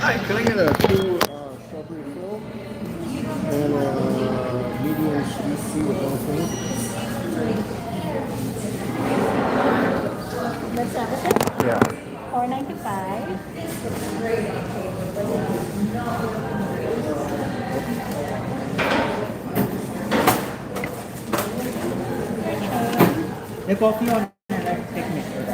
Hi, can I get a two strawberry fill and a medium sweet tea with anything? Let's have it. Yeah. $4.95. The coffee on take mixer.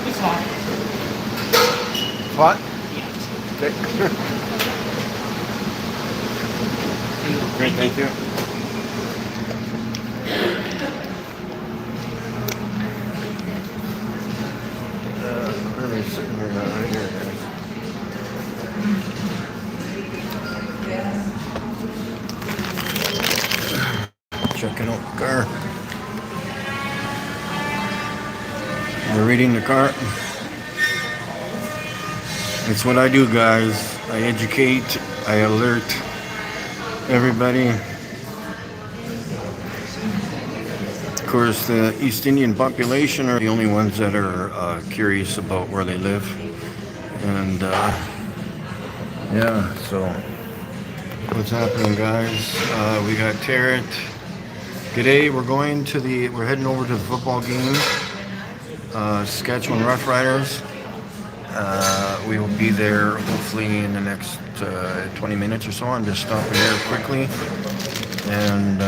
It's hot. What? Okay. Great, thank you. Let me sit here now. Right here, guys. Checking out the car. We're reading the car. It's what I do, guys. I educate, I alert everybody. Of course, the East Indian population are the only ones that are curious about where they live. And yeah, so what's happening, guys? We got Tarrant. G'day, we're heading over to the football game. Saskatchewan Rough Riders. We will be there hopefully in the next 20 minutes or so. I'm just stopping there quickly. And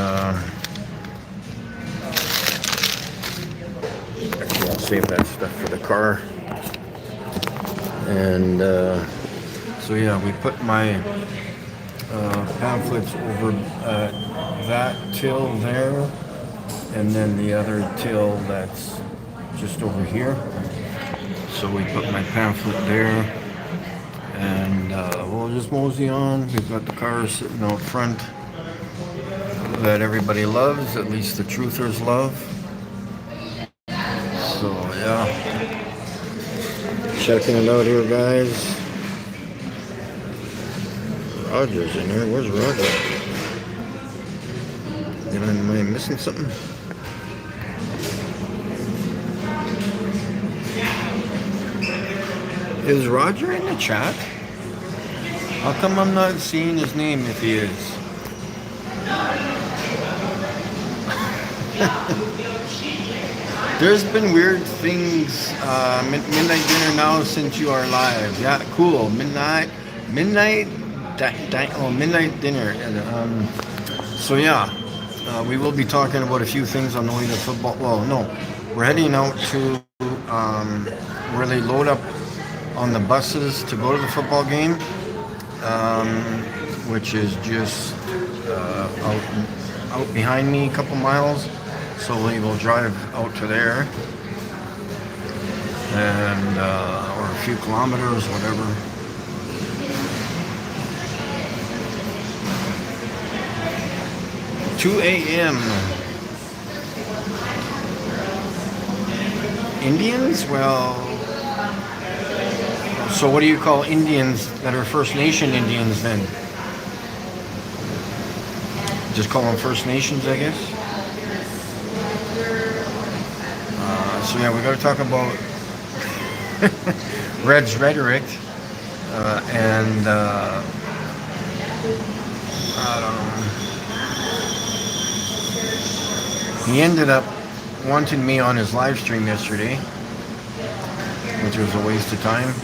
actually, I'll save that stuff for the car. And so yeah, we put my pamphlets over that till there, and then the other till that's just over here. So we put my pamphlet there, and we'll just mosey on. We've got the car sitting out front that everybody loves, at least the truthers love. So yeah, checking it out here, guys. Roger's in here. Where's Roger? Am I missing something? Is Roger in the chat? How come I'm not seeing his name if he is? There's been weird things. Midnight dinner now since you are live. Yeah, cool. Midnight, midnight dinner. And, so yeah, we will be talking about a few things on the way to football. Well, no, we're heading out to where they load up on the buses to go to the football game, which is just out behind me a couple miles. So we will drive out to there, and or a few kilometers, whatever. Two a.m. Indians? Well, so what do you call Indians that are First Nation Indians then? Just call them First Nations, I guess. So yeah, we got to talk about Red's rhetoric and I don't know. He ended up wanting me on his live stream yesterday, which was a waste of time.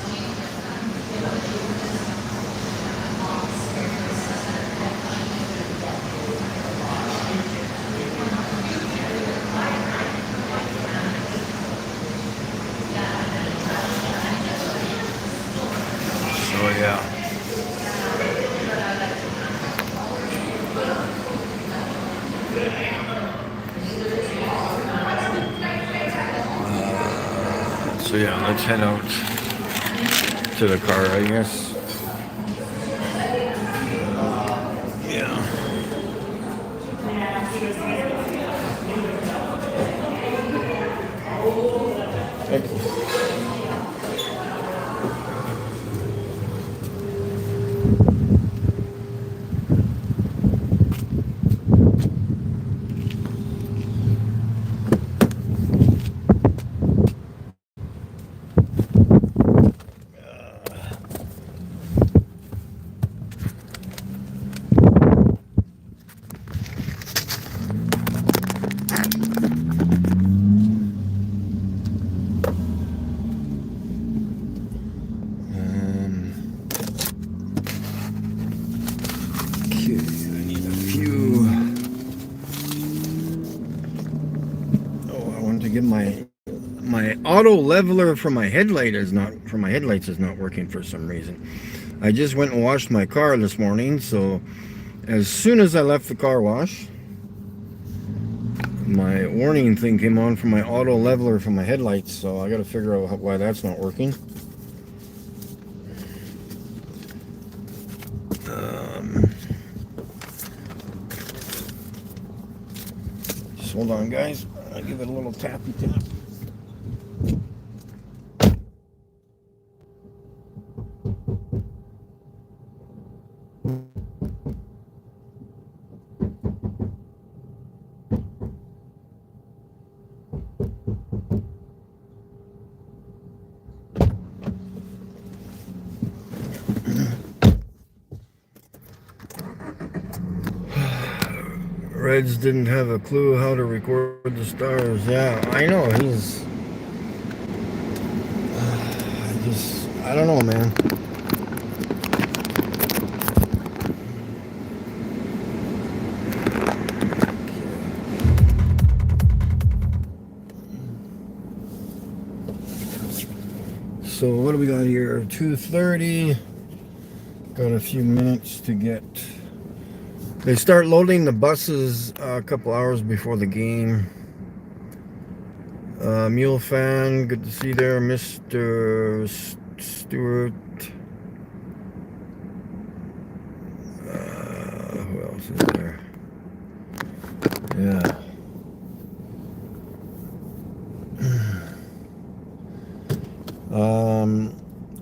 So yeah, let's head out to the car, I guess. Yeah. My auto leveler for my headlights is not working for some reason. I just went and washed my car this morning, so as soon as I left the car wash, my warning thing came on for my auto leveler for my headlights, so I got to figure out why that's not working. Just hold on, guys. I'll give it a little tappy tap. Reds didn't have a clue how to record the stars. Yeah, I know. I don't know, man. So what do we got here? 2:30. Got a few minutes to get. They start loading the buses a couple hours before the game. Mule fan, good to see there, Mr. Stewart. Who else is there? Yeah.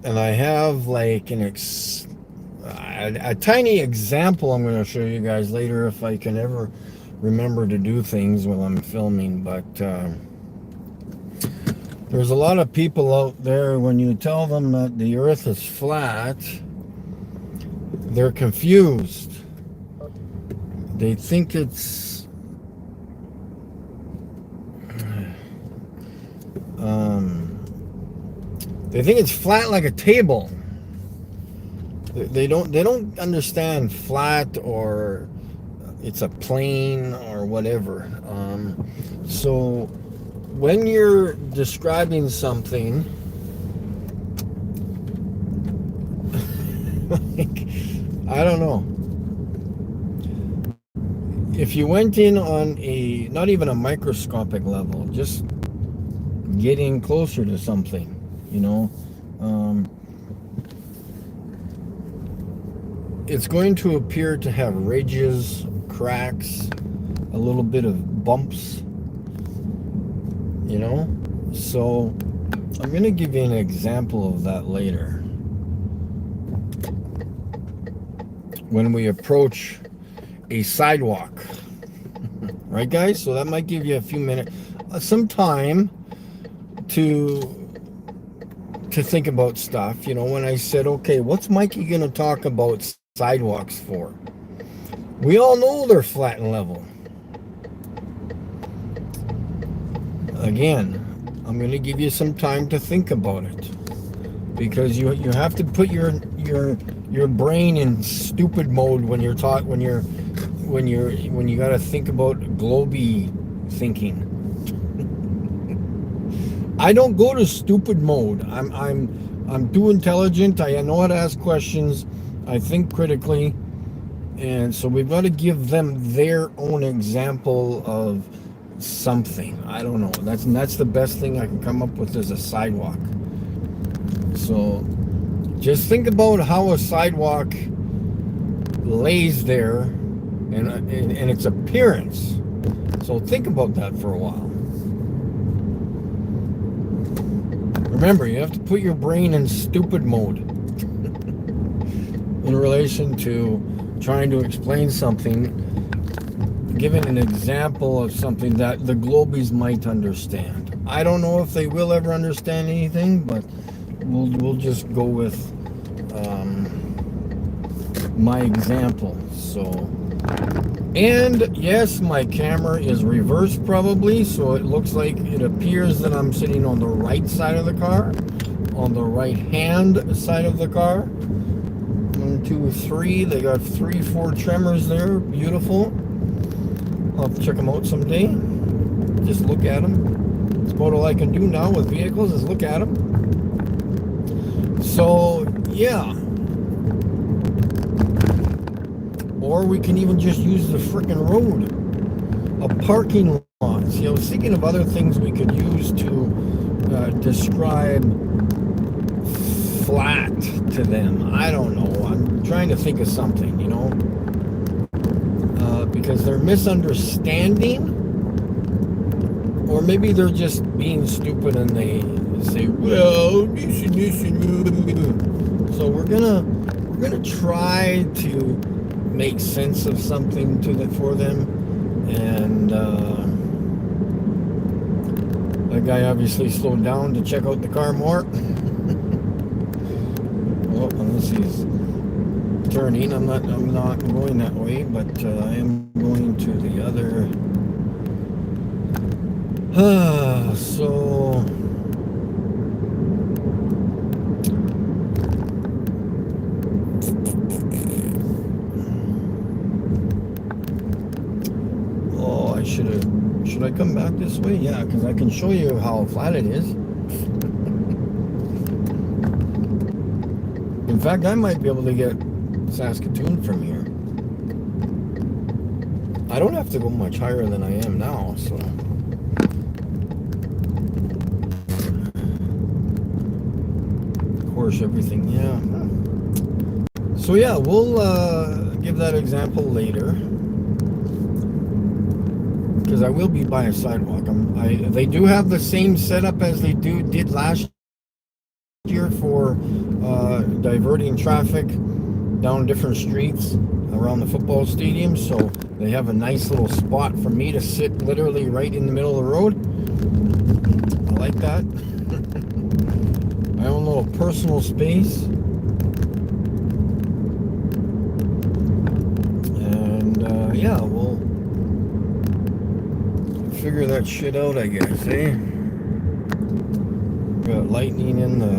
And I have like a tiny example I'm going to show you guys later if I can ever remember to do things while I'm filming, but there's a lot of people out there, when you tell them that the earth is flat, they're confused. They think it's flat like a table. They don't understand flat, or it's a plane or whatever. So when you're describing something, like, I don't know. If you went in on a, not even a microscopic level, just getting closer to something, you know, it's going to appear to have ridges, cracks, a little bit of bumps, you know. So I'm going to give you an example of that later when we approach a sidewalk. Right, guys? So that might give you a few minutes, some time to think about stuff. You know, when I said, okay, what's Mikey going to talk about sidewalks for? We all know they're flat and level. Again, I'm going to give you some time to think about it, because you have to put your brain in stupid mode when you got to think about globy thinking. I don't go to stupid mode. I'm too intelligent. I know how to ask questions. I think critically, and so we've got to give them their own example of something. I don't know. That's the best thing I can come up with, is a sidewalk. So just think about how a sidewalk lays there, and its appearance. So think about that for a while. Remember, you have to put your brain in stupid mode in relation to trying to explain something, giving an example of something that the globies might understand. I don't know if they will ever understand anything, but we'll just go with my example. So, and yes, my camera is reversed probably, so it looks like, it appears that I'm sitting on the right side of the car, on the right hand side of the car. 1, 2, 3. They got 3, 4 tremors there. Beautiful. I'll have to check them out someday. Just look at them. That's about all I can do now with vehicles, is look at them. So yeah. Or we can even just use the frickin' road, a parking lot. See, I was thinking of other things we could use to describe flat to them. I don't know. I'm trying to think of something, you know, because they're misunderstanding, or maybe they're just being stupid and they say, well, this and this and that. So we're gonna try to make sense of something for them, and that guy obviously slowed down to check out the car more. Well, unless he's turning, I'm not going that way, but I am going to the other. So should I come back this way? Yeah, because I can show you how flat it is. In fact, I might be able to get Saskatoon from here. I don't have to go much higher than I am now, so. Of course, everything, yeah. So yeah, we'll give that example later, because I will be by a sidewalk. They do have the same setup as they did last year for diverting traffic down different streets around the football stadium, so they have a nice little spot for me to sit literally right in the middle of the road. I like that. My own little personal space. And yeah, we'll figure that shit out, I guess, eh? Got lightning in the...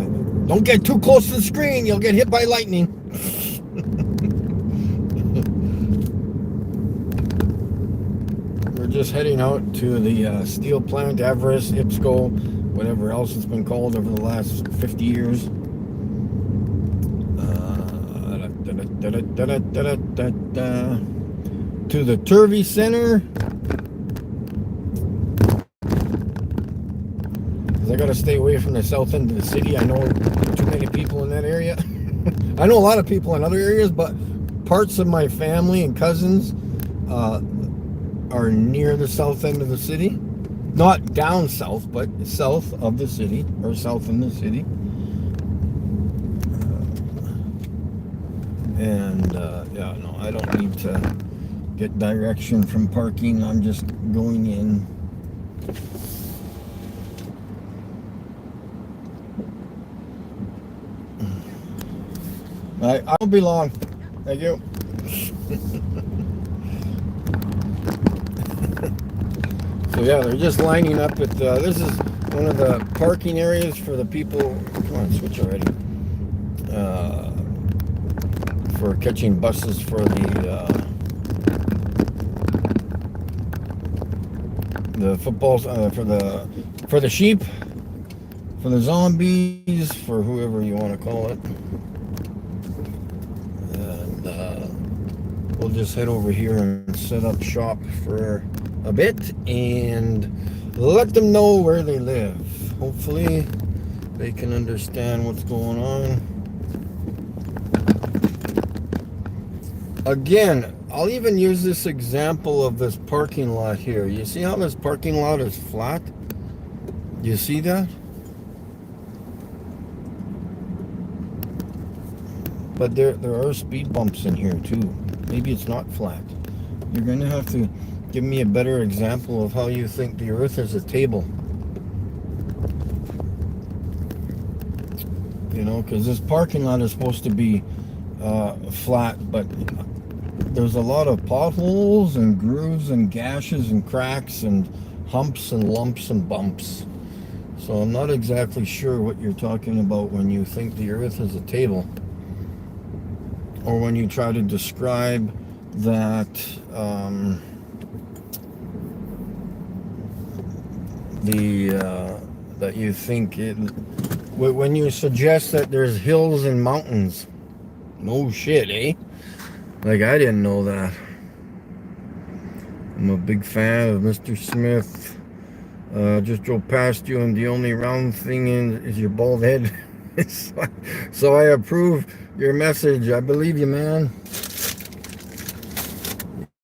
Don't get too close to the screen, you'll get hit by lightning. We're just heading out to the steel plant, Everest, IPSCO, whatever else it's been called over the last 50 years. To the Turvey Center. I gotta stay away from the south end of the city. I know too many people in that area. I know a lot of people in other areas, but parts of my family and cousins are near the south end of the city. Not down south, but south of the city, or south in the city. Yeah, no, I don't need to get direction from parking. I'm just going in. I won't be long. Thank you. So yeah, they're just lining up at this is one of the parking areas for the people. Come on, switch already. For catching buses for the footballs, for the sheep, for the zombies, for whoever you want to call it. We'll just head over here and set up shop for a bit and let them know where they live. Hopefully they can understand what's going on. Again, I'll even use this example of this parking lot here. You see how this parking lot is flat? You see that? But there are speed bumps in here too. Maybe it's not flat. You're going to have to give me a better example of how you think the earth is a table. You know, because this parking lot is supposed to be flat, but there's a lot of potholes and grooves and gashes and cracks and humps and lumps and bumps. So I'm not exactly sure what you're talking about when you think the earth is a table. Or when you try to describe that that you think it, when you suggest that there's hills and mountains. No shit, eh? Like, I didn't know that. I'm a big fan of Mr. Smith. Just drove past you and the only round thing is your bald head. So I approve your message. I believe you, man.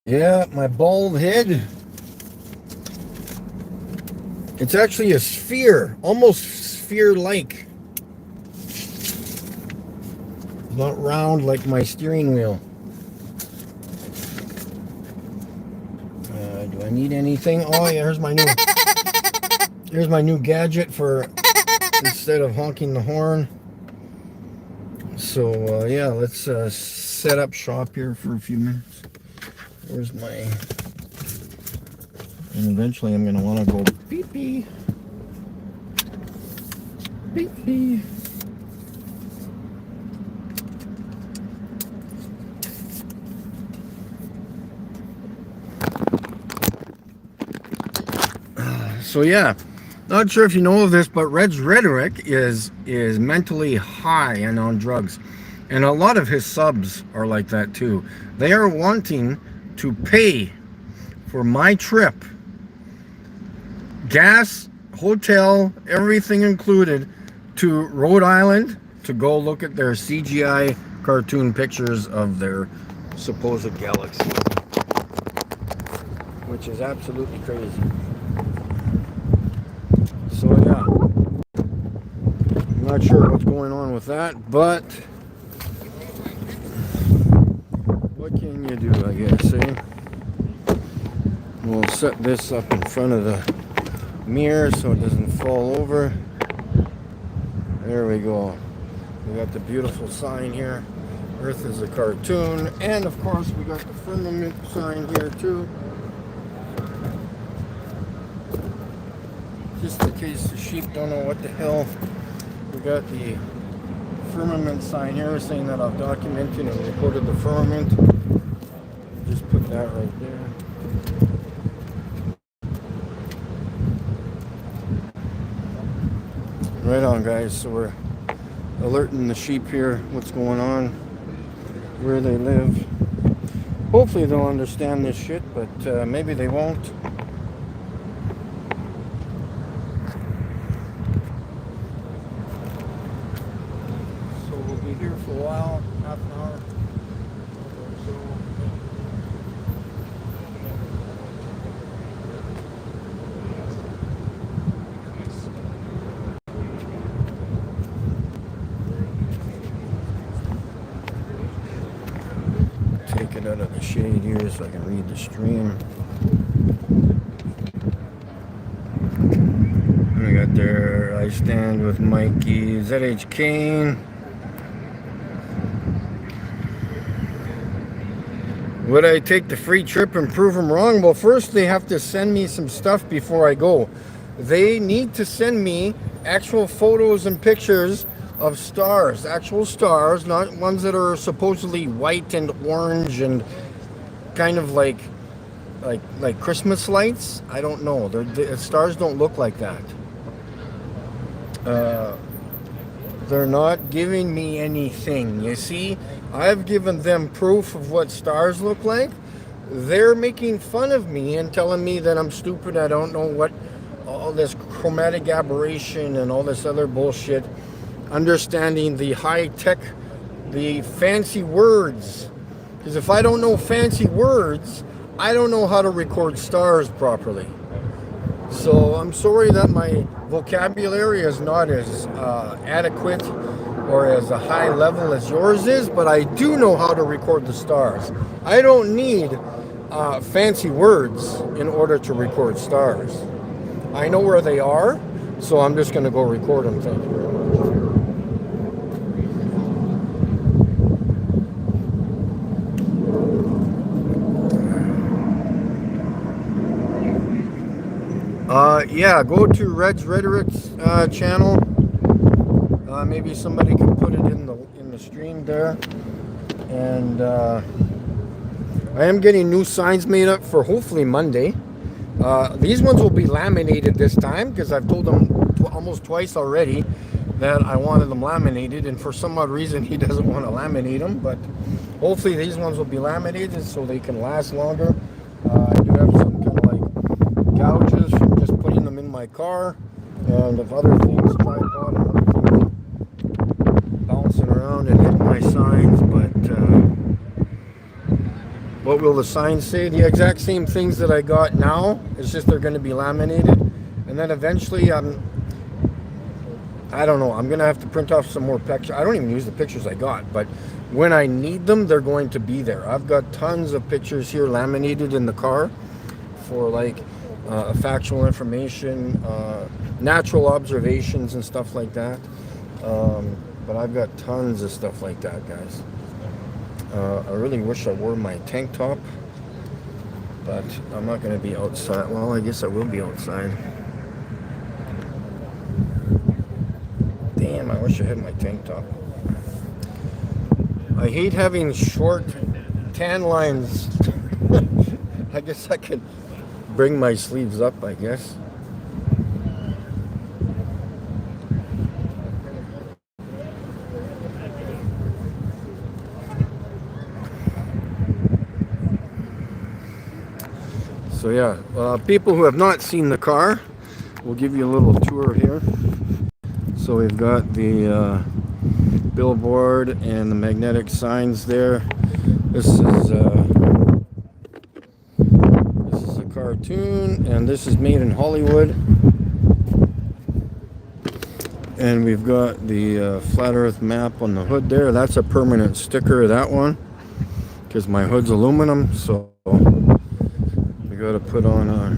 Yeah, my bald head. It's actually a sphere, almost sphere-like. It's not round like my steering wheel. Do I need anything? Oh yeah, here's my new gadget for instead of honking the horn. So yeah, let's set up shop here for a few minutes. Where's my... And eventually I'm going to want to go pee-pee. Pee-pee. So yeah, not sure if you know of this, but Red's rhetoric is mentally high and on drugs. And a lot of his subs are like that too. They are wanting to pay for my trip. Gas, hotel, everything included, to Rhode Island to go look at their CGI cartoon pictures of their supposed galaxy. Which is absolutely crazy. So yeah, I'm not sure what's going on with that, but can you do, I guess, eh? We'll set this up in front of the mirror so it doesn't fall over. There we go. We got the beautiful sign here. Earth is a cartoon. And of course we got the firmament sign here too. Just in case the sheep don't know what the hell. We got the firmament sign here saying that I've documented and recorded the firmament. Just put that right there. Right on, guys. So we're alerting the sheep here what's going on, where they live. Hopefully they'll understand this shit, but maybe they won't. So we'll be here for a while, half an hour or so. Take it out of the shade here so I can read the stream. And I got there, I stand with Mikey, ZH Kane. Would I take the free trip and prove them wrong? Well, first they have to send me some stuff before I go. They need to send me actual photos and pictures of stars, actual stars, not ones that are supposedly white and orange and kind of like Christmas lights. I don't know. The stars don't look like that. They're not giving me anything. You see, I've given them proof of what stars look like. They're making fun of me and telling me that I'm stupid. I don't know what all this chromatic aberration and all this other bullshit. Understanding the high tech, the fancy words. Because if I don't know fancy words, I don't know how to record stars properly. So I'm sorry that my vocabulary is not as adequate or as a high level as yours is, but I do know how to record the stars. I don't need fancy words in order to record stars. I know where they are, so I'm just going to go record them. Thank you very much. Yeah, go to Red's Rhetoric's channel. Maybe somebody can put it in the stream there. And I am getting new signs made up for hopefully Monday. These ones will be laminated this time because I've told them almost twice already that I wanted them laminated, and for some odd reason he doesn't want to laminate them. But hopefully these ones will be laminated so they can last longer. I do have some kind of like gouges from just putting them in my car, and of other things, tripod and other things bouncing around and hitting my signs. But what will the signs say? The exact same things that I got now. It's just they're going to be laminated, and then eventually I don't know, I'm going to have to print off some more pictures. I don't even use the pictures I got, but when I need them, they're going to be there. I've got tons of pictures here laminated in the car for like factual information, natural observations and stuff like that. But I've got tons of stuff like that, guys. I really wish I wore my tank top, but I'm not going to be outside. Well, I guess I will be outside. Damn, I wish I had my tank top. I hate having short tan lines. I guess I could bring my sleeves up, I guess. So yeah, people who have not seen the car, we'll give you a little tour here. So we've got the billboard and the magnetic signs there. This is a cartoon, and this is made in Hollywood. And we've got the flat Earth map on the hood there. That's a permanent sticker, that one. because my hood's aluminum, so we got to put on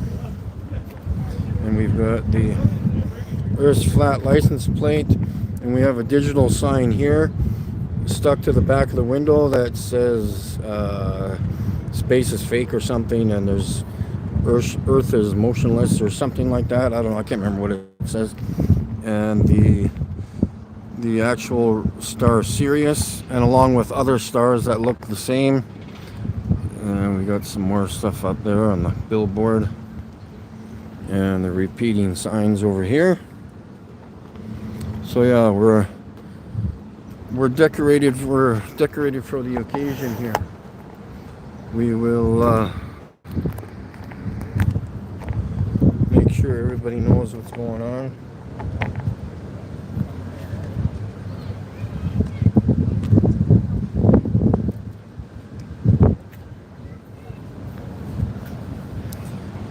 and we've got the Earth's flat license plate, and we have a digital sign here stuck to the back of the window that says space is fake or something, and there's Earth is motionless or something like that. I don't know, I can't remember what it says. And the actual star Sirius, and along with other stars that look the same. And we got some more stuff up there on the billboard, and the repeating signs over here. So yeah, we're decorated for the occasion here. We will make sure everybody knows what's going on.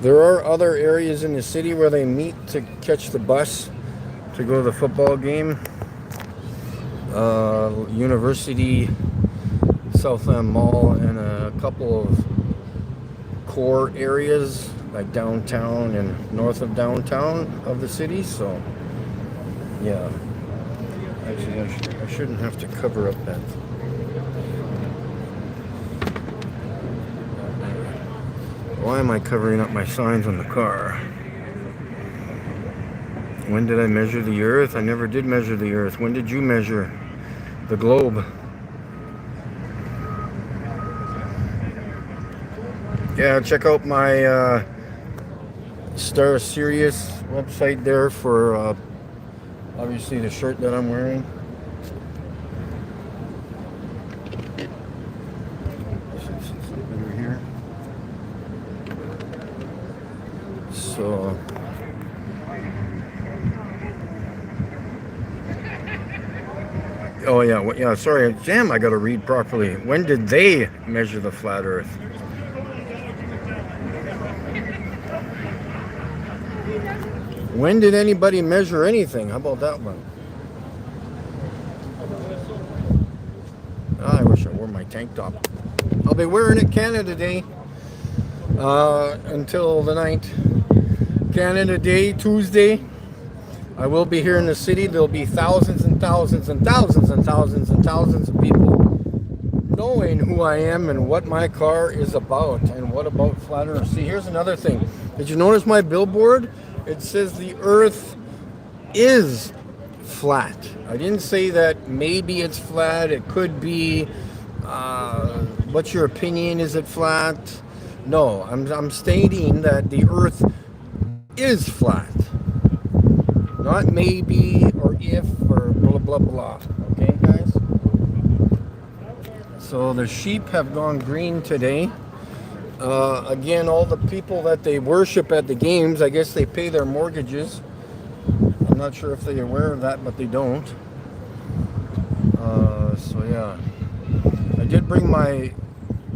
There are other areas in the city where they meet to catch the bus to go to the football game. University, Southland Mall, and a couple of core areas like downtown and north of downtown of the city. So, yeah. Actually, I shouldn't have to cover up that. Why am I covering up my signs on the car? When did I measure the Earth? I never did measure the Earth. When did you measure the globe? Yeah, check out my Star Sirius website there for obviously the shirt that I'm wearing. Over here. So oh yeah, yeah. Sorry, damn. I gotta read properly. When did they measure the flat Earth? When did anybody measure anything? How about that one? I wish I wore my tank top. I'll be wearing it Canada Day until the night. Canada Day, Tuesday. I will be here in the city. There'll be thousands and thousands and thousands and thousands and thousands of people knowing who I am and what my car is about and what about flat Earth. See, here's another thing. Did you notice my billboard? It says the Earth is flat. I didn't say that maybe it's flat. It could be. What's your opinion? Is it flat? No, I'm stating that the Earth is flat. Not maybe or if or blah blah blah. Okay, guys? So the sheep have gone green today. Again, all the people that they worship at the games, I guess they pay their mortgages. I'm not sure if they're aware of that, but they don't. So yeah. I did bring my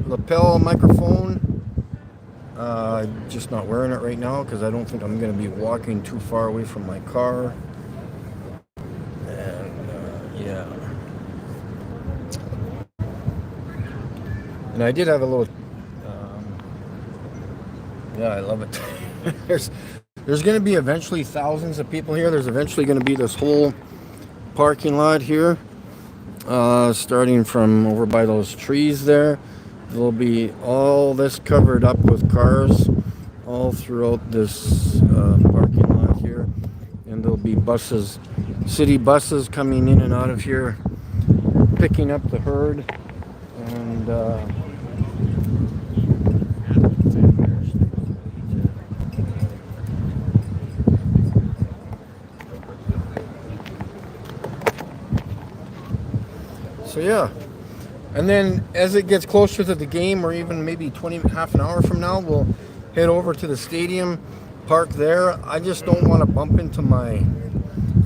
lapel microphone. Just not wearing it right now because I don't think I'm going to be walking too far away from my car. And yeah. And I did have a little. Yeah, I love it. There's going to be eventually thousands of people here. There's eventually going to be this whole parking lot here, starting from over by those trees there. There'll be all this covered up with cars all throughout this parking lot here. And there'll be buses, city buses coming in and out of here, picking up the herd. And so yeah. And then as it gets closer to the game, or even maybe half an hour from now, we'll head over to the stadium, park there. I just don't want to bump into my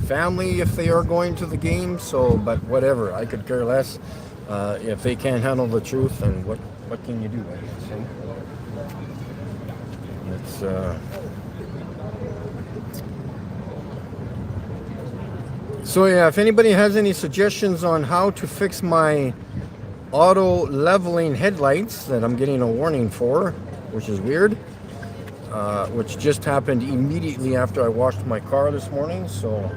family if they are going to the game. So, but whatever, I could care less. If they can't handle the truth, then what can you do? So yeah, if anybody has any suggestions on how to fix my auto leveling headlights that I'm getting a warning for, which is weird. Which just happened immediately after I washed my car this morning, so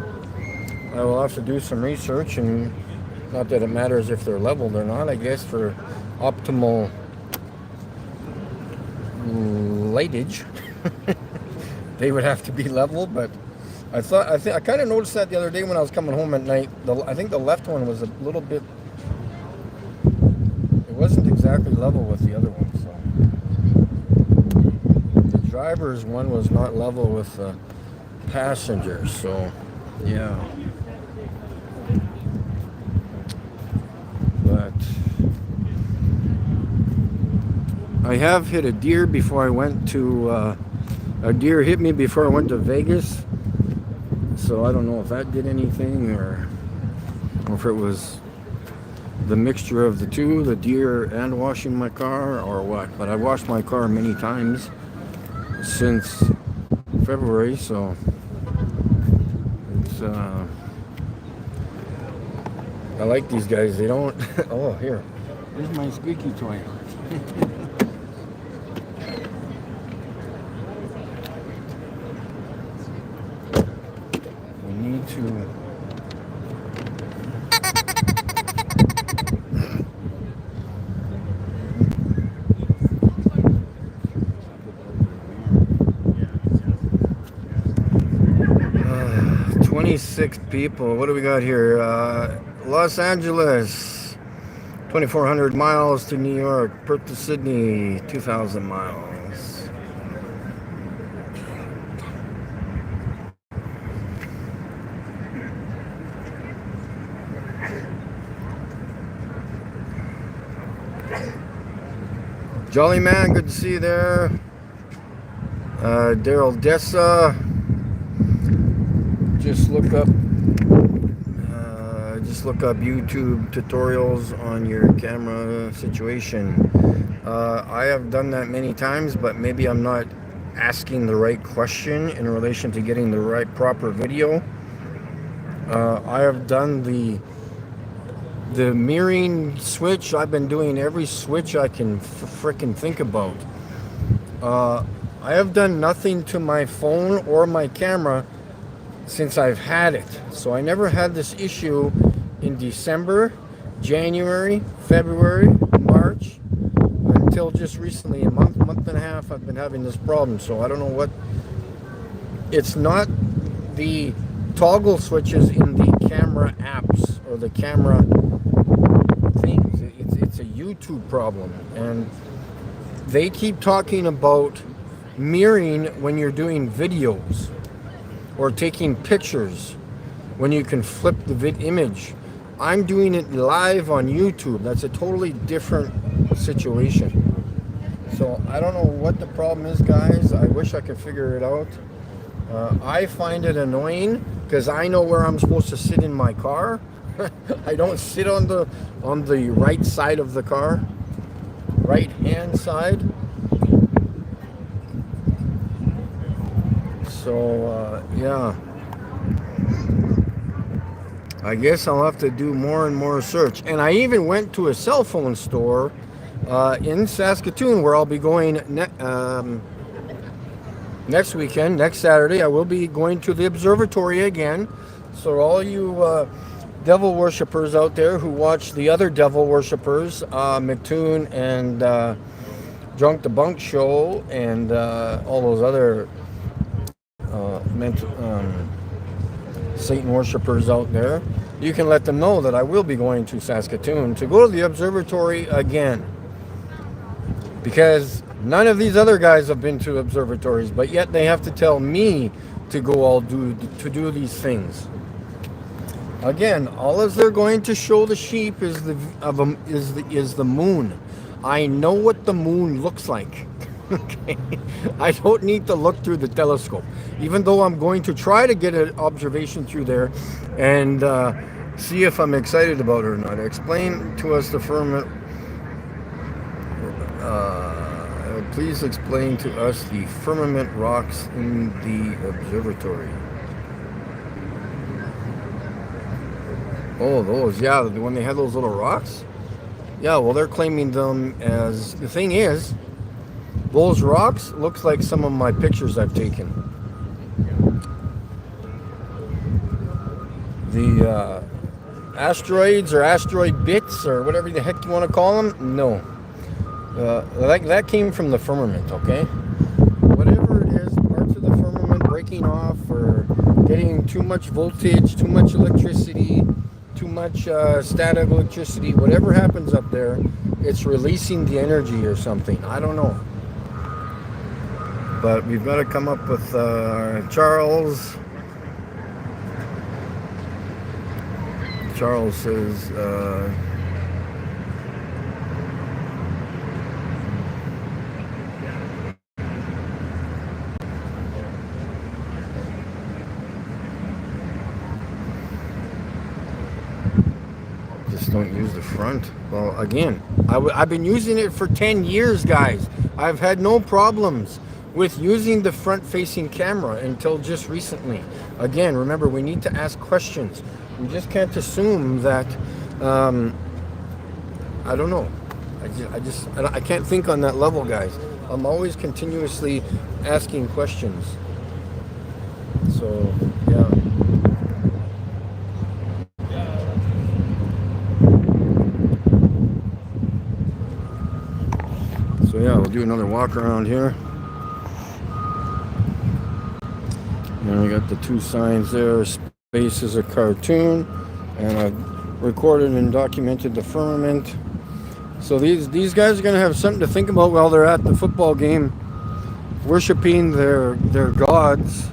I will have to do some research, and not that it matters if they're leveled or not, I guess for optimal lightage they would have to be leveled. But I kind of noticed that the other day when I was coming home at night. I think the left one was a little bit, it wasn't exactly level with the other one, so the driver's one was not level with the passenger, so yeah. But I have hit a deer before I went to a deer hit me before I went to Vegas, so I don't know if that did anything or if it was the mixture of the two, the deer and washing my car, or what. But I washed my car many times since February, so it's I like these guys. They don't oh, here's my squeaky toy. We need to 26 people. What do we got here? Los Angeles, 2,400 miles to New York. Perth to Sydney, 2,000 miles. Jolly Man, good to see you there. Daryl Dessa. Just look up YouTube tutorials on your camera situation. I have done that many times, but maybe I'm not asking the right question in relation to getting the right proper video. I have done the mirroring switch. I've been doing every switch I can frickin' think about. I have done nothing to my phone or my camera since I've had it. So I never had this issue in December, January, February, March, until just recently, a month and a half, I've been having this problem. So I don't know what, it's not the toggle switches in the camera apps or the camera things. It's a YouTube problem. And they keep talking about mirroring when you're doing videos or taking pictures when you can flip the image. I'm doing it live on YouTube. That's a totally different situation. So I don't know what the problem is, guys. I wish I could figure it out. I find it annoying because I know where I'm supposed to sit in my car. I don't sit on the right side of the car, right hand side. So yeah, I guess I'll have to do more and more research. And I even went to a cell phone store in Saskatoon, where I'll be going next weekend, next Saturday. I will be going to the observatory again. So all you devil worshippers out there who watch the other devil worshippers, McToon and Drunk the Bunk Show and all those other Satan worshippers out there, you can let them know that I will be going to Saskatoon to go to the observatory again, because none of these other guys have been to observatories, but yet they have to tell me to go do these things. Again, all as they're going to show the sheep is the moon. I know what the moon looks like. Okay, I don't need to look through the telescope, even though I'm going to try to get an observation through there and see if I'm excited about it or not. Explain to us the firmament. Please explain to us the firmament rocks in the observatory. Oh, those, yeah, when they had those little rocks. Yeah, well, they're claiming them as... The thing is, those rocks looks like some of my pictures I've taken. The asteroids or asteroid bits or whatever the heck you want to call them, no. That came from the firmament, okay? Whatever it is, parts of the firmament breaking off or getting too much voltage, too much electricity, too much static electricity, whatever happens up there, it's releasing the energy or something. I don't know. But we've got to come up with Charles. Charles says, just don't use the front. Well, again, I've been using it for 10 years, guys. I've had no problems with using the front-facing camera until just recently. Again, remember, we need to ask questions. We just can't assume that, I don't know. I can't think on that level, guys. I'm always continuously asking questions. So, yeah. So, yeah, we'll do another walk around here. And we got the two signs there. Space is a cartoon, and I've recorded and documented the firmament. So these guys are going to have something to think about while they're at the football game, worshiping their gods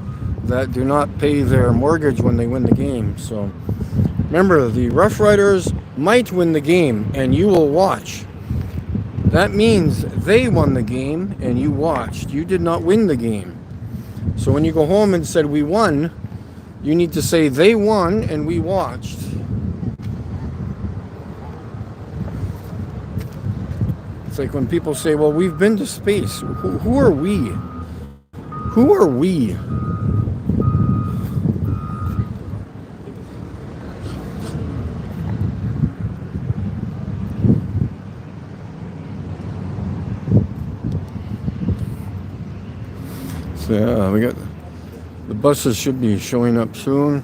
that do not pay their mortgage when they win the game. So remember, the Rough Riders might win the game, and you will watch. That means they won the game, and you watched. You did not win the game. So when you go home and said we won, you need to say they won and we watched. It's like when people say, well, we've been to space. Who are we? Who are we? So yeah, we got the buses should be showing up soon.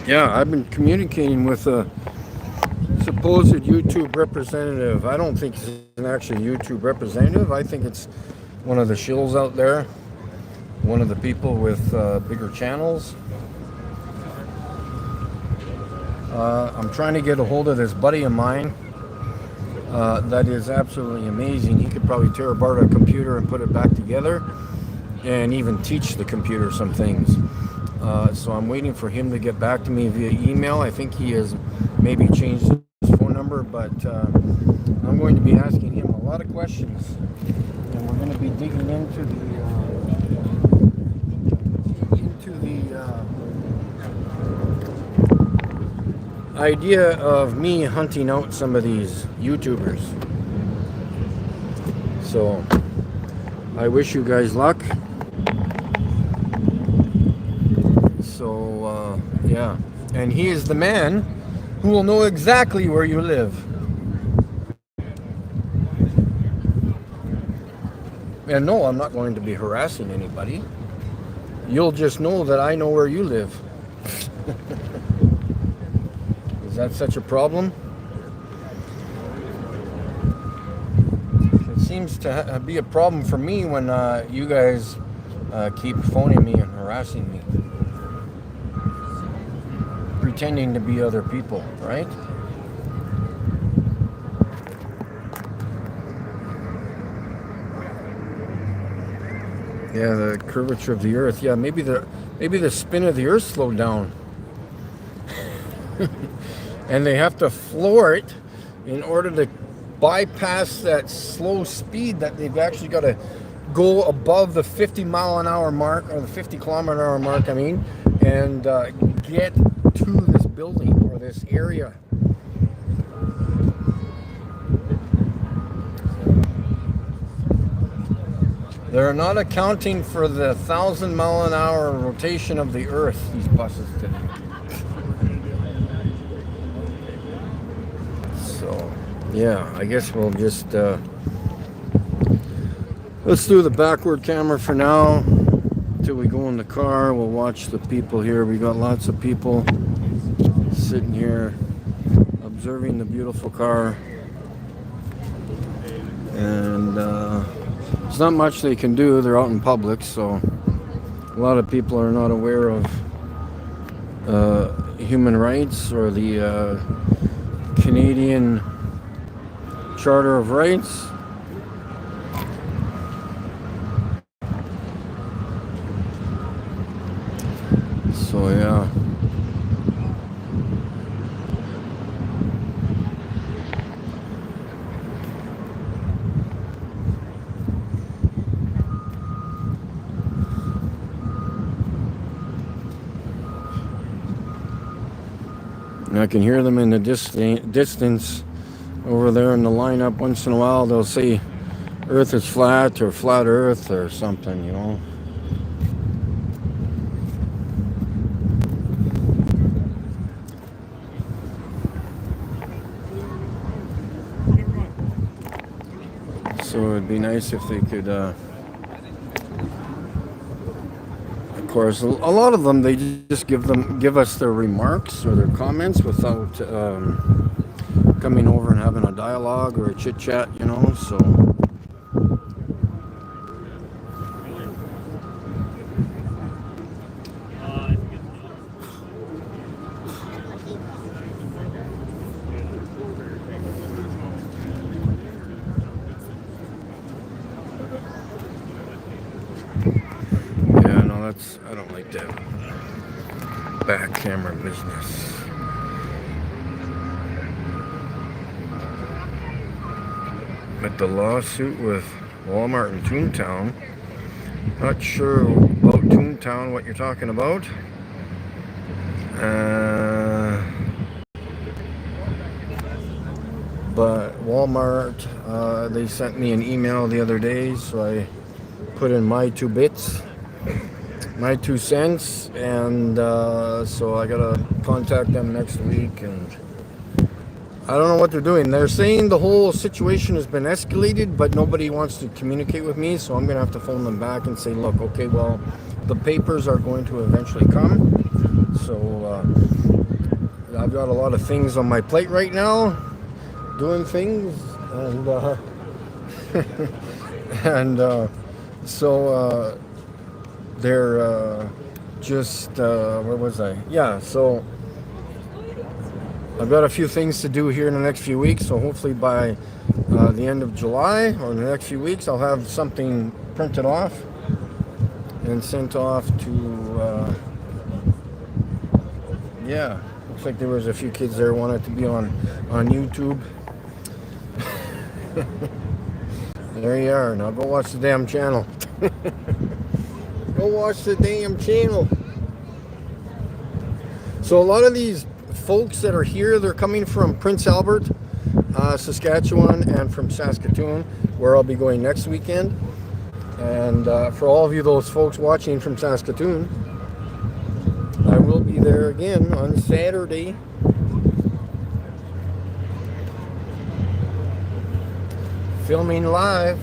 Yeah, I've been communicating with a supposed YouTube representative. I don't think he's an actual YouTube representative. I think it's one of the shills out there. One of the people with bigger channels. I'm trying to get a hold of this buddy of mine that is absolutely amazing. He could probably tear apart a computer and put it back together and even teach the computer some things. So I'm waiting for him to get back to me via email. I think he has maybe changed his phone number, but I'm going to be asking him a lot of questions. And we're going to be digging into the idea of me hunting out some of these YouTubers. So I wish you guys luck. So yeah, and he is the man who will know exactly where you live. And no, I'm not going to be harassing anybody. You'll just know that I know where you live. Is that such a problem? It seems to be a problem for me when you guys keep phoning me and harassing me. Pretending to be other people, right? Yeah, the curvature of the earth. Yeah, maybe the spin of the earth slowed down. And they have to floor it in order to bypass that slow speed that they've actually got to go above the 50 mile an hour mark, or the 50 kilometer an hour mark, I mean, and get to this building or this area. They're not accounting for the 1,000-mile-an-hour rotation of the Earth, these buses today. So, yeah, I guess we'll just let's do the backward camera for now. Till we go in the car, we'll watch the people here. We got lots of people sitting here observing the beautiful car. And there's not much they can do. They're out in public, so a lot of people are not aware of human rights or the Canadian Charter of Rights. So yeah. And I can hear them in the distance over there in the lineup. Once in a while they'll say Earth is flat or flat Earth or something, you know. So it'd be nice if they could, of course, a lot of them, they just give us their remarks or their comments without coming over and having a dialogue or a chit chat, you know. So yeah, no, I don't like that back camera business. But the lawsuit with Walmart in Toontown, not sure about Toontown, what you're talking about. But Walmart, they sent me an email the other day, so I put in my 2 bits, my 2 cents, and so I gotta contact them next week, and I don't know what they're doing. They're saying the whole situation has been escalated, but nobody wants to communicate with me, so I'm gonna have to phone them back and say, look, okay, well, the papers are going to eventually come, so I've got a lot of things on my plate right now, doing things, and and so they're just where was I? Yeah, so I've got a few things to do here in the next few weeks, so hopefully by the end of July or the next few weeks I'll have something printed off and sent off to yeah, looks like there was a few kids there who wanted to be on YouTube. There you are. Now go watch the damn channel. Go watch the damn channel. So a lot of these folks that are here, they're coming from Prince Albert, Saskatchewan, and from Saskatoon, where I'll be going next weekend. And for all of you, those folks watching from Saskatoon, I will be there again on Saturday. Filming live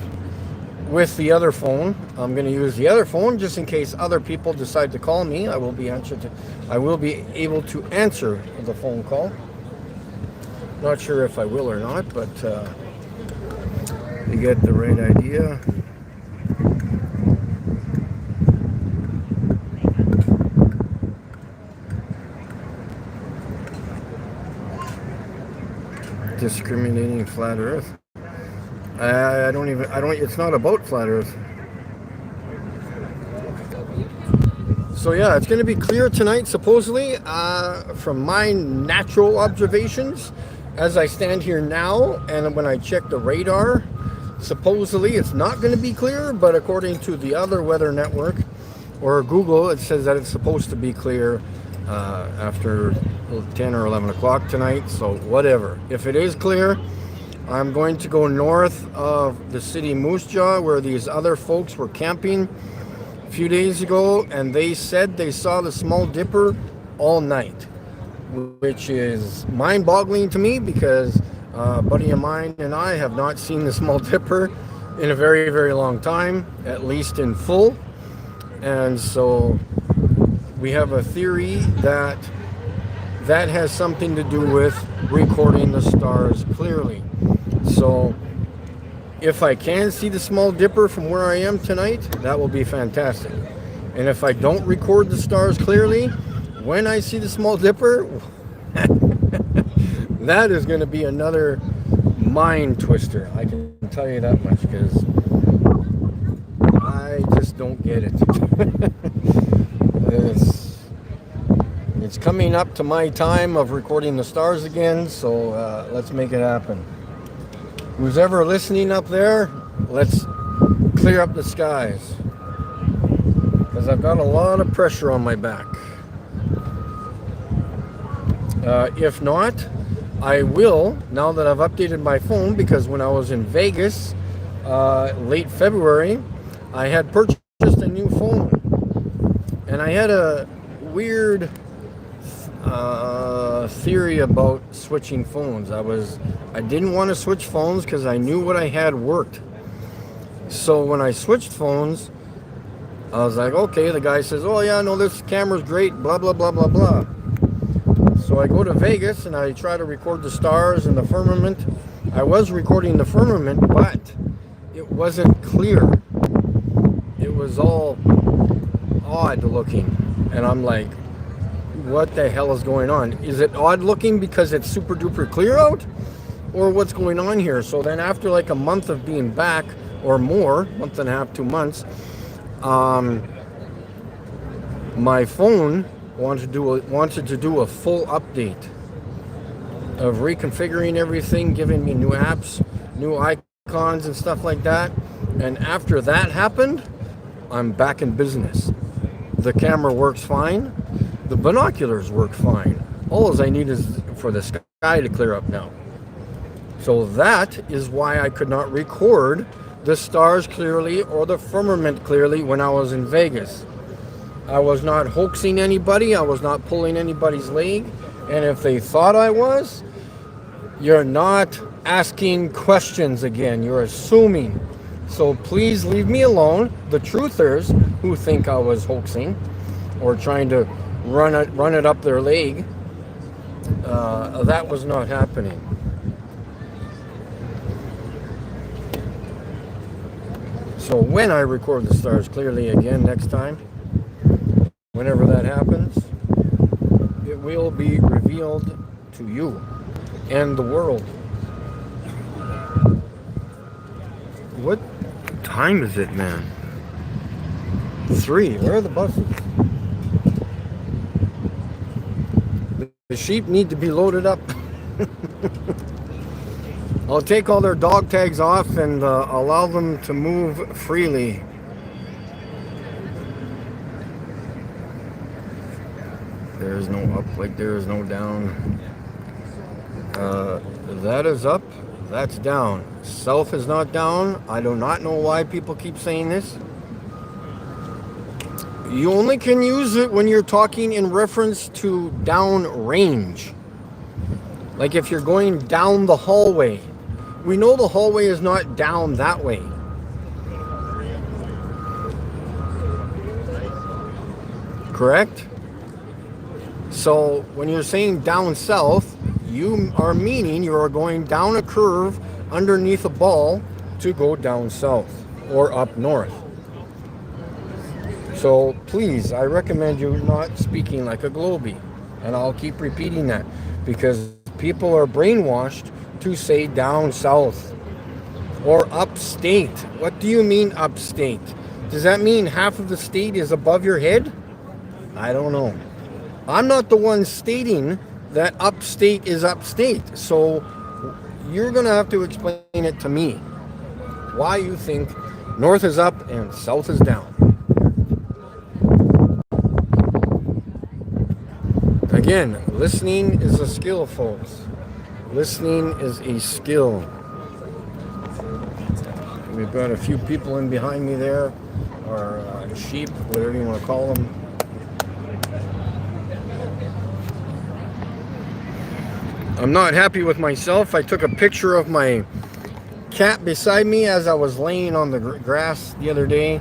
with the other phone. I'm going to use the other phone just in case other people decide to call me. I will be able to answer the phone call. Not sure if I will or not, but you get the right idea. Discriminating flat Earth. It's not about flat Earth. So yeah, it's going to be clear tonight, supposedly, from my natural observations, as I stand here now, and when I check the radar, supposedly it's not going to be clear, but according to the other weather network, or Google, it says that it's supposed to be clear after 10 or 11 o'clock tonight, so whatever. If it is clear, I'm going to go north of the city Moose Jaw where these other folks were camping a few days ago, and they said they saw the Small Dipper all night, which is mind-boggling to me because a buddy of mine and I have not seen the Small Dipper in a very, very long time, at least in full. And so we have a theory that that has something to do with recording the stars clearly. So if I can see the Small Dipper from where I am tonight, that will be fantastic. And if I don't record the stars clearly, when I see the Small Dipper, that is going to be another mind twister. I can tell you that much because I just don't get it. It's coming up to my time of recording the stars again, so let's make it happen. Who's ever listening up there, let's clear up the skies because I've got a lot of pressure on my back. If not, I will, now that I've updated my phone, because when I was in Vegas late February, I had purchased a new phone. And I had a weird theory about switching phones. I didn't want to switch phones because I knew what I had worked. So when I switched phones, I was like, okay, the guy says, oh yeah, no, this camera's great, blah, blah, blah, blah, blah. So I go to Vegas and I try to record the stars and the firmament. I was recording the firmament, but it wasn't clear. It was all odd looking. And I'm like, what the hell is going on? Is it odd looking because it's super duper clear out? Or what's going on here? So then after like a month of being back, or more, month and a half, 2 months, my phone wanted to do a full update of reconfiguring everything, giving me new apps, new icons and stuff like that. And after that happened, I'm back in business. The camera works fine. The binoculars work fine. All I need is for the sky to clear up now. So that is why I could not record the stars clearly or the firmament clearly when I was in Vegas. I was not hoaxing anybody. I was not pulling anybody's leg. And if they thought I was, you're not asking questions again. You're assuming. So please leave me alone. The truthers who think I was hoaxing or trying to run it up their leg, that was not happening. So when I record the stars clearly again next time, whenever that happens, it will be revealed to you and the world. What time is it, man? 3. Where are the buses? The sheep need to be loaded up. I'll take all their dog tags off and allow them to move freely. There is no up like there is no down. That is up, that's down. South is not down. I do not know why people keep saying this. You only can use it when you're talking in reference to down range. Like if you're going down the hallway. We know the hallway is not down that way. Correct? So when you're saying down south, you are meaning you are going down a curve underneath a ball to go down south or up north. So please, I recommend you not speaking like a globie. And I'll keep repeating that because people are brainwashed to say down south or upstate. What do you mean upstate? Does that mean half of the state is above your head? I don't know. I'm not the one stating that upstate is upstate. So you're going to have to explain it to me. Why you think north is up and south is down. Again, listening is a skill, folks. Listening is a skill. We've got a few people in behind me there, or sheep, whatever you want to call them. I'm not happy with myself. I took a picture of my cat beside me as I was laying on the grass the other day.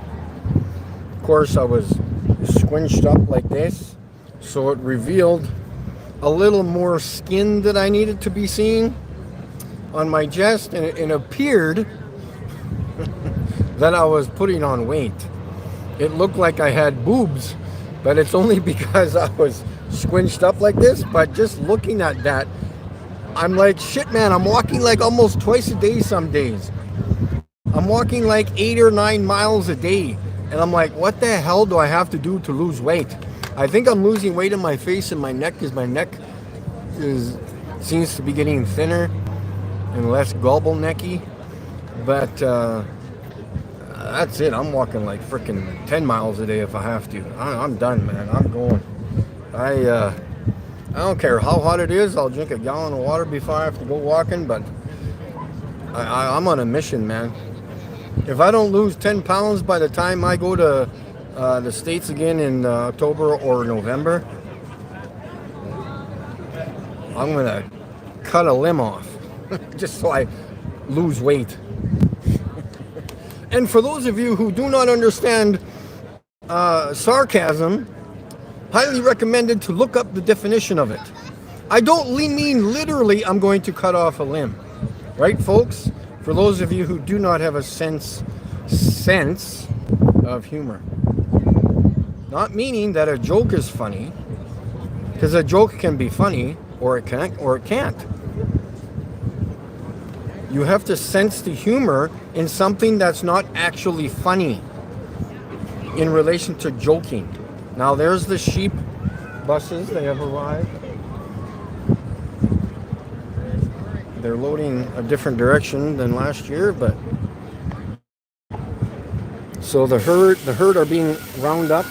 Of course, I was squinched up like this, so it revealed a little more skin that I needed to be seeing on my chest, and it appeared that I was putting on weight. It looked like I had boobs, but it's only because I was squinched up like this. But just looking at that, I'm like, shit, man, I'm walking like almost twice a day some days. I'm walking like 8 or 9 miles a day. And I'm like, what the hell do I have to do to lose weight? I think I'm losing weight in my face and my neck, because my neck seems to be getting thinner and less gobble necky. But that's it. I'm walking like freaking 10 miles a day if I have to. I'm done, man. I'm going. I don't care how hot it is. I'll drink a gallon of water before I have to go walking, but I'm on a mission, man. If I don't lose 10 pounds by the time I go to the States again in October or November, I'm going to cut a limb off just so I lose weight. And for those of you who do not understand sarcasm, highly recommended to look up the definition of it. I don't mean literally I'm going to cut off a limb. Right, folks? For those of you who do not have a sense of humor. Not meaning that a joke is funny, because a joke can be funny or it can't. You have to sense the humor in something that's not actually funny in relation to joking. Now there's the sheep buses. They have arrived. They're loading a different direction than last year, but so the herd are being rounded up.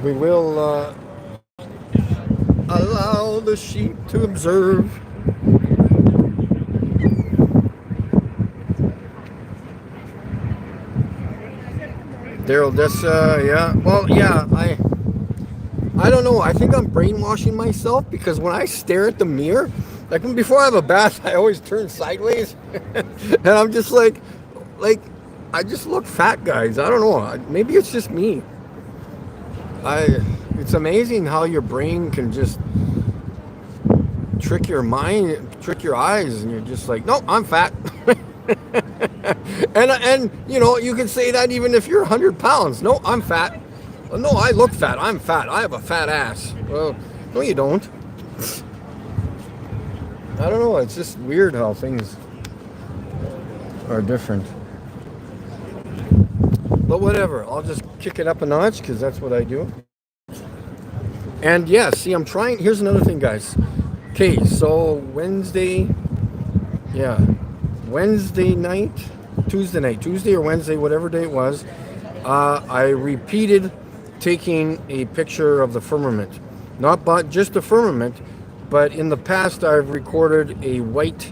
We will allow the sheep to observe. Daryl, this, yeah. Well, yeah, I don't know. I think I'm brainwashing myself, because when I stare at the mirror, like before I have a bath, I always turn sideways. And I'm just like, I just look fat, guys. I don't know. Maybe it's just me. It's amazing how your brain can just trick your mind, trick your eyes, and you're just like, no, I'm fat. and you know, you can say that even if you're 100 pounds. No, I'm fat. Well, no, I look fat. I'm fat. I have a fat ass. Well, no, you don't. I don't know. It's just weird how things are different. But whatever. I'll just kick it up a notch, because that's what I do. And yeah, see, I'm trying. Here's another thing, guys. Okay, so Wednesday night, Tuesday or Wednesday, whatever day it was, I repeated taking a picture of the firmament. Not just the firmament, but in the past I've recorded a white,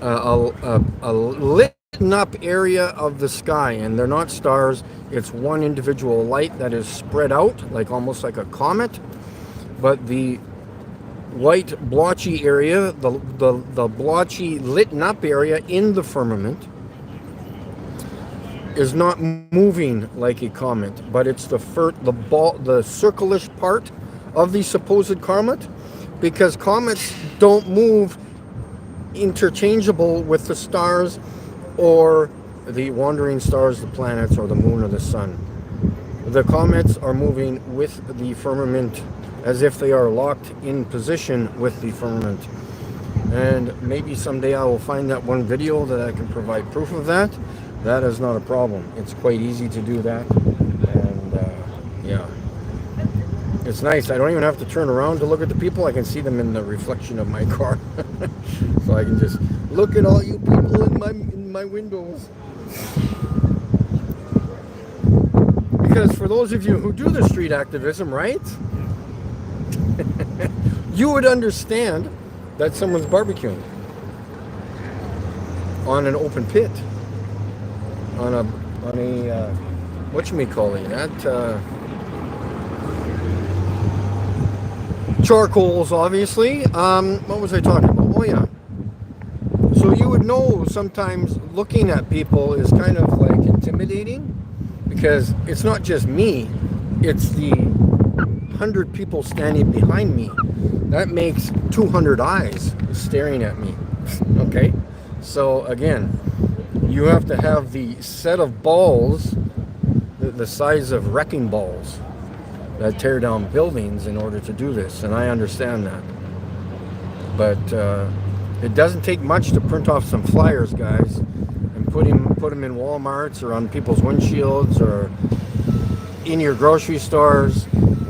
a lit up area of the sky, and they're not stars. It's one individual light that is spread out, like almost like a comet. But the white blotchy area, the blotchy lit up area in the firmament is not moving like a comet, but it's the circle-ish part of the supposed comet, because comets don't move interchangeable with the stars or the wandering stars, the planets, or the moon or the sun. The comets are moving with the firmament as if they are locked in position with the firmament. And maybe someday I will find that one video that I can provide proof of that. That is not a problem. It's quite easy to do that. And yeah, it's nice. I don't even have to turn around to look at the people. I can see them in the reflection of my car. So I can just look at all you people in my windows. Because for those of you who do the street activism, right? You would understand that someone's barbecuing. on an open pit, on a whatchamacallit, that charcoals, obviously. What was I talking about? Oh yeah. So you would know sometimes looking at people is kind of like intimidating, because it's not just me, it's the 100 people standing behind me. That makes 200 eyes staring at me. Okay? So again, you have to have the set of balls, the size of wrecking balls that tear down buildings in order to do this, and I understand that. But it doesn't take much to print off some flyers, guys, and put them in Walmarts or on people's windshields or in your grocery stores,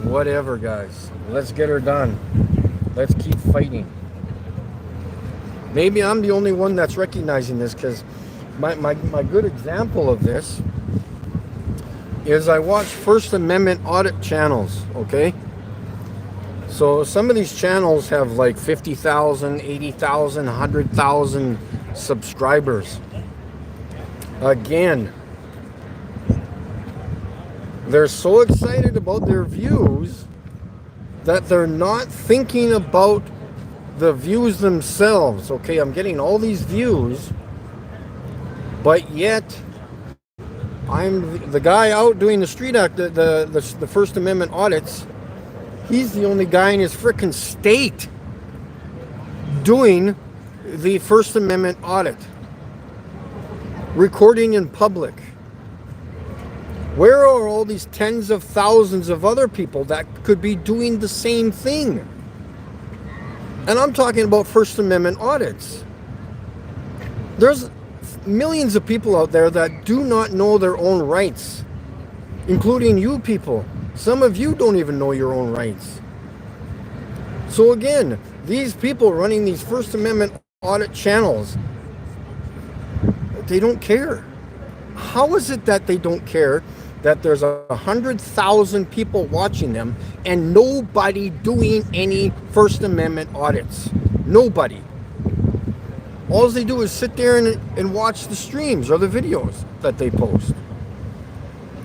whatever, guys. Let's get her done. Let's keep fighting. Maybe I'm the only one that's recognizing this, because my good example of this is I watch First Amendment audit channels, okay? So some of these channels have like 50,000, 80,000, 100,000 subscribers. Again, they're so excited about their views that they're not thinking about the views themselves. Okay, I'm getting all these views, but yet I'm the guy out doing the street act, the First Amendment audits. He's the only guy in his frickin' state doing the First Amendment audit, recording in public. Where are all these tens of thousands of other people that could be doing the same thing? And I'm talking about First Amendment audits. There's millions of people out there that do not know their own rights, including you people. Some of you don't even know your own rights. So again, these people running these First Amendment audit channels, they don't care. How is it that they don't care that there's 100,000 people watching them and nobody doing any First Amendment audits? Nobody. All they do is sit there and watch the streams or the videos that they post.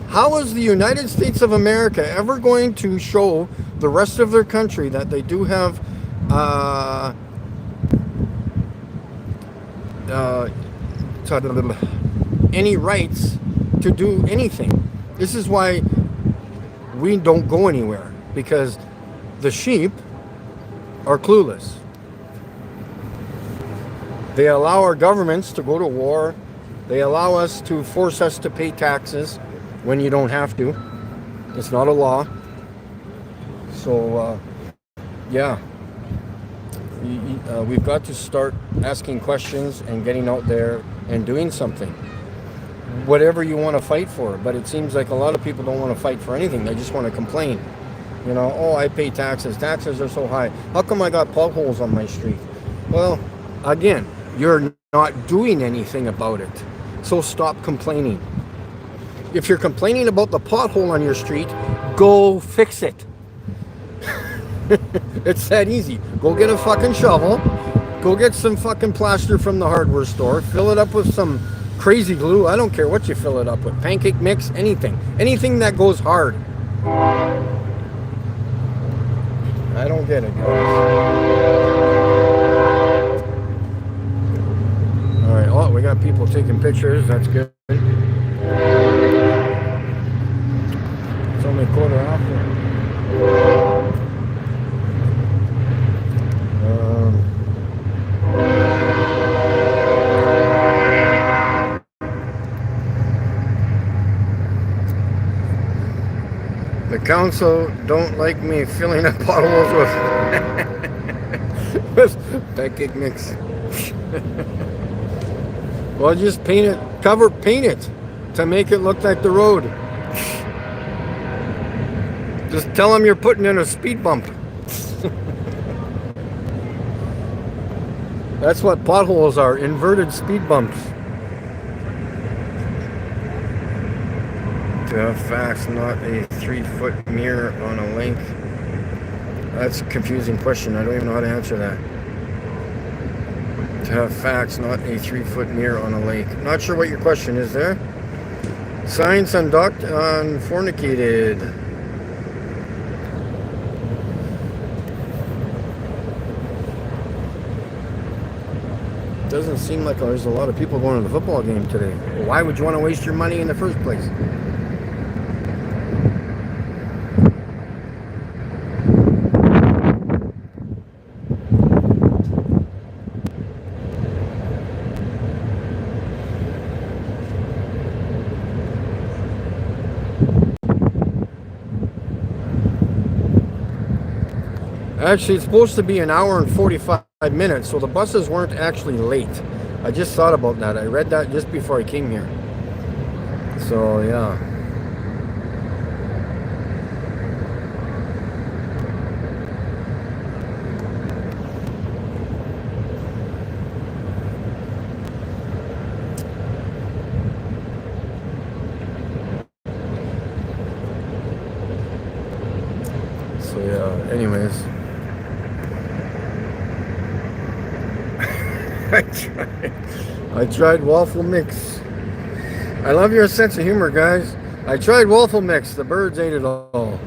How is the United States of America ever going to show the rest of their country that they do have any rights to do anything? This is why we don't go anywhere, because the sheep are clueless. They allow our governments to go to war. They allow us to force us to pay taxes when you don't have to. It's not a law. So, yeah. We've got to start asking questions and getting out there and doing something. Whatever you want to fight for. But it seems like a lot of people don't want to fight for anything. They just want to complain. You know, oh, I pay taxes. Taxes are so high. How come I got potholes on my street? Well, again, you're not doing anything about it. So stop complaining. If you're complaining about the pothole on your street, go fix it. It's that easy. Go get a fucking shovel. Go get some fucking plaster from the hardware store. Fill it up with some crazy glue. I don't care what you fill it up with. Pancake mix, anything. Anything that goes hard. I don't get it, guys. Alright, oh, we got people taking pictures. That's good. It's only quarter after. The council don't like me filling up potholes with pancake mix. Well, just paint it, paint it to make it look like the road. Just tell them you're putting in a speed bump. That's what potholes are, inverted speed bumps. To have facts, not a 3-foot mirror on a link. That's a confusing question. I don't even know how to answer that. To to have facts, not a 3-foot mirror on a lake. Not sure what your question is there. Science unfornicated. Doesn't seem like there's a lot of people going to the football game today. Why would you want to waste your money in the first place? Actually, it's supposed to be an hour and 45 minutes, so the buses weren't actually late. I just thought about that. I read that just before I came here. So, yeah. So, yeah, anyways. I tried waffle mix. I love your sense of humor, guys. I tried waffle mix. The birds ate it all.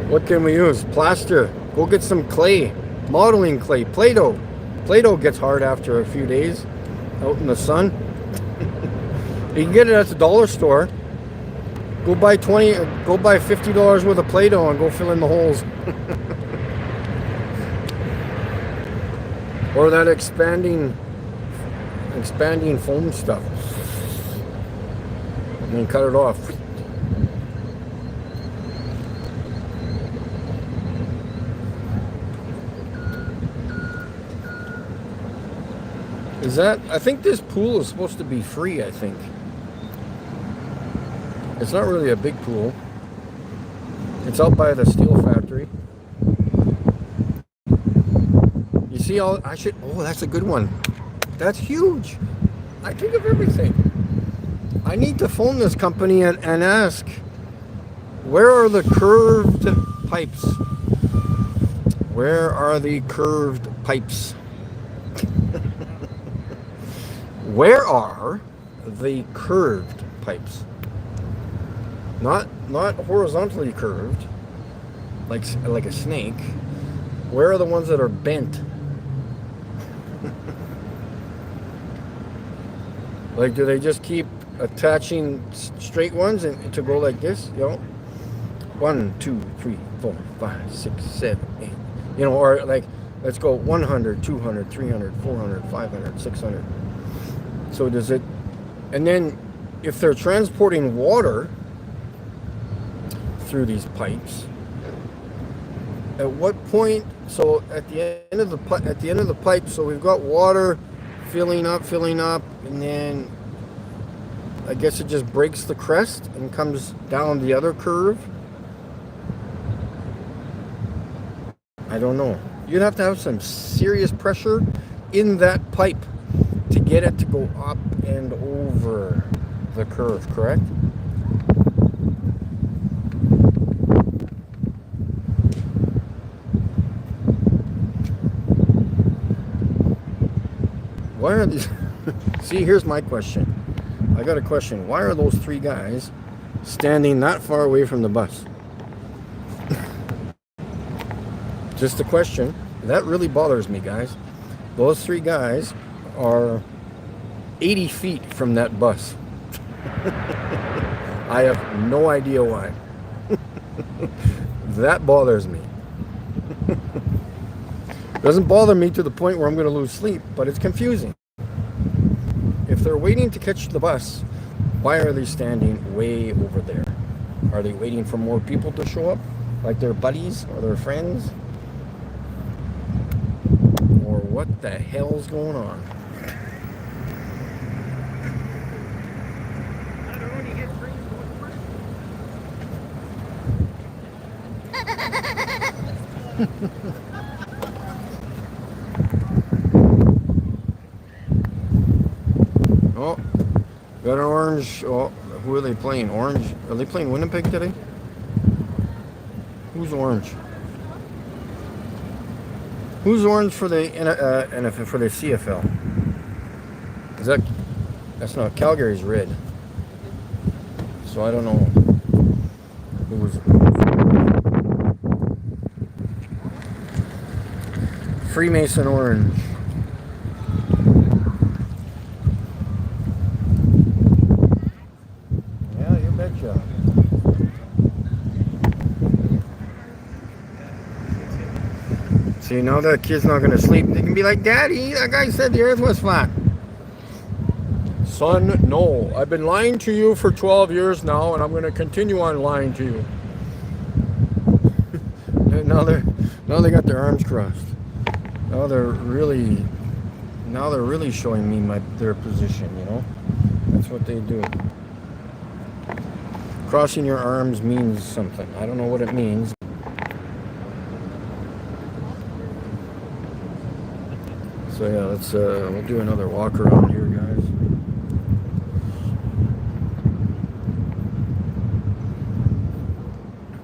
What can we use? Plaster. Go get some clay. Modeling clay. Play-Doh. Play-Doh gets hard after a few days out in the sun. You can get it at the dollar store. Go buy $50 worth of Play-Doh and go fill in the holes. Or that expanding foam stuff. And then cut it off. I think this pool is supposed to be free, I think. It's not really a big pool. It's out by the steel factory. You see oh, that's a good one. That's huge. I think of everything. I need to phone this company and ask, where are the curved pipes? Where are the curved pipes? Where are the curved pipes? Not horizontally curved, like a snake. Where are the ones that are bent? Like, do they just keep attaching straight ones and to go like this? You know, 1, 2, 3, 4, 5, 6, 7, 8. You know, or like, let's go 100, 200, 300, 400, 500, 600. So does it? And then, if they're transporting water through these pipes, at what point? So at the end of the pipe, so we've got water filling up, and then I guess it just breaks the crest and comes down the other curve. I don't know. You'd have to have some serious pressure in that pipe to get it to go up and over the curve, correct? Why are these? See, here's my question. I got a question. Why are those 3 guys standing that far away from the bus? Just a question. That really bothers me, guys. Those 3 guys are 80 feet from that bus. I have no idea why. That bothers me. Doesn't bother me to the point where I'm going to lose sleep, but it's confusing. If they're waiting to catch the bus, why are they standing way over there? Are they waiting for more people to show up? Like their buddies or their friends? Or what the hell's going on? Oh, got an orange. Oh, who are they playing? Orange? Are they playing Winnipeg today? Who's orange? Who's orange for the NFL for the CFL? Is that's not Calgary's red. So I don't know who was Freemason orange. Yeah, you betcha. See, now that kid's not gonna sleep. They can be like, Daddy, that guy said the earth was flat. Son, no. I've been lying to you for 12 years now, and I'm gonna continue on lying to you. And now they got their arms crossed. Now they're really showing me their position, you know? That's what they do. Crossing your arms means something. I don't know what it means. So yeah, let's we'll do another walk around here, guys.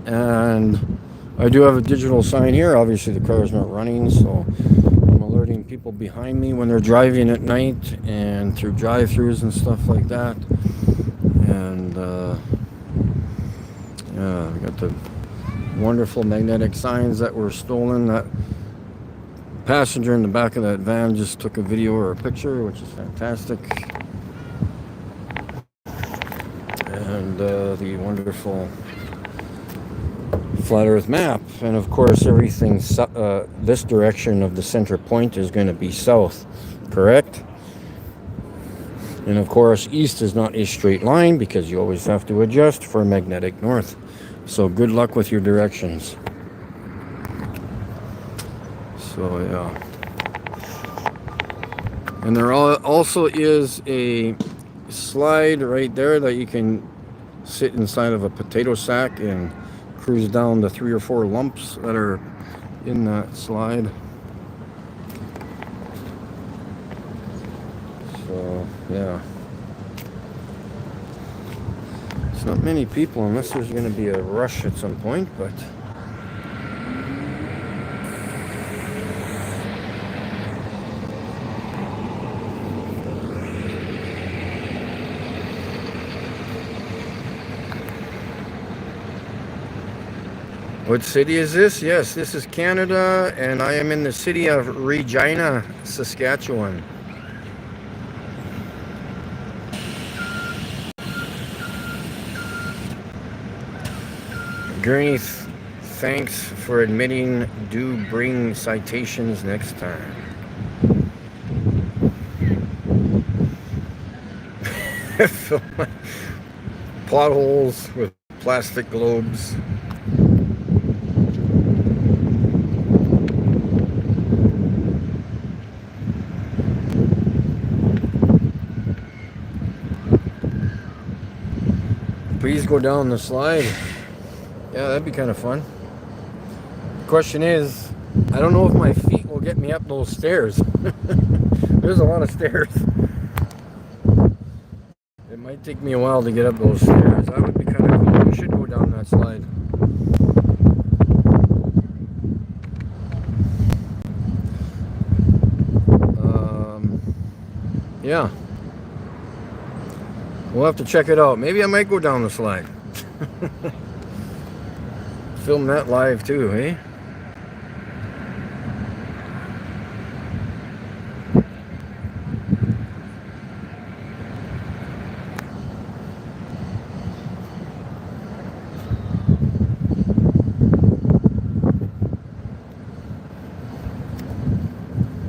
And I do have a digital sign here. Obviously the car is not running, so I'm alerting people behind me when they're driving at night and through drive-throughs and stuff like that. And yeah, we got the wonderful magnetic signs that were stolen. That passenger in the back of that van just took a video or a picture, which is fantastic. And the wonderful flat earth map, and of course everything this direction of the center point is going to be south, correct? And of course east is not a straight line because you always have to adjust for magnetic north. So good luck with your directions. So yeah, and there also is a slide right there that you can sit inside of a potato sack and cruise down the 3 or 4 lumps that are in that slide. So yeah, it's not many people unless there's going to be a rush at some point, but what city is this? Yes, this is Canada, and I am in the city of Regina, Saskatchewan. Gurney, thanks for admitting. Do bring citations next time. Fill my potholes with plastic globes. Please go down the slide. Yeah, that'd be kind of fun. The question is, I don't know if my feet will get me up those stairs. There's a lot of stairs. It might take me a while to get up those stairs. That would be kind of cool. We should go down that slide. Yeah. We'll have to check it out. Maybe I might go down the slide. Film that live too, eh?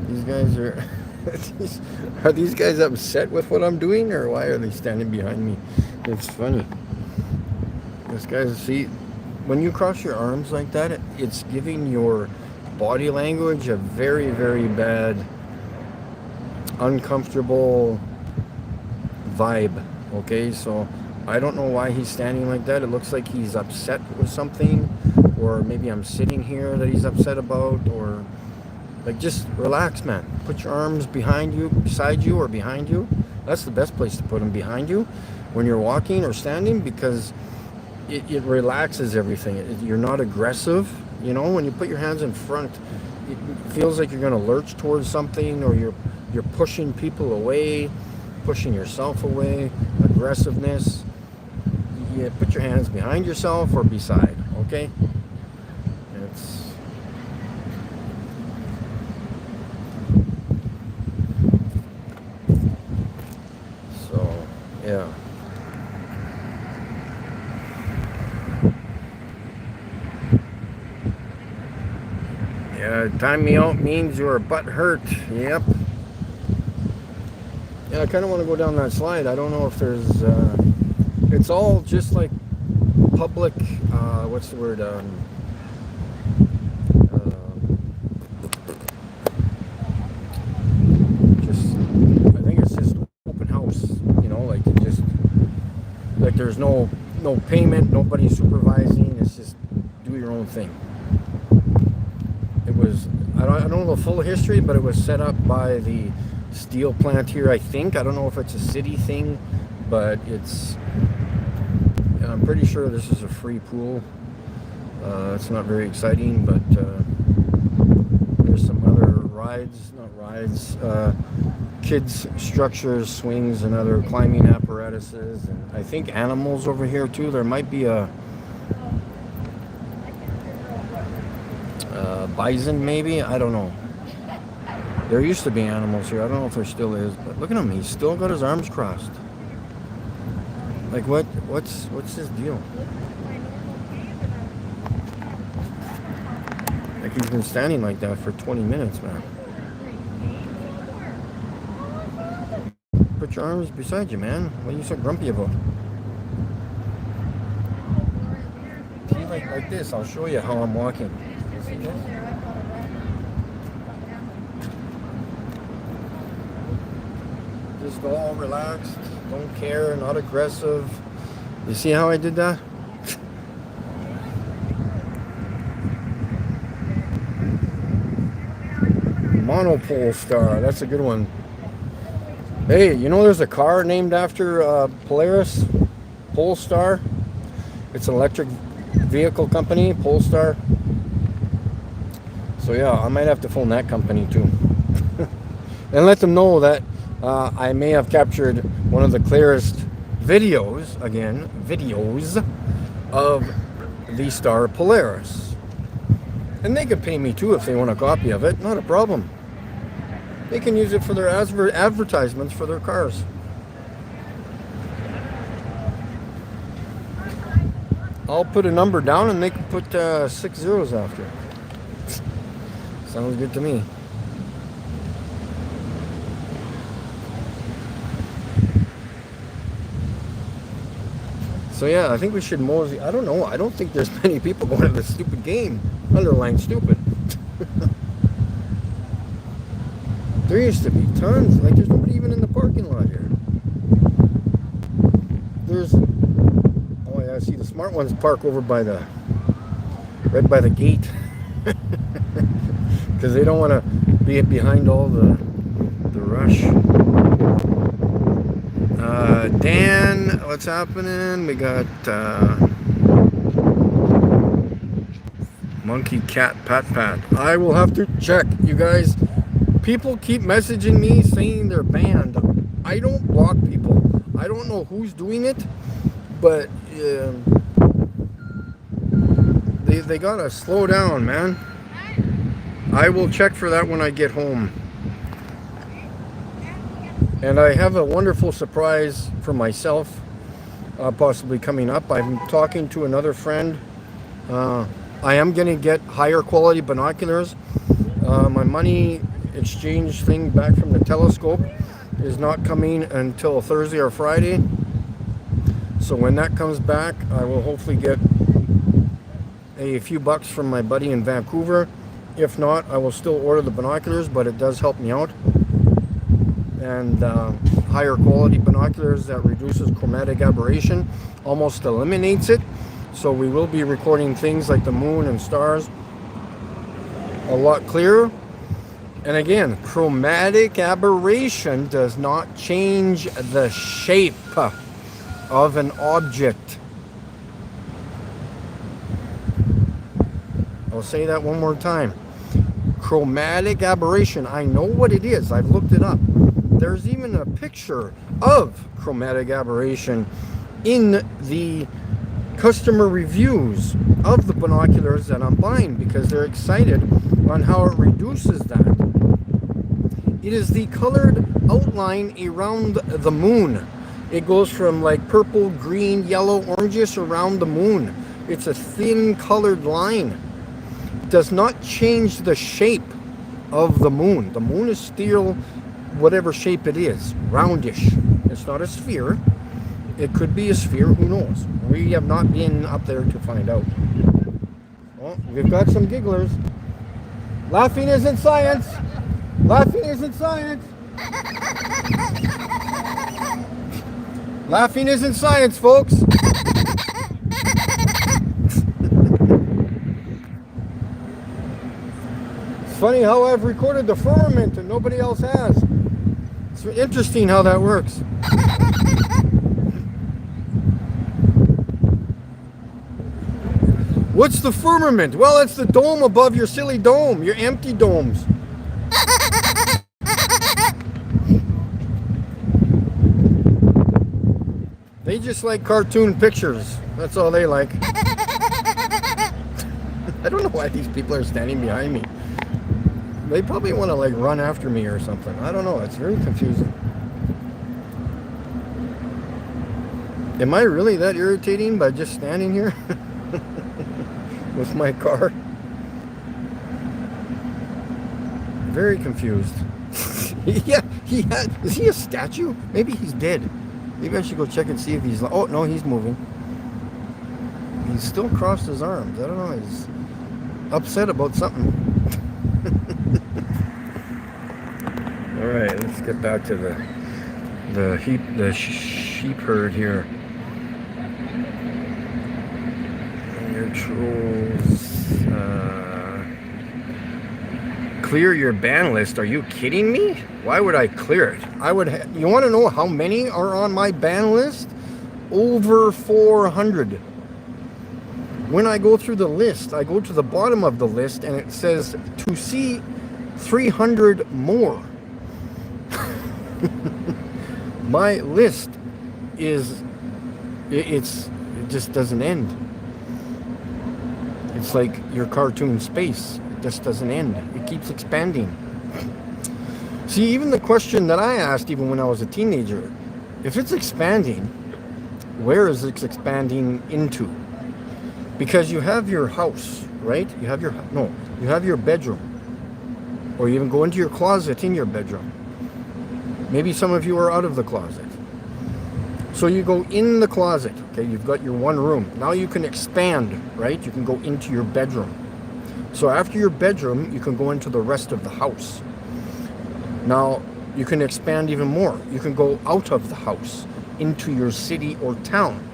These guys are... Are these guys upset with what I'm doing, or why are they standing behind me? It's funny. This guy's, see, when you cross your arms like that, it's giving your body language a very, very bad, uncomfortable vibe. Okay, so I don't know why he's standing like that. It looks like he's upset with something, or maybe I'm sitting here that he's upset about, or like, just relax, man. Put your arms behind you, beside you, or behind you. That's the best place to put them, behind you, when you're walking or standing, because it relaxes everything. You're not aggressive. You know, when you put your hands in front, it feels like you're going to lurch towards something, or you're pushing people away, pushing yourself away. Aggressiveness. You put your hands behind yourself or beside. Okay. It's so yeah. Yeah, time me out means your butt hurt. Yep. Yeah, I kind of want to go down that slide. I don't know if there's. It's all just like public. What's the word? Just. I think it's just open house. You know, like it just. Like there's no payment, nobody supervising. It's just do your own thing. It was. I don't know the full history, but it was set up by the steel plant here, I think. I don't know if it's a city thing, but it's. I'm pretty sure this is a free pool. It's not very exciting, but there's some other kids structures, swings, and other climbing apparatuses, and I think animals over here too. There might be a bison, maybe. I don't know. There used to be animals here. I don't know if there still is, but look at him. He's still got his arms crossed. Like what's his deal? Like he's been standing like that for 20 minutes, man. Put your arms beside you, man. What are you so grumpy about? See, like this. I'll show you how I'm walking. See this? Just all relaxed, don't care, not aggressive. You see how I did that? Monopole Star, that's a good one. Hey, you know there's a car named after Polaris? Polestar. It's an electric vehicle company, Polestar. So yeah, I might have to phone that company too. And let them know that I may have captured one of the clearest videos of the star Polaris. And they could pay me too if they want a copy of it, not a problem. They can use it for their advertisements for their cars. I'll put a number down and they can put 6 zeros after it. Sounds good to me. So yeah, I think we should mosey. I don't know. I don't think there's many people going to this stupid game. Underline stupid. There used to be tons. Like there's nobody even in the parking lot here. There's. Oh yeah, I see the smart ones park over by the. Right by the gate. Because they don't want to be behind all the rush. Dan, what's happening? We got Monkey Cat Pat Pat. I will have to check, you guys. People keep messaging me saying they're banned. I don't block people. I don't know who's doing it, but they gotta slow down, man. I will check for that when I get home. And I have a wonderful surprise for myself, possibly coming up. I'm talking to another friend. I am going to get higher quality binoculars. My money exchange thing back from the telescope is not coming until Thursday or Friday. So when that comes back, I will hopefully get a few bucks from my buddy in Vancouver. If not, I will still order the binoculars, but it does help me out. And higher quality binoculars that reduces chromatic aberration, almost eliminates it. So we will be recording things like the moon and stars a lot clearer. And again, chromatic aberration does not change the shape of an object. I'll say that one more time. Chromatic aberration. I know what it is. I've looked it up. There's even a picture of chromatic aberration in the customer reviews of the binoculars that I'm buying because they're excited on how it reduces that. It is the colored outline around the moon. It goes from like purple, green, yellow, orangish around the moon. It's a thin colored line. It does not change the shape of the moon. The moon is still whatever shape it is, roundish. It's not a sphere. It could be a sphere, who knows? We have not been up there to find out. Well, we've got some gigglers. Laughing isn't science. Laughing isn't science. Laughing isn't science, folks. It's funny how I've recorded the firmament and nobody else has. It's interesting how that works. What's the firmament? Well, it's the dome above your silly dome, your empty domes. They just like cartoon pictures. That's all they like. I don't know why these people are standing behind me. They probably want to like run after me or something. I don't know. It's very confusing. Am I really that irritating by just standing here with my car? Very confused. Yeah, is he a statue? Maybe he's dead. Maybe I should go check and see if he's... Oh, no, he's moving. He's still crossed his arms. I don't know. He's upset about something. All right, let's get back to the sheep herd here. Your trolls. Clear your ban list. Are you kidding me? Why would I clear it? You want to know how many are on my ban list? Over 400. When I go through the list, I go to the bottom of the list and it says to see 300 more. My list it just doesn't end. It's like your cartoon space. It just doesn't end. It keeps expanding. See, even the question that I asked even when I was a teenager, if it's expanding, where is it expanding into? Because you have your house, right? You have your bedroom. Or you even go into your closet in your bedroom. Maybe some of you are out of the closet. So you go in the closet, okay? You've got your one room. Now you can expand, right? You can go into your bedroom. So after your bedroom, you can go into the rest of the house. Now, you can expand even more. You can go out of the house into your city or town.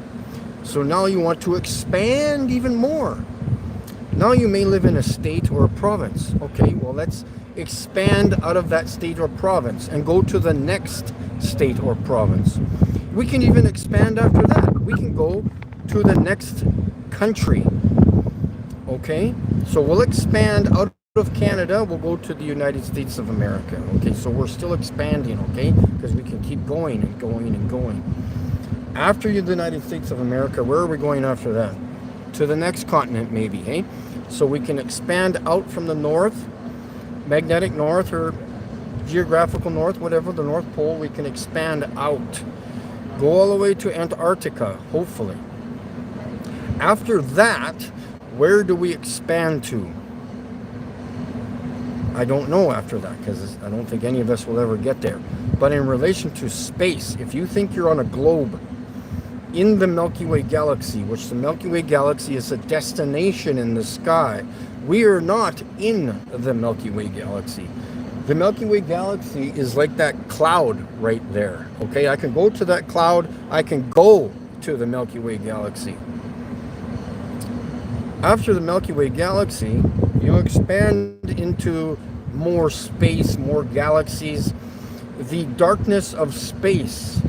So now you want to expand even more. Now you may live in a state or a province. Okay, well, let's expand out of that state or province and go to the next state or province. We can even expand after that. We can go to the next country. Okay, so we'll expand out of Canada, we'll go to the United States of America. Okay, so we're still expanding, okay, because we can keep going and going and going. After the United States of America, where are we going after that? To the next continent, maybe, hey? So we can expand out from the north, magnetic north or geographical north, whatever, the North Pole, we can expand out. Go all the way to Antarctica, hopefully. After that, where do we expand to? I don't know after that, because I don't think any of us will ever get there. But in relation to space, if you think you're on a globe in the Milky Way galaxy, which the Milky Way galaxy is a destination in the sky, we are not in the Milky Way galaxy. The Milky Way galaxy is like that cloud right there. Okay, I can go to that cloud, I can go to the Milky Way galaxy. After the Milky Way galaxy, you expand into more space, more galaxies. The darkness of space,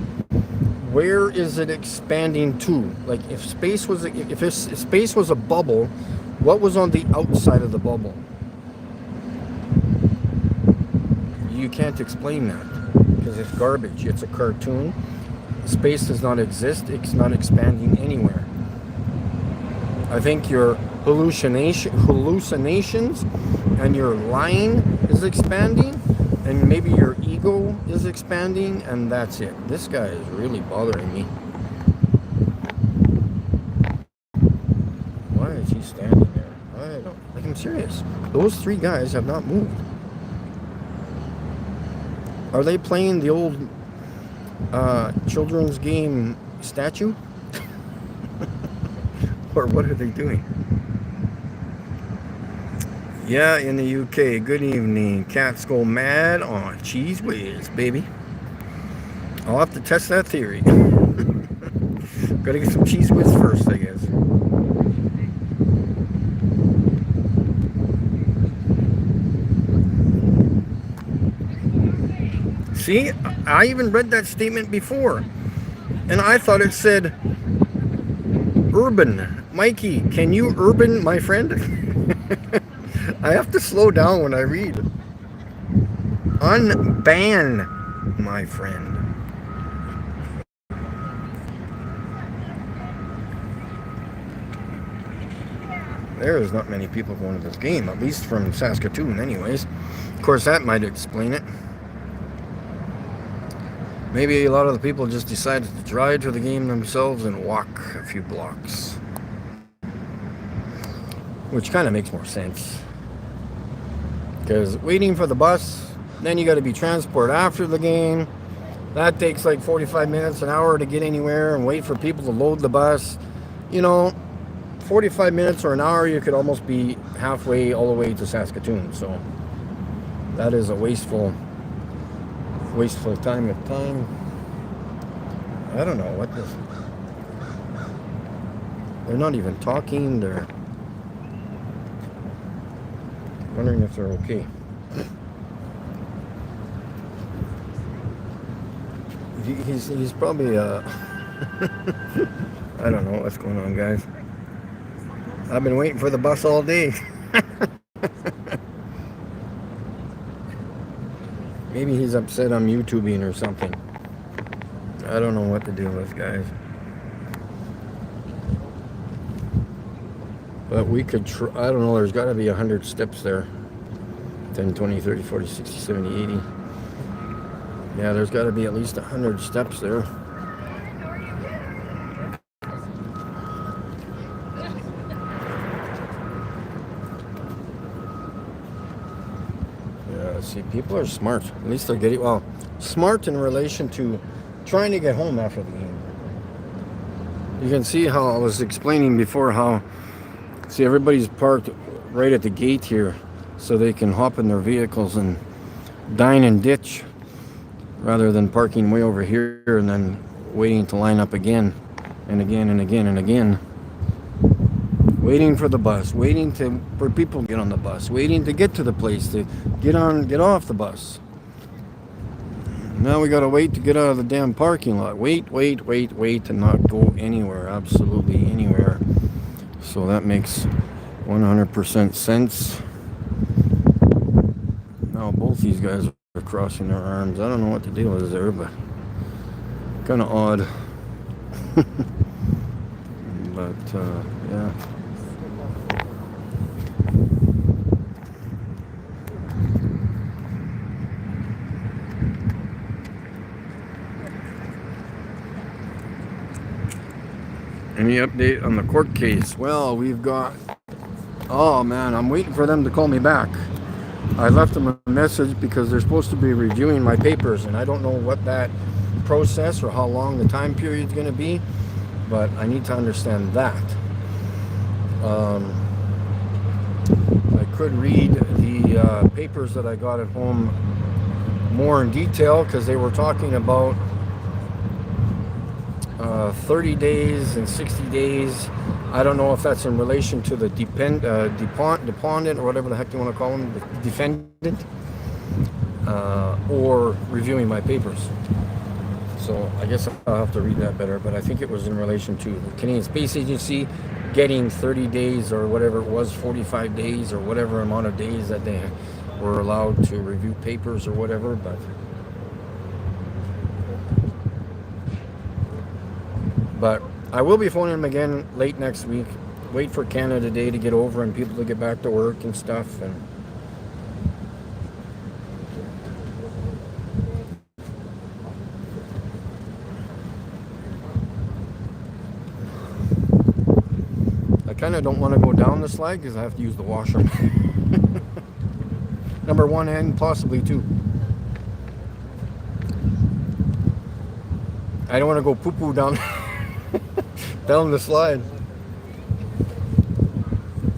where is it expanding to? Like if space was a bubble, What was on the outside of the bubble? You can't explain that because it's garbage. It's a cartoon. Space does not exist. It's not expanding anywhere. I think your hallucinations and your lying is expanding, and maybe your ego is expanding, and that's it. This guy is really bothering me. Why is he standing there? I don't, like, I'm serious. Those three guys have not moved. Are they playing the old children's game statue? Or what are they doing? Yeah, in the UK. Good evening. Cats go mad on cheese whiz, baby. I'll have to test that theory. Gotta get some cheese whiz first, I guess. See, I even read that statement before, and I thought it said urban. Mikey, can you urban, my friend? I have to slow down when I read. Unban, my friend. There is not many people going to this game, at least from Saskatoon anyways. Of course, that might explain it. Maybe a lot of the people just decided to drive to the game themselves and walk a few blocks. Which kind of makes more sense. Because waiting for the bus, then you got to be transported after the game. That takes like 45 minutes, an hour to get anywhere and wait for people to load the bus. You know, 45 minutes or an hour, you could almost be halfway all the way to Saskatoon. So that is a wasteful time of time. I don't know what this. They're not even talking. They're wondering if they're okay. He's probably I don't know what's going on, guys. I've been waiting for the bus all day. Maybe he's upset I'm YouTubing or something. I don't know what to deal with, guys. But we could I don't know, there's got to be 100 steps there. 10, 20, 30, 40, 60, 70, 80. Yeah, there's got to be at least 100 steps there. Yeah, see, people are smart. At least they're getting, well, smart in relation to trying to get home after the game. You can see how I was explaining before how, see, everybody's parked right at the gate here so they can hop in their vehicles and dine and ditch rather than parking way over here and then waiting to line up again and again and again and again. Waiting for the bus, waiting for people to get on the bus, waiting to get to the place, to get off the bus. Now we gotta wait to get out of the damn parking lot. Wait, and not go anywhere, absolutely anywhere. So that makes 100% sense. Now both these guys are crossing their arms. I don't know what the deal is there, but kind of odd. But yeah. Any update on the court case? Well, we've got... Oh, man, I'm waiting for them to call me back. I left them a message because they're supposed to be reviewing my papers, and I don't know what that process or how long the time period is going to be, but I need to understand that. I could read the papers that I got at home more in detail because they were talking about 30 days and 60 days. I don't know if that's in relation to the deponent or whatever the heck you want to call him, the defendant, or reviewing my papers. So I guess I'll have to read that better, but I think it was in relation to the Canadian Space Agency getting 30 days or whatever it was, 45 days or whatever amount of days that they were allowed to review papers or whatever. But I will be phoning him again late next week. Wait for Canada Day to get over and people to get back to work and stuff. And I kind of don't want to go down the slide because I have to use the washroom. Number one and possibly two. I don't want to go poo-poo down down the slide.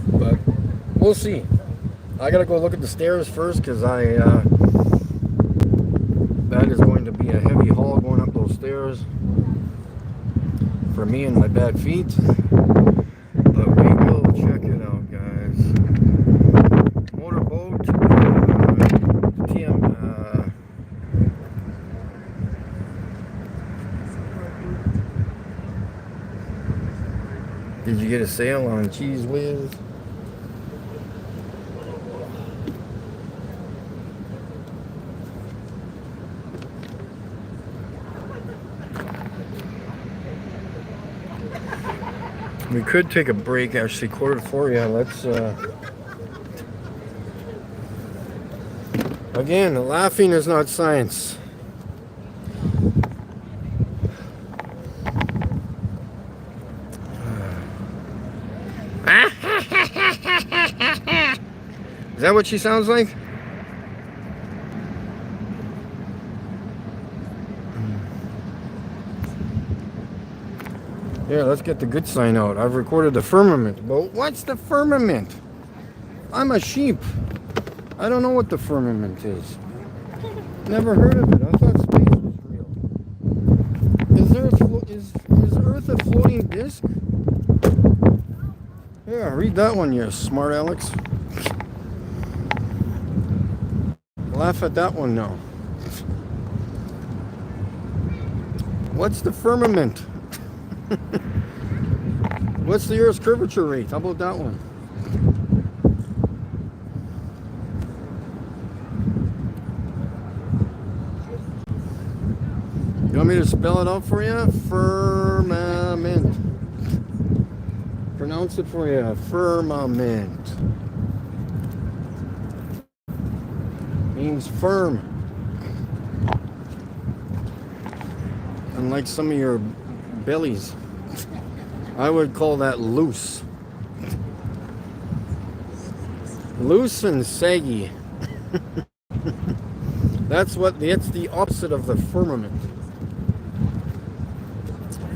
But we'll see. I gotta go look at the stairs first because that is going to be a heavy haul going up those stairs for me and my bad feet. But we will check it out, guys. Motorboat, TM. Did you get a sale on Cheese Whiz? We could take a break, actually, 3:45. Yeah, let's, again, laughing is not science. Is that what she sounds like? Yeah, let's get the good sign out. I've recorded the firmament. Well, what's the firmament? I'm a sheep. I don't know what the firmament is. Never heard of it. I thought space was real. Is Earth a floating disc? Yeah, read that one, you smart Alex. Laugh at that one now. What's the firmament? What's the Earth's curvature rate? How about that one? You want me to spell it out for you? Firmament. Pronounce it for you. Firmament. Means firm. Unlike some of your bellies. I would call that loose. Loose and saggy. That's the opposite of the firmament.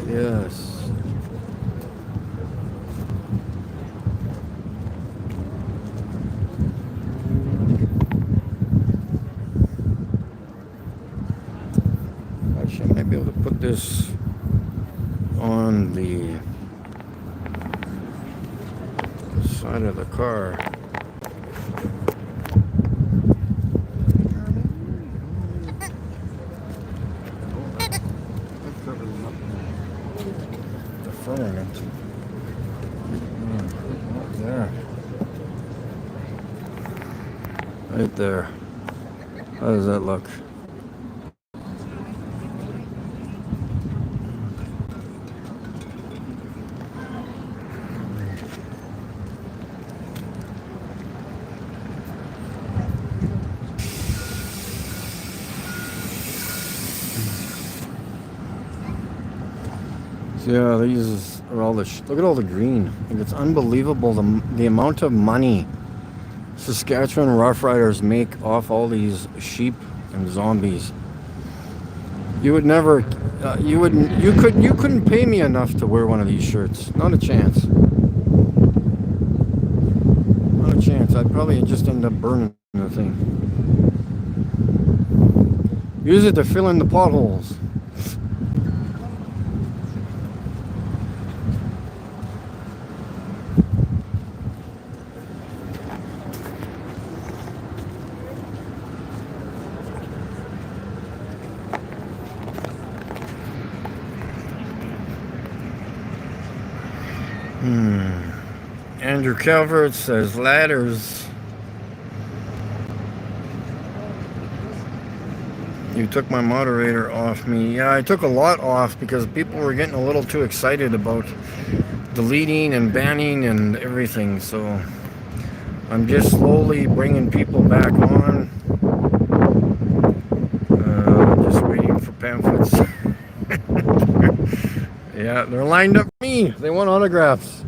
Yes. Actually, I might be able to put this on the side of the car. The firmament. There. Right there. How does that look? Yeah, these are all the look at all the green. Like, it's unbelievable the amount of money Saskatchewan Rough Riders make off all these sheep and zombies. You would never, you couldn't pay me enough to wear one of these shirts. Not a chance. Not a chance. I'd probably just end up burning the thing. Use it to fill in the potholes. Andrew Calvert says ladders. You took my moderator off me. Yeah, I took a lot off because people were getting a little too excited about deleting and banning and everything. So I'm just slowly bringing people back on. Just waiting for pamphlets. Yeah, they're lined up for me. They want autographs.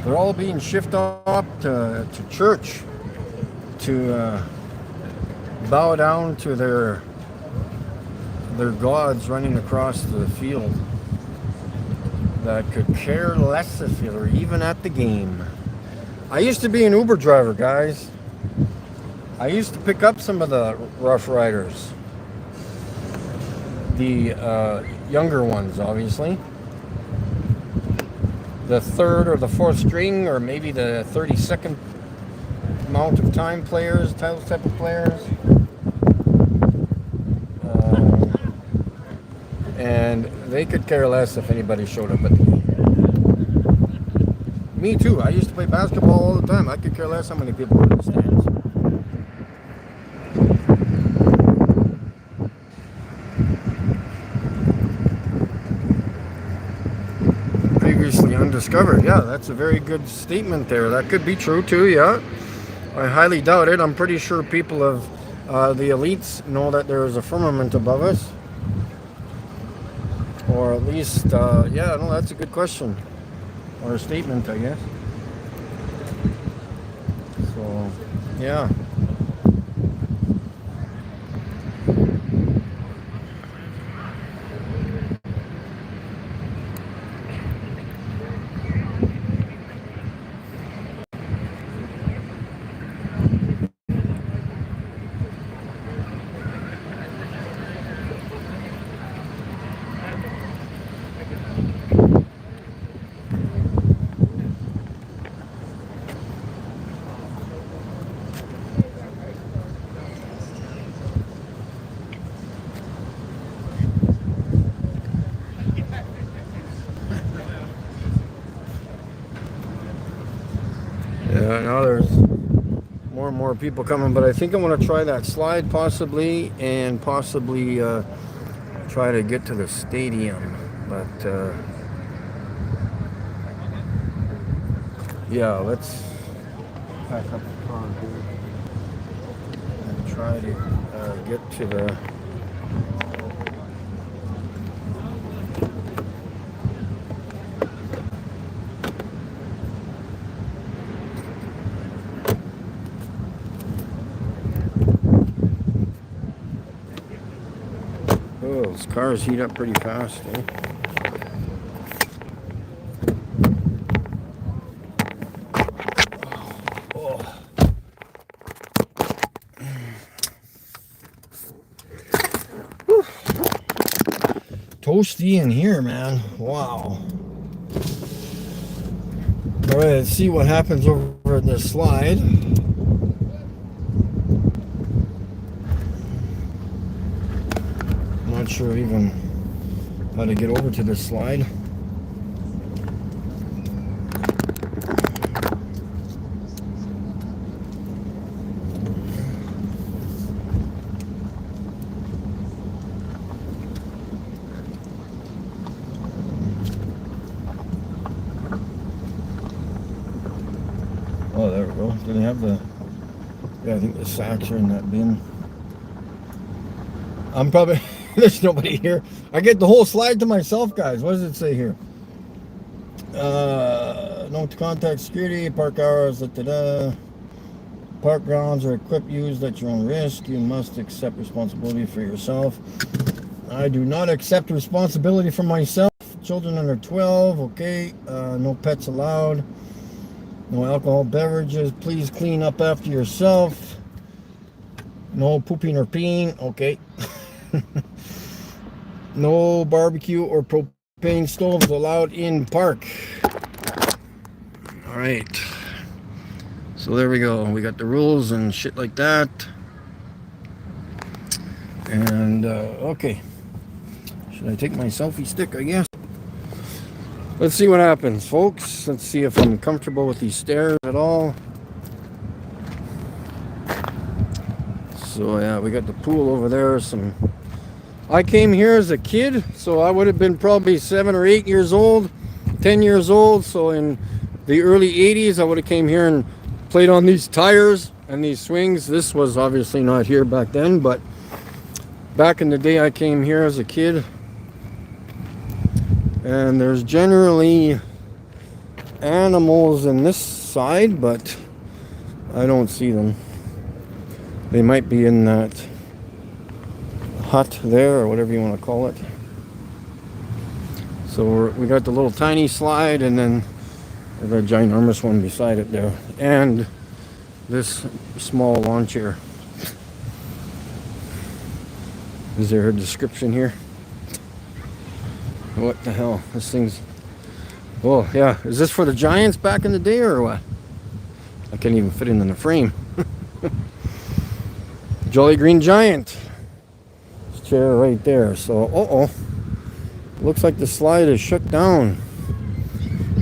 They're all being shifted up to church to bow down to their gods running across the field that could care less if you're even at the game. I used to be an Uber driver, guys. I used to pick up some of the Rough Riders. The younger ones, obviously. The third or the fourth string, or maybe the 32nd amount of time players, type of players. And they could care less if anybody showed up at the game. Me too. I used to play basketball all the time. I could care less how many people were in the stands. Previously undiscovered. Yeah, that's a very good statement there. That could be true too, yeah. I highly doubt it. I'm pretty sure people of the elites know that there is a firmament above us. Or at least, yeah, no, that's a good question. Or a statement, I guess. So, yeah. Yeah, now there's more and more people coming, but I think I want to try that slide possibly, and possibly try to get to the stadium. But yeah, let's pack up the car here and try to get to the those cars heat up pretty fast, eh? Oh. Toasty in here, man. Wow. All right, let's see what happens over this slide. Not sure even how to get over to this slide. Oh, there we go. Do they have the... Yeah, I think the sacks are in that bin. I'm probably... There's nobody here. I get the whole slide to myself, guys. What does it say here? No contact security, park hours, da-da-da. Park grounds are equipped used at your own risk. You must accept responsibility for yourself. I do not accept responsibility for myself. Children under 12, okay. No pets allowed. No alcohol beverages. Please clean up after yourself. No pooping or peeing. Okay. No barbecue or propane stoves allowed in park. All right. So there we go. We got the rules and shit like that. And okay. Should I take my selfie stick, I guess? Let's see what happens, folks. Let's see if I'm comfortable with these stairs at all. So yeah, we got the pool over there. I came here as a kid, so I would have been probably 7 or 8 years old, 10 years old. So in the early 80s, I would have came here and played on these tires and these swings. This was obviously not here back then, but back in the day I came here as a kid. And there's generally animals in this side, but I don't see them. They might be in that hut there, or whatever you want to call it. So we got the little tiny slide, and then the ginormous one beside it there, and this small lawn chair. Is there a description here? What the hell? This thing's... Oh, yeah. Is this for the Giants back in the day, or what? I can't even fit it in the frame. Jolly Green Giant. This chair right there. So, looks like the slide is shut down.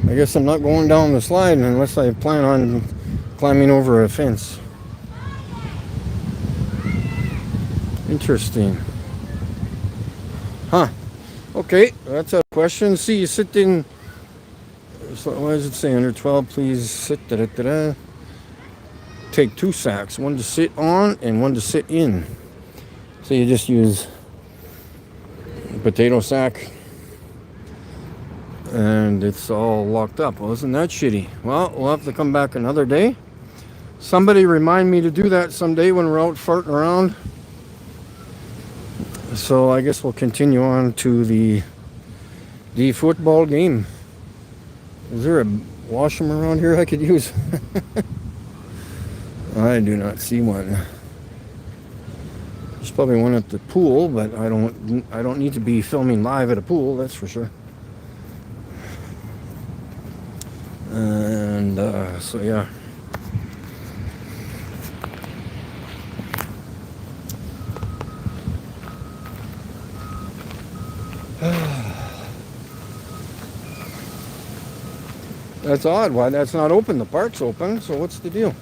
I guess I'm not going down the slide unless I plan on climbing over a fence. Interesting. Huh. Okay, that's a question. See, you sit in... So what does it say? Under 12, please sit. Take 2 sacks. One to sit on and one to sit in. So you just use a potato sack. And it's all locked up. Well, isn't that shitty? Well, we'll have to come back another day. Somebody remind me to do that someday when we're out farting around. So I guess we'll continue on to the football game. Is there a washroom around here I could use? I do not see one. There's probably one at the pool, but I don't need to be filming live at a pool, that's for sure. And so yeah. That's odd. Why that's not open? The park's open, so what's the deal?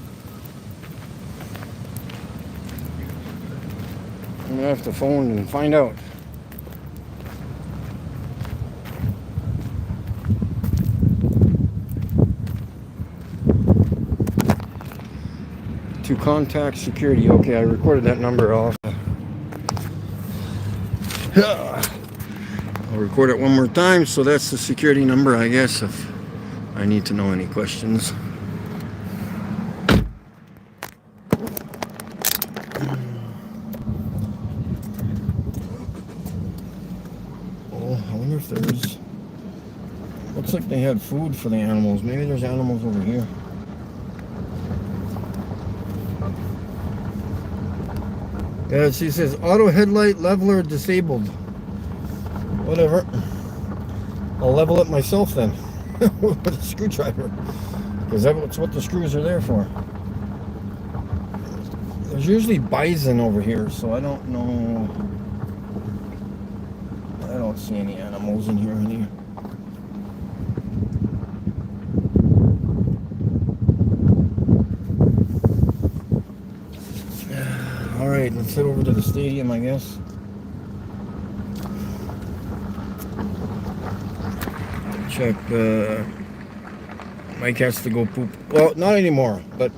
I'm gonna have to phone and find out. To contact security. Okay, I recorded that number off. I'll record it one more time. So that's the security number, I guess, if I need to know any questions. Oh, I wonder if there's... Looks like they had food for the animals. Maybe there's animals over here. Yeah, she says auto headlight leveler disabled. Whatever. I'll level it myself then with a screwdriver, because that's what the screws are there for. There's usually bison over here, so I don't know. I don't see any animals in here anymore. Alright, let's head over to the stadium, I guess. Check, Mike has to go poop. Well, not anymore, but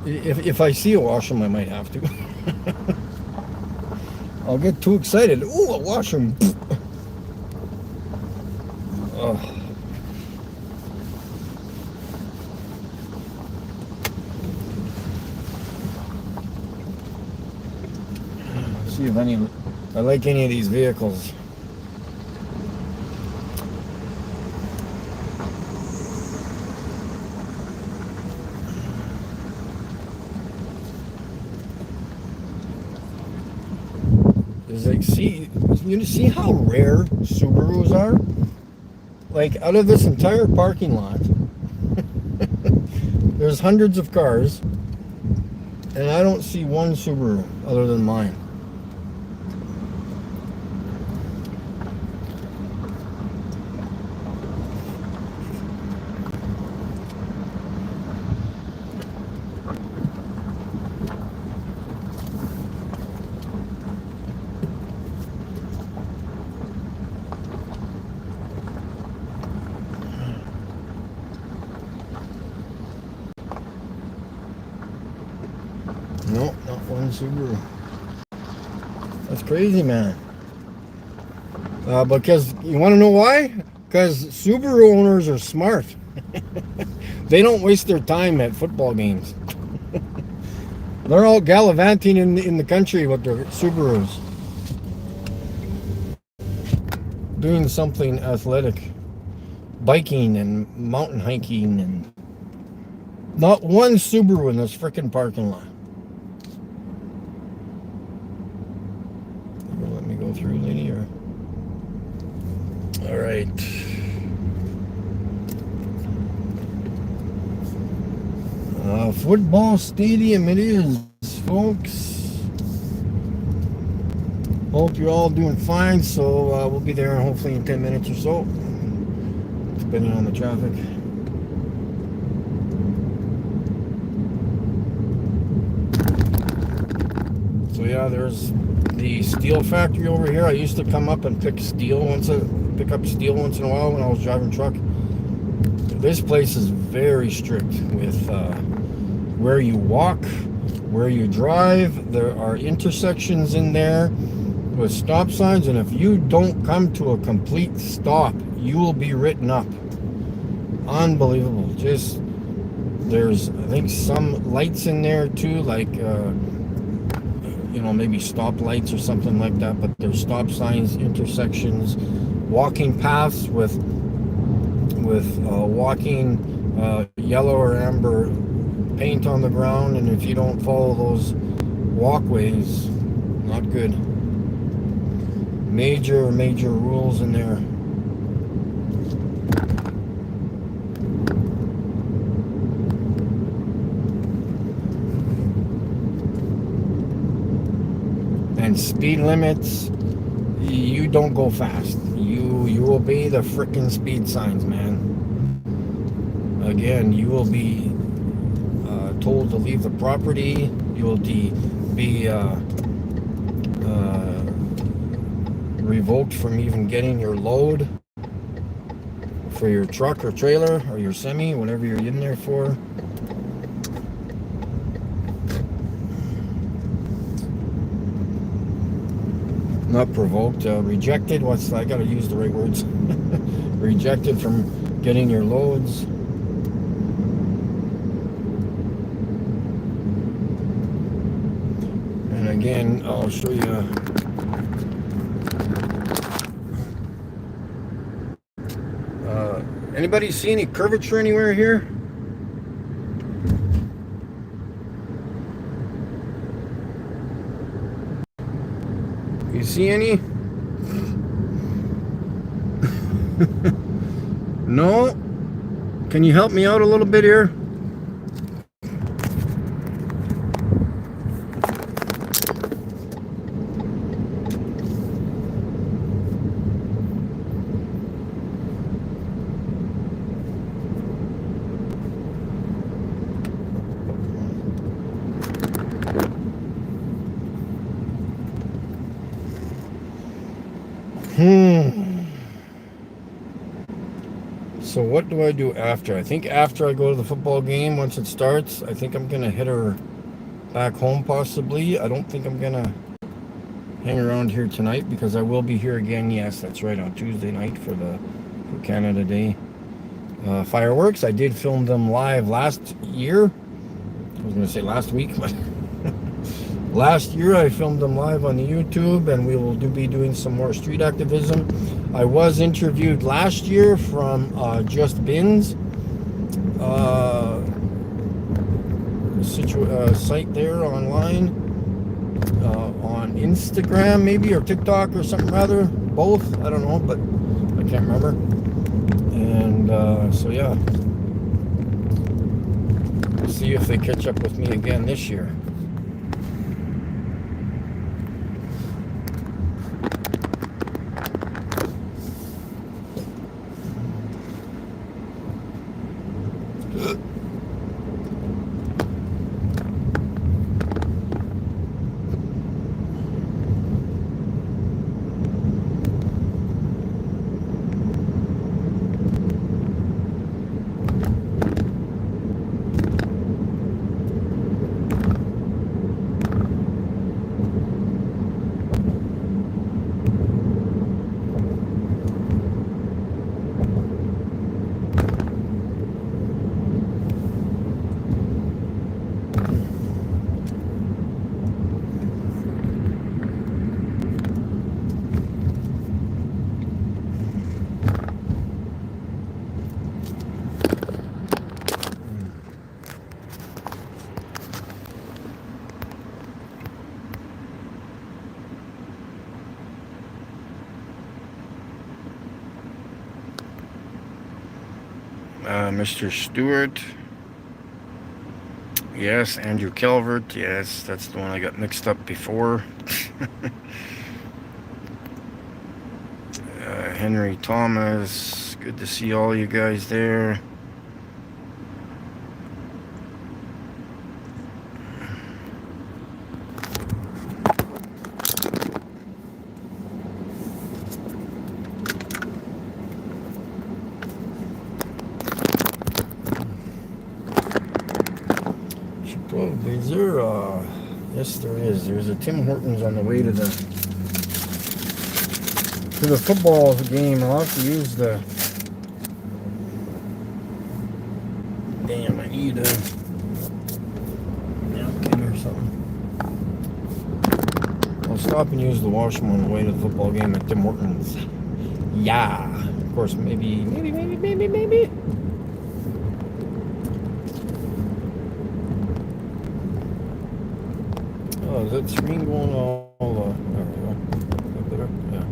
if I see a washroom, I might have to. I'll get too excited. Ooh, a washroom. Oh. See if I like any of these vehicles. It's like, you see how rare Subarus are? Like, out of this entire parking lot, there's hundreds of cars, and I don't see one Subaru other than mine. No, not one Subaru. That's crazy, man. Because you want to know why? Because Subaru owners are smart. They don't waste their time at football games. They're all gallivanting in the country with their Subarus, doing something athletic, biking and mountain hiking, and not one Subaru in this freaking parking lot. Let me go through linear. All right. Football stadium it is, folks. Hope you're all doing fine. So we'll be there hopefully in 10 minutes or so, depending on the traffic. So yeah, there's the steel factory over here. I used to come up and pick up steel once in a while when I was driving truck. This place is very strict with where you walk, where you drive. There are intersections in there with stop signs, and if you don't come to a complete stop, you will be written up. Unbelievable. Just, there's, I think, some lights in there too, like maybe stop lights or something like that, but there's stop signs, intersections, walking paths with walking yellow or amber paint on the ground, and if you don't follow those walkways, not good. Major rules in there. And speed limits, you don't go fast. You obey the frickin' speed signs, man. Again, you will be told to leave the property. You will be revoked from even getting your load for your truck or trailer or your semi, whatever you're in there for. Not provoked, rejected. I gotta use the right words. Rejected from getting your loads. And again, I'll show you. Anybody see any curvature anywhere here? You see any? No? Can you help me out a little bit here? So what do I do after? I think after I go to the football game, once it starts, I think I'm going to head her back home possibly. I don't think I'm going to hang around here tonight because I will be here again. Yes, that's right, on Tuesday night for Canada Day fireworks. I did film them live last year. I was going to say last week, but last year I filmed them live on the YouTube, and we will be doing some more street activism. I was interviewed last year from Just Bins site there online, on Instagram, maybe, or TikTok or something rather. Both, I don't know, but I can't remember. And so yeah, see if they catch up with me again this year. Mr. Stewart. Yes, Andrew Calvert. Yes, that's the one I got mixed up before. Henry Thomas. Good to see all you guys there. Is there yes there is. There's a Tim Hortons on the way to the football game. I'll have to use the I need a napkin or something. I'll stop and use the washroom on the way to the football game at Tim Hortons. Yeah. Of course, maybe. Oh, is that screen going all there we go. Is that better? Yeah.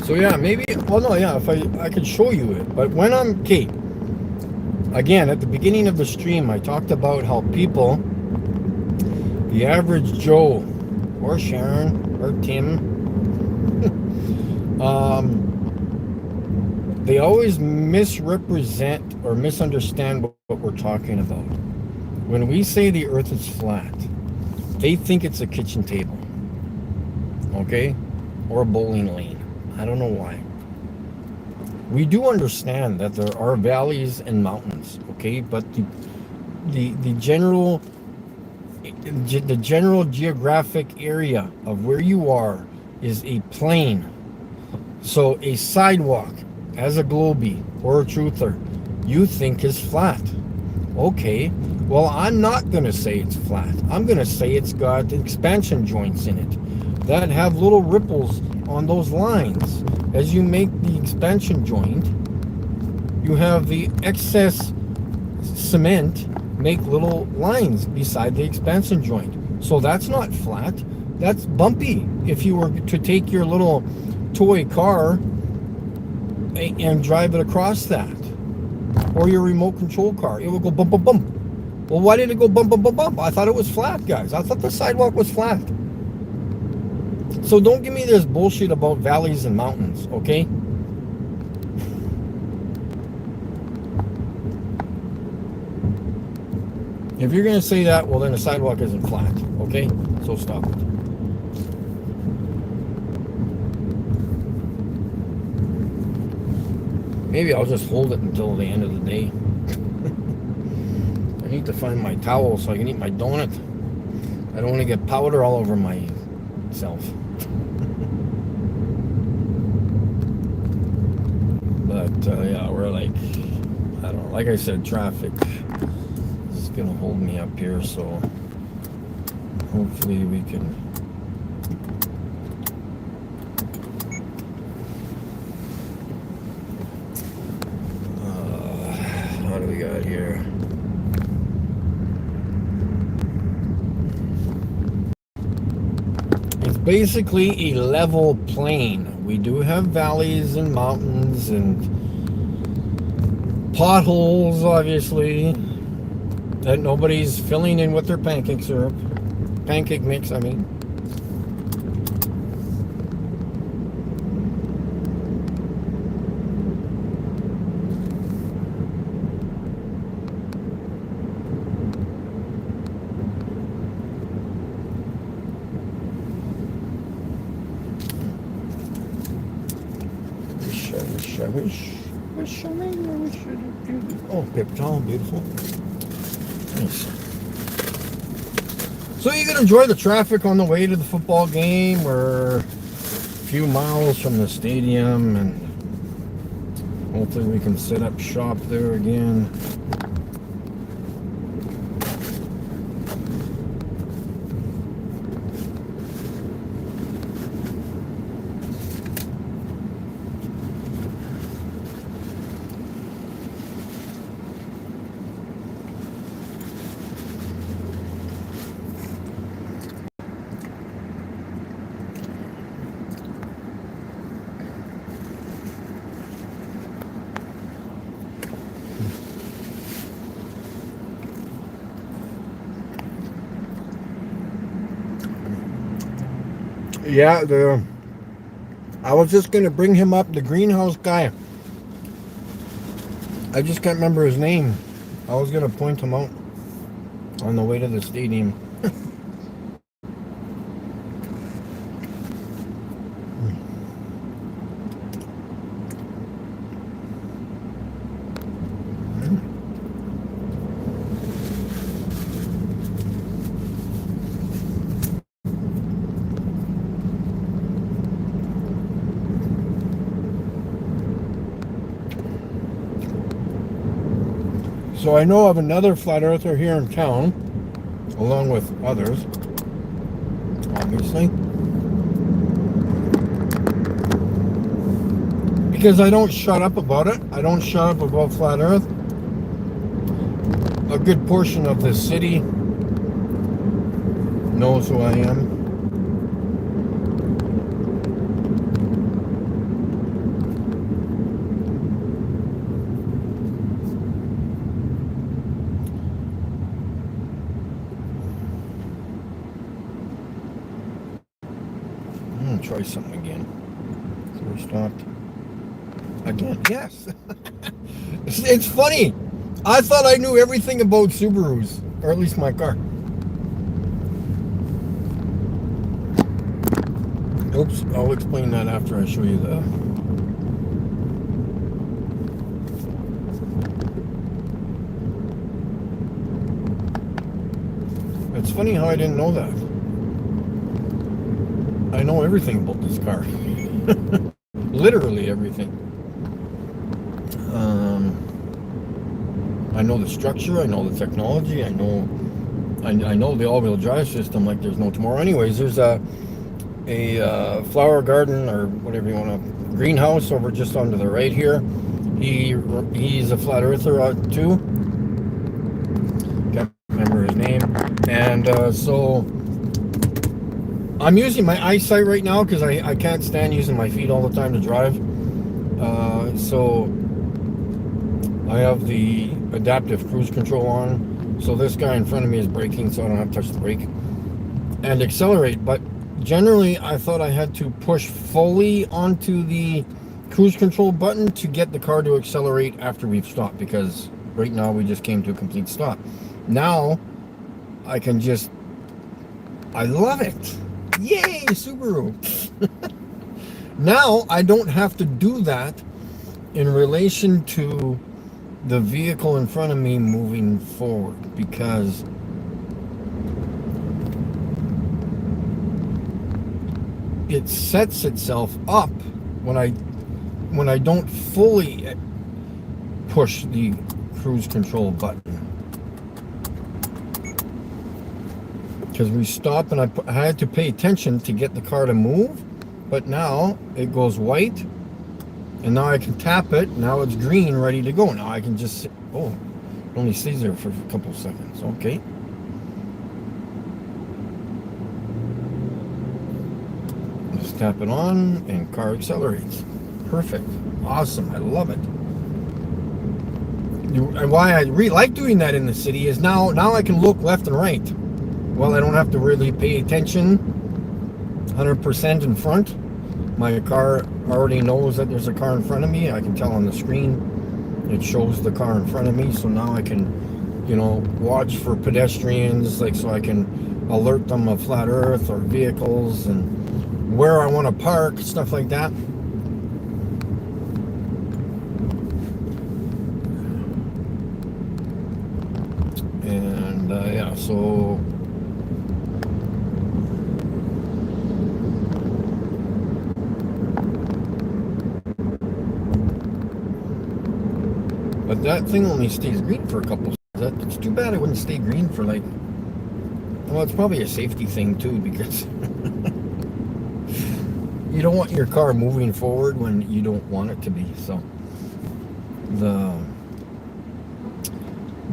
So yeah, maybe, well no, yeah, if I could show you it, but when I'm, okay, again, at the beginning of the stream, I talked about how people, the average Joe, or Sharon, or Tim, they always misrepresent or misunderstand what we're talking about. When we say the earth is flat, they think it's a kitchen table, okay, or a bowling lane. I don't know why. We do understand that there are valleys and mountains, okay, but the general geographic area of where you are is a plain. So a sidewalk, as a globie or a truther, you think is flat. Okay, well, I'm not going to say it's flat. I'm going to say it's got expansion joints in it that have little ripples on those lines. As you make the expansion joint, you have the excess cement make little lines beside the expansion joint. So that's not flat, that's bumpy. If you were to take your little toy car and drive it across that, or your remote control car, it would go bump, bump, bump. Well, why did it go bump, bump, bump, bump? I thought it was flat, guys. I thought the sidewalk was flat. So don't give me this bullshit about valleys and mountains, okay? If you're going to say that, well, then the sidewalk isn't flat, okay? So stop it. Maybe I'll just hold it until the end of the day. I need to find my towel so I can eat my donut. I don't want to get powder all over myself. But yeah, we're like, I don't know, like I said, traffic is gonna hold me up here, so hopefully we can. What do we got here? It's basically a level plain. We do have valleys and mountains and potholes, obviously, that nobody's filling in with their pancake syrup. Pancake mix, I mean. Oh, paper towel, beautiful. Nice. So you can enjoy the traffic on the way to the football game. We're a few miles from the stadium, and hopefully we can set up shop there again. Yeah, I was just going to bring him up, the greenhouse guy. I just can't remember his name. I was going to point him out on the way to the stadium. So I know of another flat earther here in town, along with others, obviously. Because I don't shut up about it. I don't shut up about flat earth. A good portion of the city knows who I am. Try something again. So we stopped again. Yes. It's funny. I thought I knew everything about Subarus, or at least my car. Oops, I'll explain that after I show you the. It's funny how I didn't know that. I know everything about this car. Literally everything. I know the structure, I know the technology, I know the all-wheel drive system like there's no tomorrow. Anyways, there's a flower garden, or whatever you want to, greenhouse over just on to the right here. He's a flat earther too. Can't remember his name. And so I'm using my eyesight right now because I can't stand using my feet all the time to drive. So I have the adaptive cruise control on. So this guy in front of me is braking, so I don't have to touch the brake and accelerate. But generally, I thought I had to push fully onto the cruise control button to get the car to accelerate after we've stopped, because right now we just came to a complete stop. Now I can just, I love it. Yay, Subaru. Now I don't have to do that in relation to the vehicle in front of me moving forward, because it sets itself up when when I don't fully push the cruise control button. Because we stop and I had to pay attention to get the car to move, but now it goes white and now I can tap it. Now it's green, ready to go. Now I can just, oh, it only stays there for a couple of seconds. Okay. Just tap it on and car accelerates. Perfect. Awesome. I love it. And why I like doing that in the city is now I can look left and right. Well, I don't have to really pay attention 100% in front. My car already knows that there's a car in front of me. I can tell on the screen. It shows the car in front of me. So now I can, watch for pedestrians, so I can alert them of flat earth or vehicles and where I want to park, stuff like that. And yeah, so but that thing only stays green for a couple. It's too bad it wouldn't stay green for well, it's probably a safety thing too, because you don't want your car moving forward when you don't want it to be. So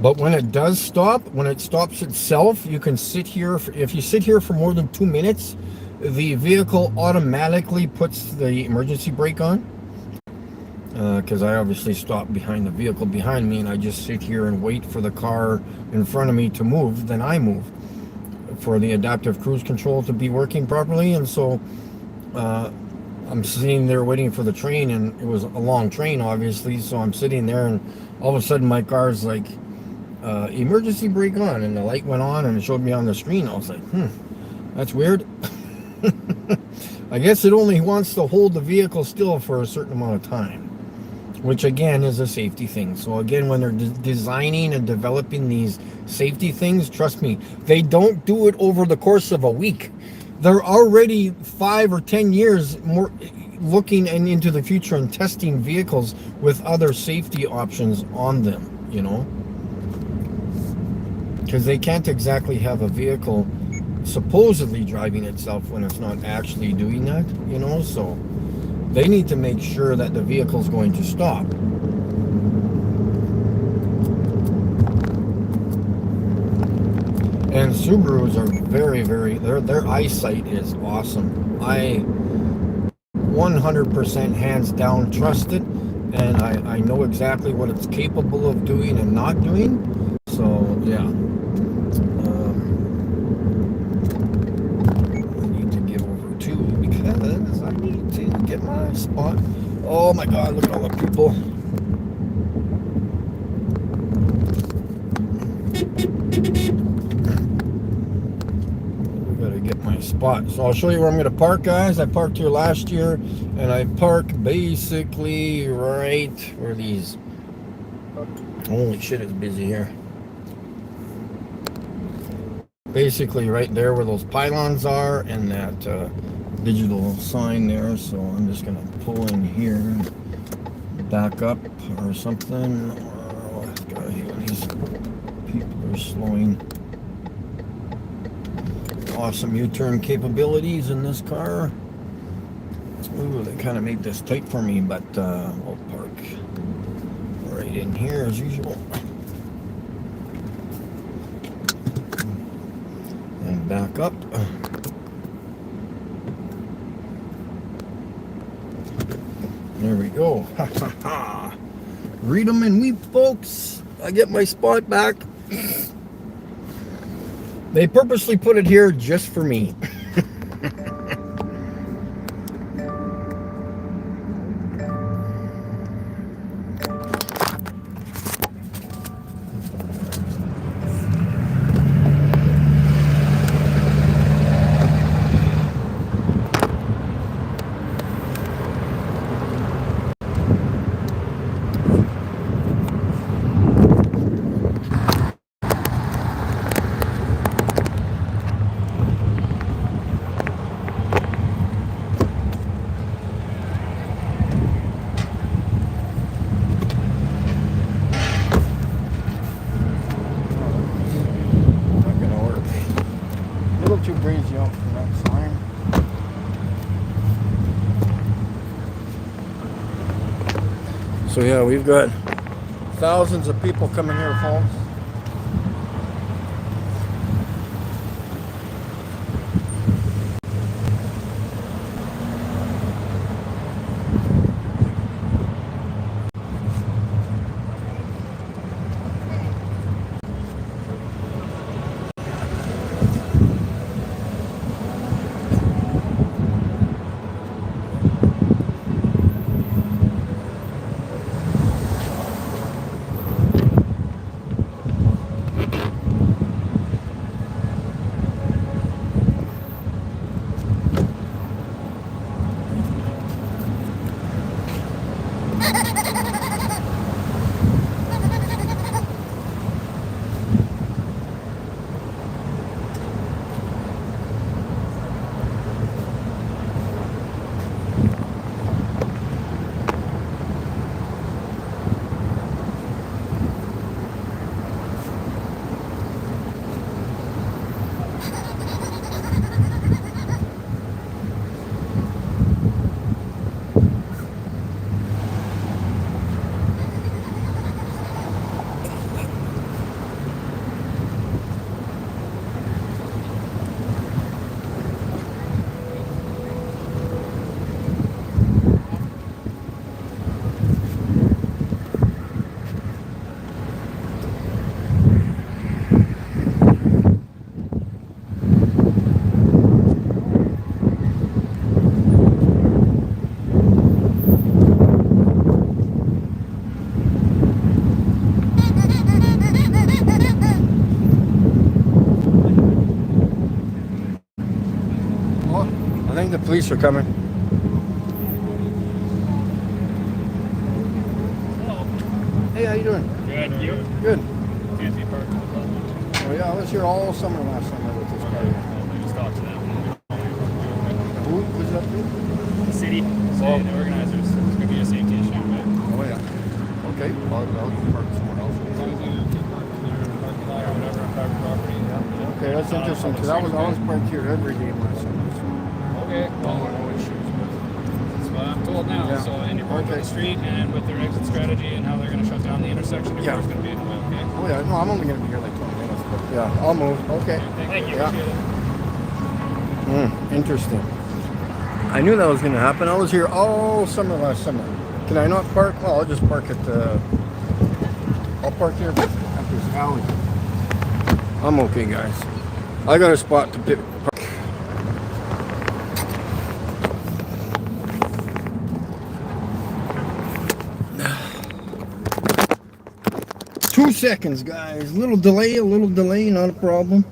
but when it does stop, when it stops itself, you can sit here. If you sit here for more than 2 minutes, the vehicle automatically puts the emergency brake on. Because I obviously stopped behind the vehicle behind me, and I just sit here and wait for the car in front of me to move. Then I move for the adaptive cruise control to be working properly. And so I'm sitting there waiting for the train, and it was a long train, obviously. So I'm sitting there, and all of a sudden my car's like, emergency brake on, and the light went on, and it showed me on the screen. I was like, that's weird. I guess it only wants to hold the vehicle still for a certain amount of time, which again is a safety thing. So again, when they're designing and developing these safety things, trust me, they don't do it over the course of a week. They're already 5 or 10 years more looking into the future and testing vehicles with other safety options on them, because they can't exactly have a vehicle supposedly driving itself when it's not actually doing that, so they need to make sure that the vehicle's going to stop. And Subarus are very, very, their eyesight is awesome. I 100% hands down trust it, and I know exactly what it's capable of doing and not doing. So yeah. I need to get my spot. Oh my God, look at all the people. We gotta get my spot. So I'll show you where I'm gonna park, guys. I parked here last year, and I park basically right where these, holy shit, it's busy here. Basically right there where those pylons are, and that digital sign there. So I'm just gonna pull in here, back up or something. Oh, these people are slowing. Awesome U-turn capabilities in this car. Ooh, they kind of made this tight for me, but I'll park right in here as usual. And back up. There we go. Ha ha ha. Read them and weep, folks. I get my spot back. They purposely put it here just for me. too breezy out for that sign. So yeah, we've got thousands of people coming here, folks. I think the police are coming. Hello. Hey, how you doing? Good. You? Good. Fancy park. Oh yeah, I was here all summer last summer with this car. I just talked to them. Who was that to? The city, Oh. the organizers. It's going to be a safety issue, but Oh yeah. Okay, I'll park somewhere else. as long as you keep parking there in the parking lot or whatever on private property. Okay, that's interesting because I was parked here every day last summer. So Okay. no issues. That's what I'm told now. Yeah. So, and you're parked on Okay. the street, and with their exit strategy and how they're going to shut down the intersection, your Yeah. car's going to be in the way. Okay. Oh yeah, no, I'm only gonna be here like 20 minutes, but yeah, I'll move. Okay. Thank you. Yeah. Appreciate it. Interesting. I knew that was gonna happen. I was here all summer last summer. Can I not park? Well, I'll just park at the. I'll park here at this alley. I'm okay, guys. I got a spot to park. 2 seconds, guys. A little delay, not a problem.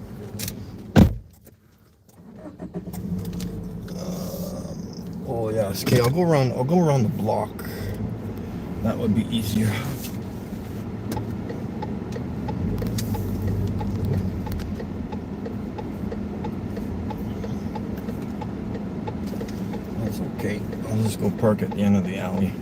Oh yes. Okay, I'll go around the block. That would be easier. That's okay. I'll just go park at the end of the alley.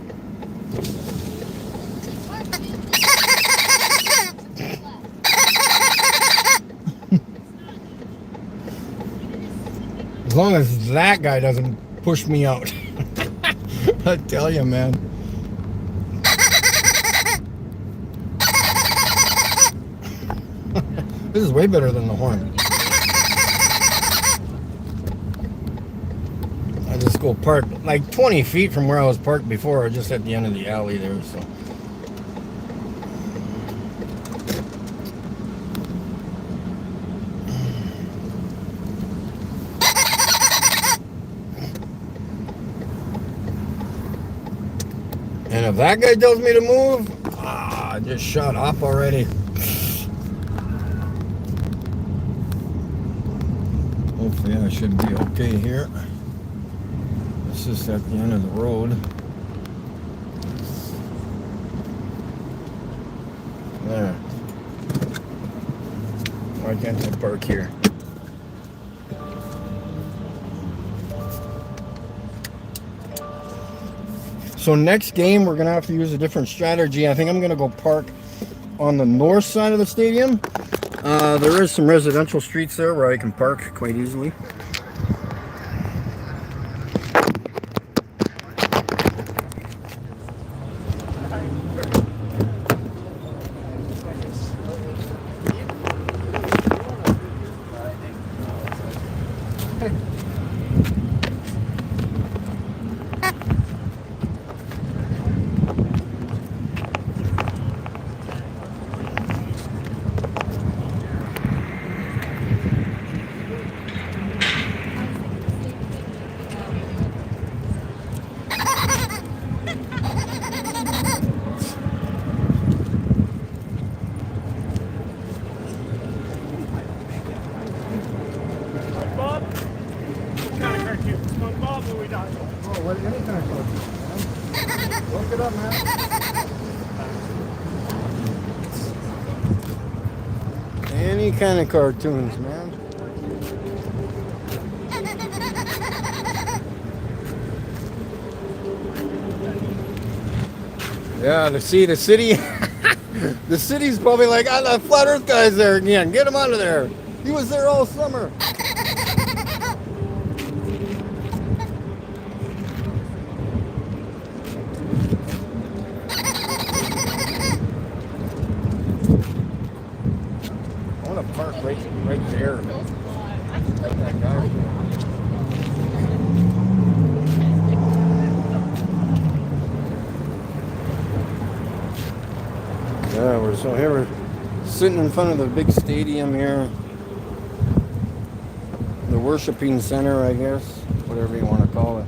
As long as that guy doesn't push me out. I tell you, man. This is way better than the horn. I just go park like 20 feet from where I was parked before, just at the end of the alley there, so. And if that guy tells me to move, just shut up already. Hopefully I should be okay here. It's just at the end of the road. There. Why can't I park here? So next game, we're going to have to use a different strategy. I think I'm going to go park on the north side of the stadium There is some residential streets there where I can park quite easily. Bob? What kind of cartoon? Bob, what are we talking about? Oh, what any kind of cartoon, man. Look it up, man. Any kind of cartoons, man. Yeah, the city, the city's probably like, ah, that flat Earth guy's there again. Get him out of there. He was there all summer. I want to park right there. Like that guy. Yeah, we're sitting in front of the big stadium here. The worshiping center, I guess, whatever you want to call it.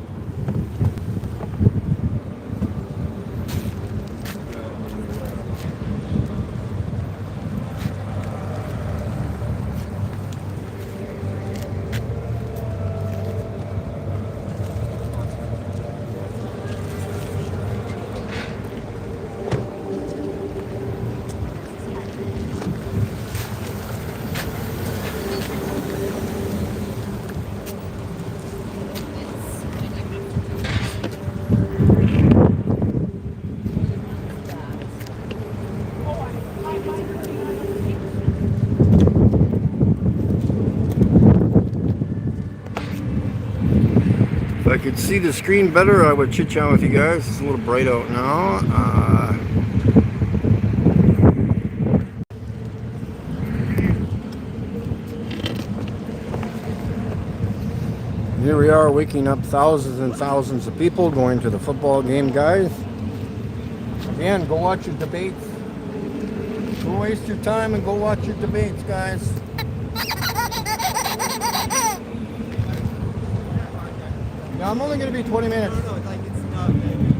If I could see the screen better, I would chit chat with you guys. It's a little bright out now. Here we are waking up thousands and thousands of people going to the football game, guys. Again, go watch your debates. Don't waste your time and go watch your debates, guys. Yeah, I'm only going to be 20 minutes. No, like it's not.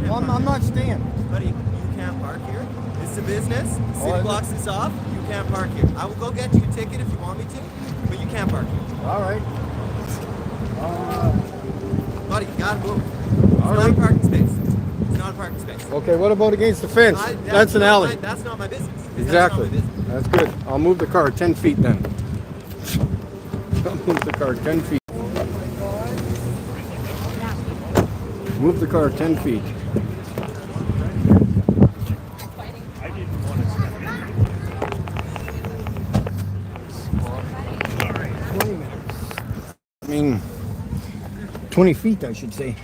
Well, I'm not staying. Buddy, you can't park here. It's a business. The city Oh, blocks this off. You can't park here. I will go get you a ticket if you want me to, but you can't park here. All right. Buddy, you gotta move. It's All not right. a parking space. It's not a parking space. Okay, what about against the fence? That's an not alley. that's not my business. Exactly. That's not my business. That's good. I'll move the car 10 feet then. I'll move the car 10 feet. Move the car 10 feet. I mean, 20 feet, I should say.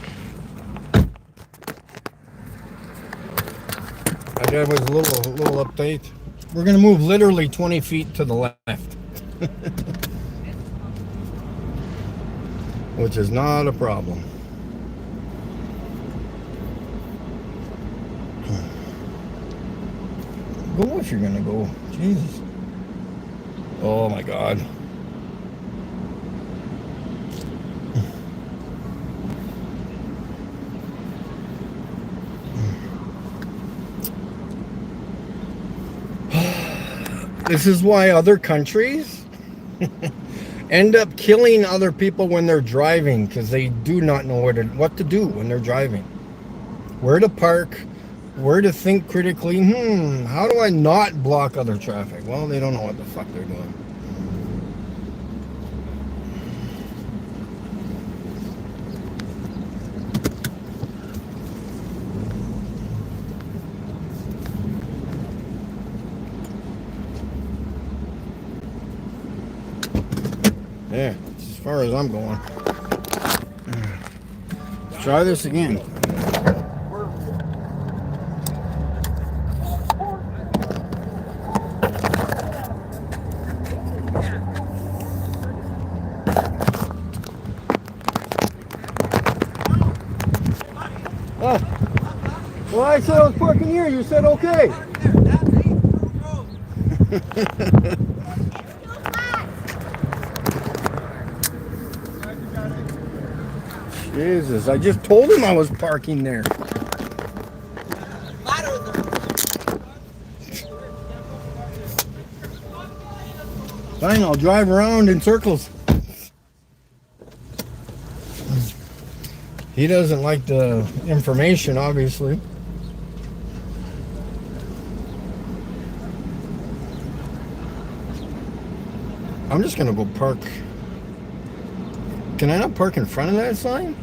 That was a little update. We're gonna move literally 20 feet to the left, which is not a problem. Go if you're gonna go. Jesus. Oh my God. This is why other countries end up killing other people when they're driving, because they do not know what to do when they're driving. Where to park, where to think critically. How do I not block other traffic? Well, they don't know what the fuck they're doing. As far as I'm going. Let's try this again. Oh. Well, I said I was parking here. You said okay. Jesus, I just told him I was parking there. Fine, I'll drive around in circles. He doesn't like the information, obviously. I'm just gonna go park. Can I not park in front of that sign?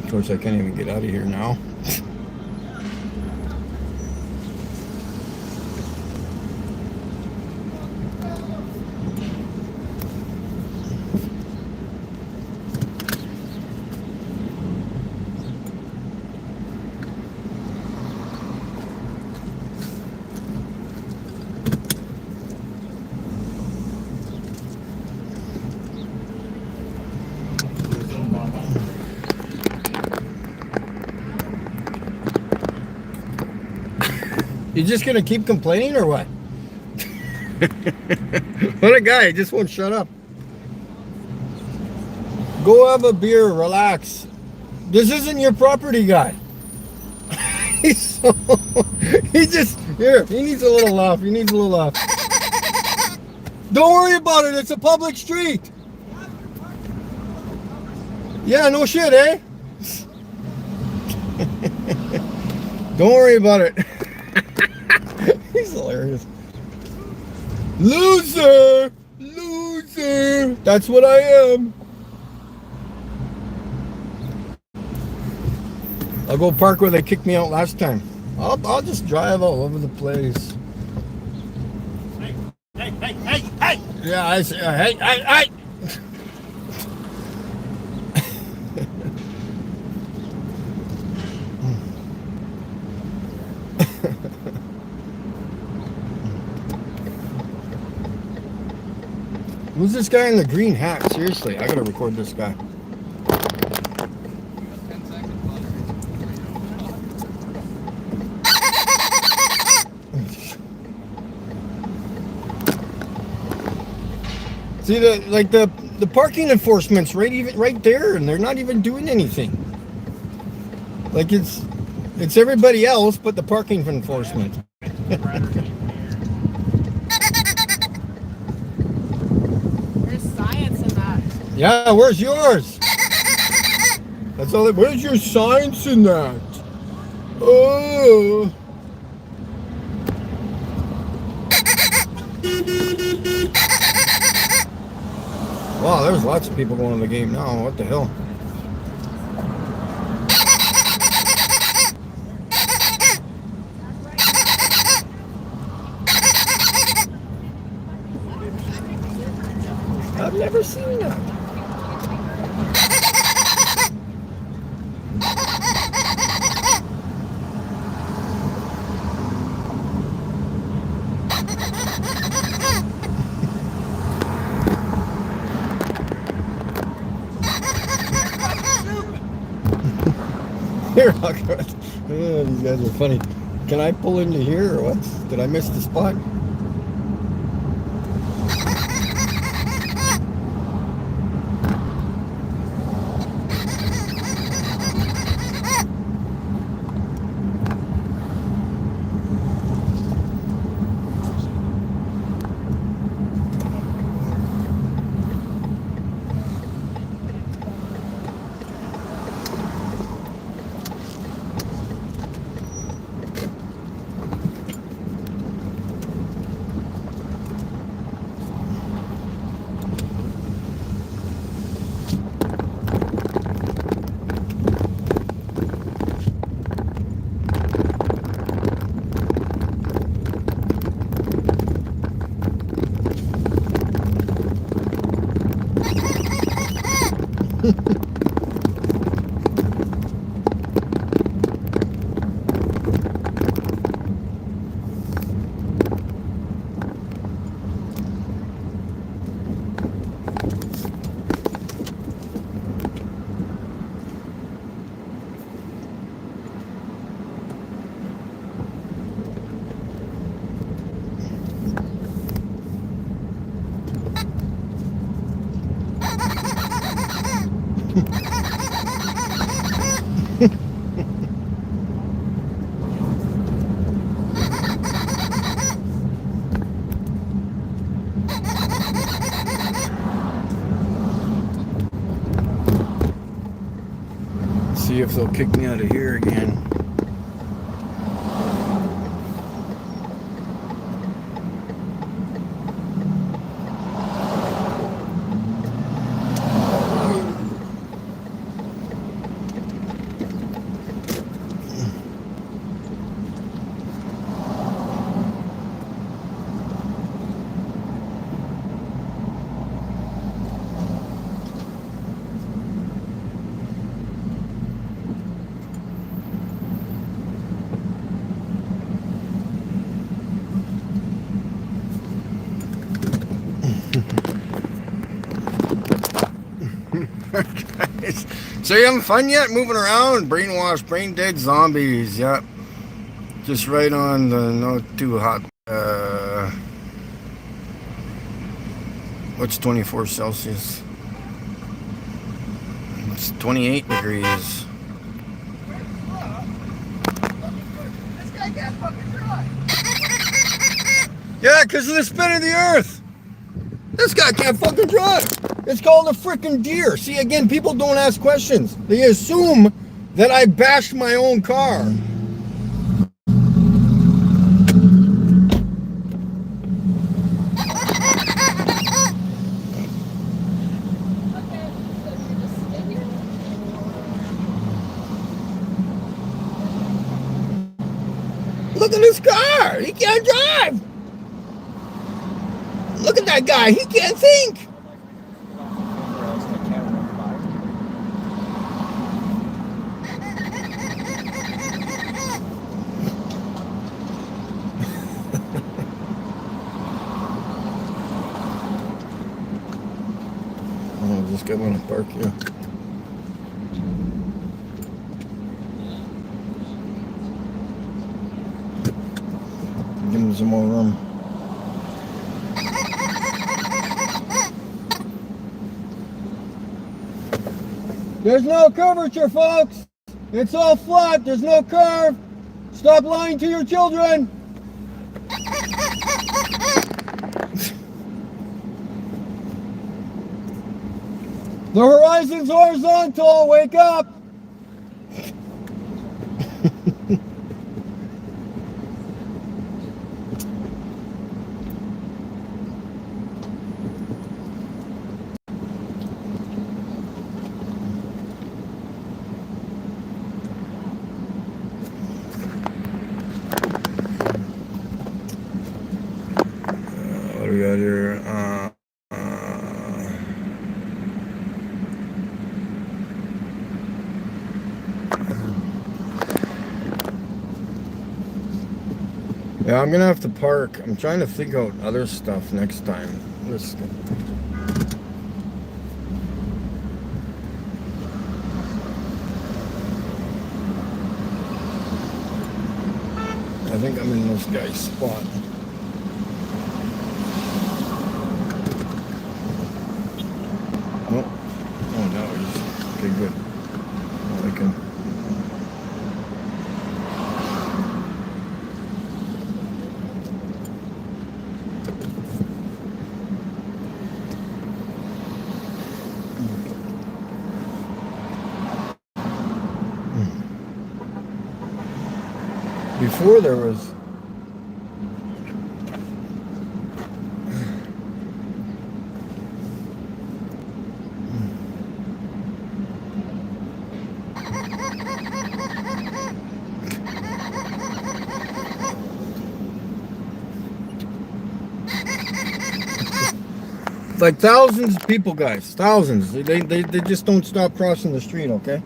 Of course, I can't even get out of here now. You just gonna keep complaining or what? What a guy, he just won't shut up. Go have a beer, relax. This isn't your property, guy. He just, here, he needs a little laugh, he needs a little laugh. Don't worry about it, it's a public street. Yeah, no shit, eh? Don't worry about it. He's hilarious. Loser! Loser! That's what I am. I'll go park where they kicked me out last time. I'll just drive all over the place. Hey! Yeah, I say, hey! Who's this guy in the green hat? Seriously, I gotta record this guy. See the parking enforcement's right there, and they're not even doing anything. Like it's everybody else but the parking enforcement. Yeah, where's yours? That's all. Where's your science in that? Oh. Wow, there's lots of people going to the game now. What the hell? I've never seen that. Here, oh, these guys are funny. Can I pull into here or what? Did I miss the spot? See if they'll kick me out of here again. Guys, so you having fun yet? Moving around, brainwashed, brain dead zombies. Yep, just right on the not too hot. What's 24 Celsius? It's 28 degrees. This guy can't fucking drive. Yeah, because of the spin of the earth. This guy can't fucking drive. It's called a freaking deer. See, again, people don't ask questions. They assume that I bashed my own car. Look at this car. He can't drive. Look at that guy. He can't think. Oh, this guy want to park here. Give him some more room. There's no curvature, folks. It's all flat. There's no curve. Stop lying to your children. The horizon's horizontal. Wake up. What do we got here? Yeah, I'm gonna have to park. I'm trying to think out other stuff next time. I think I'm in this guy's spot. Oh, no, he's okay. Good. I like him. Before there was like thousands of people, guys. Thousands. They just don't stop crossing the street, okay?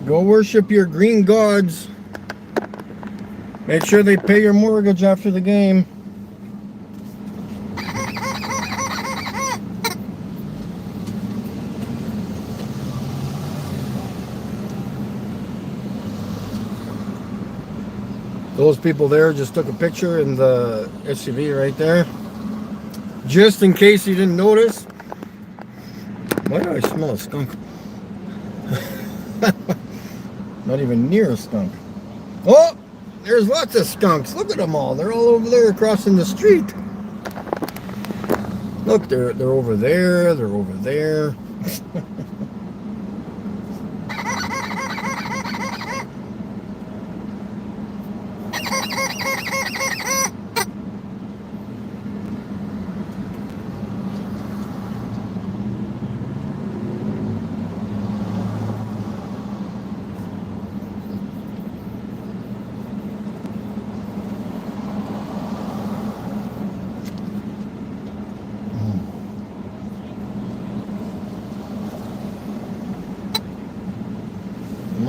Go worship your green gods. Make sure they pay your mortgage after the game. Those people there just took a picture in the SUV right there. Just in case you didn't notice. Why do I smell a skunk? Not even near a skunk. Oh, there's lots of skunks. Look at them all. They're all over there crossing the street. Look, they're over there. They're over there.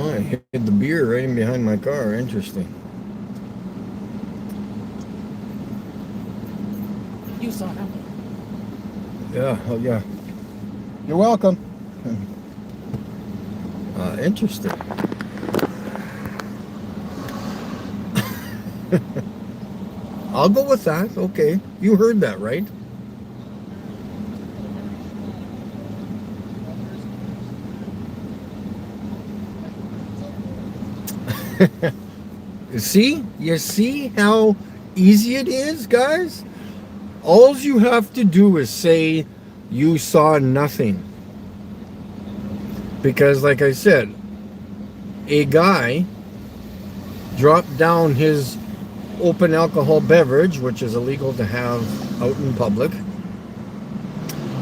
I hid the beer right in behind my car. Interesting. You saw that. Yeah, oh yeah. You're welcome. Interesting. I'll go with that. Okay. You heard that, right? You see how easy it is, guys? All you have to do is say you saw nothing. Because like I said, a guy dropped down his open alcohol beverage, which is illegal to have out in public.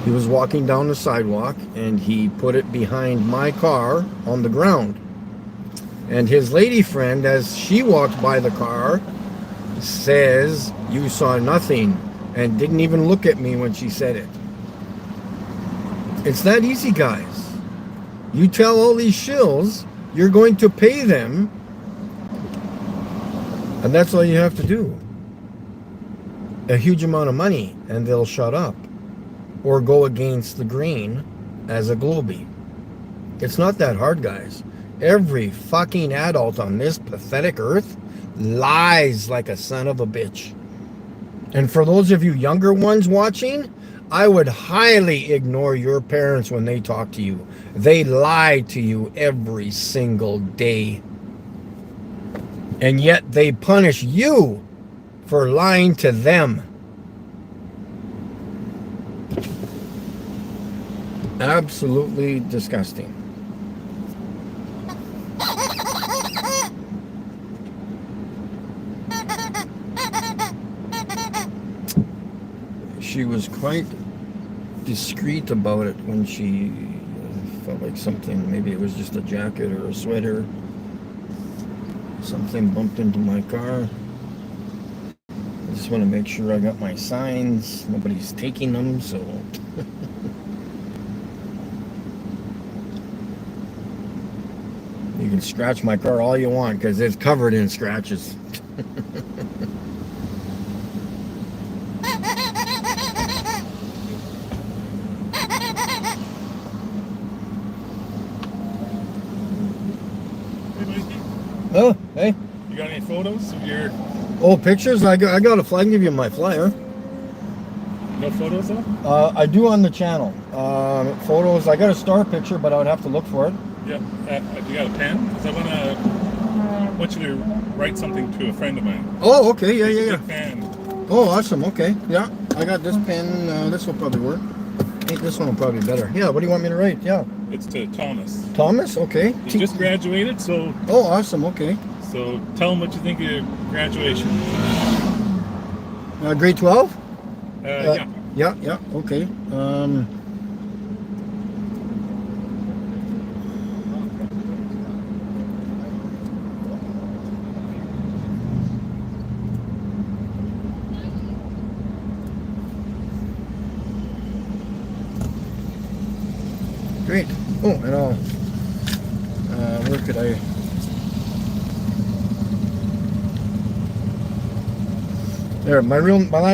He was walking down the sidewalk and he put it behind my car on the ground. And his lady friend, as she walked by the car, says, "You saw nothing," and didn't even look at me when she said it. It's that easy, guys. You tell all these shills you're going to pay them, and that's all you have to do. A huge amount of money, and they'll shut up. Or go against the grain as a Globie. It's not that hard, guys. Every fucking adult on this pathetic earth lies like a son of a bitch. And for those of you younger ones watching, I would highly ignore your parents when they talk to you. They lie to you every single day. And yet they punish you for lying to them. Absolutely disgusting. She was quite discreet about it when she felt like something, maybe it was just a jacket or a sweater. Something bumped into my car. I just want to make sure I got my signs. Nobody's taking them, so... You can scratch my car all you want because it's covered in scratches. Oh, hey. You got any photos of your... Oh, pictures? I got a flyer. I can give you my flyer. No photos though? I do on the channel. Photos, I got a star picture, but I would have to look for it. Yeah. You got a pen? Because I want you to write something to a friend of mine. Oh, okay. Yeah, He's yeah, a yeah. big fan. Oh, awesome. Okay. Yeah, I got this pen. This will probably work. I think this one will probably be better. Yeah, what do you want me to write? Yeah. It's to Thomas. Thomas? Okay. He just graduated, so Oh, awesome. Okay. tell him what you think of your graduation. Grade 12? Yeah. Yeah, yeah. Okay. Great. Oh, and I'll Where could I? There, my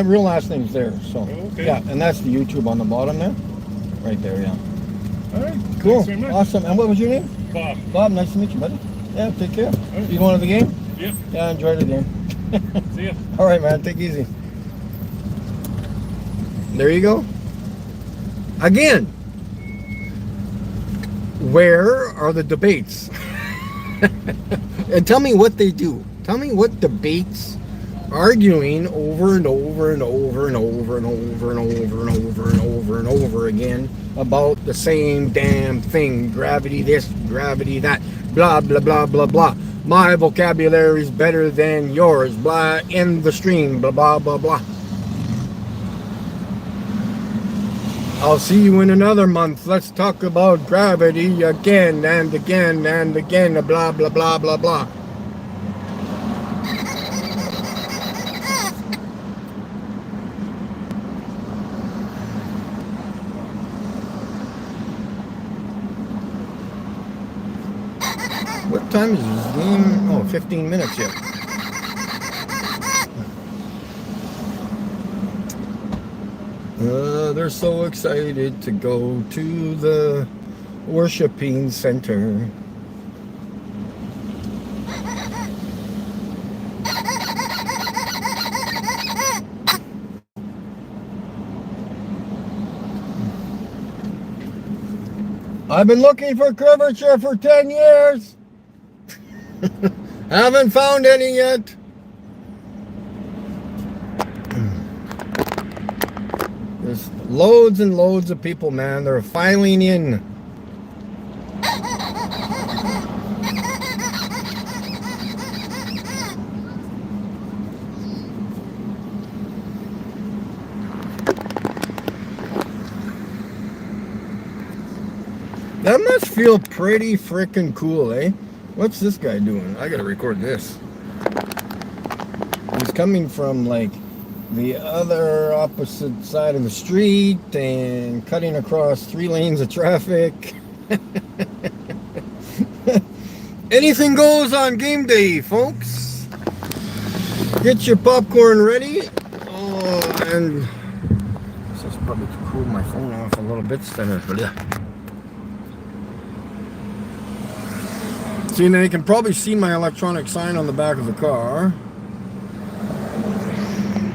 real last name's there. So Okay. yeah, and that's the YouTube on the bottom there, right there. Yeah. All right. Cool. Thanks very much. Awesome. And what was your name? Bob. Bob. Nice to meet you, buddy. Yeah. Take care. right. You going to the game? Yep. Yeah. Enjoy the game. See ya. All right, man. Take it easy. There you go. Again. Where are the debates? And tell me what they do. Tell me what debates, arguing over and over and over and over and over and over and over and over and over again about the same damn thing. Gravity this, gravity that, blah, blah, blah, blah, blah. My vocabulary is better than yours, blah, in the stream, blah, blah, blah, blah. I'll see you in another month. Let's talk about gravity again and again and again, blah, blah, blah, blah, blah. What time is this game? Oh, 15 minutes yet. They're so excited to go to the worshiping center. I've been looking for curvature for 10 years. Haven't found any yet. There's loads and loads of people, man. They're filing in. That must feel pretty freaking cool, eh? What's this guy doing? I gotta record this. He's coming from like the other opposite side of the street and cutting across 3 lanes of traffic. Anything goes on game day, folks. Get your popcorn ready. Oh, and this is probably to cool my phone off a little bit instead of. See, now you can probably see my electronic sign on the back of the car.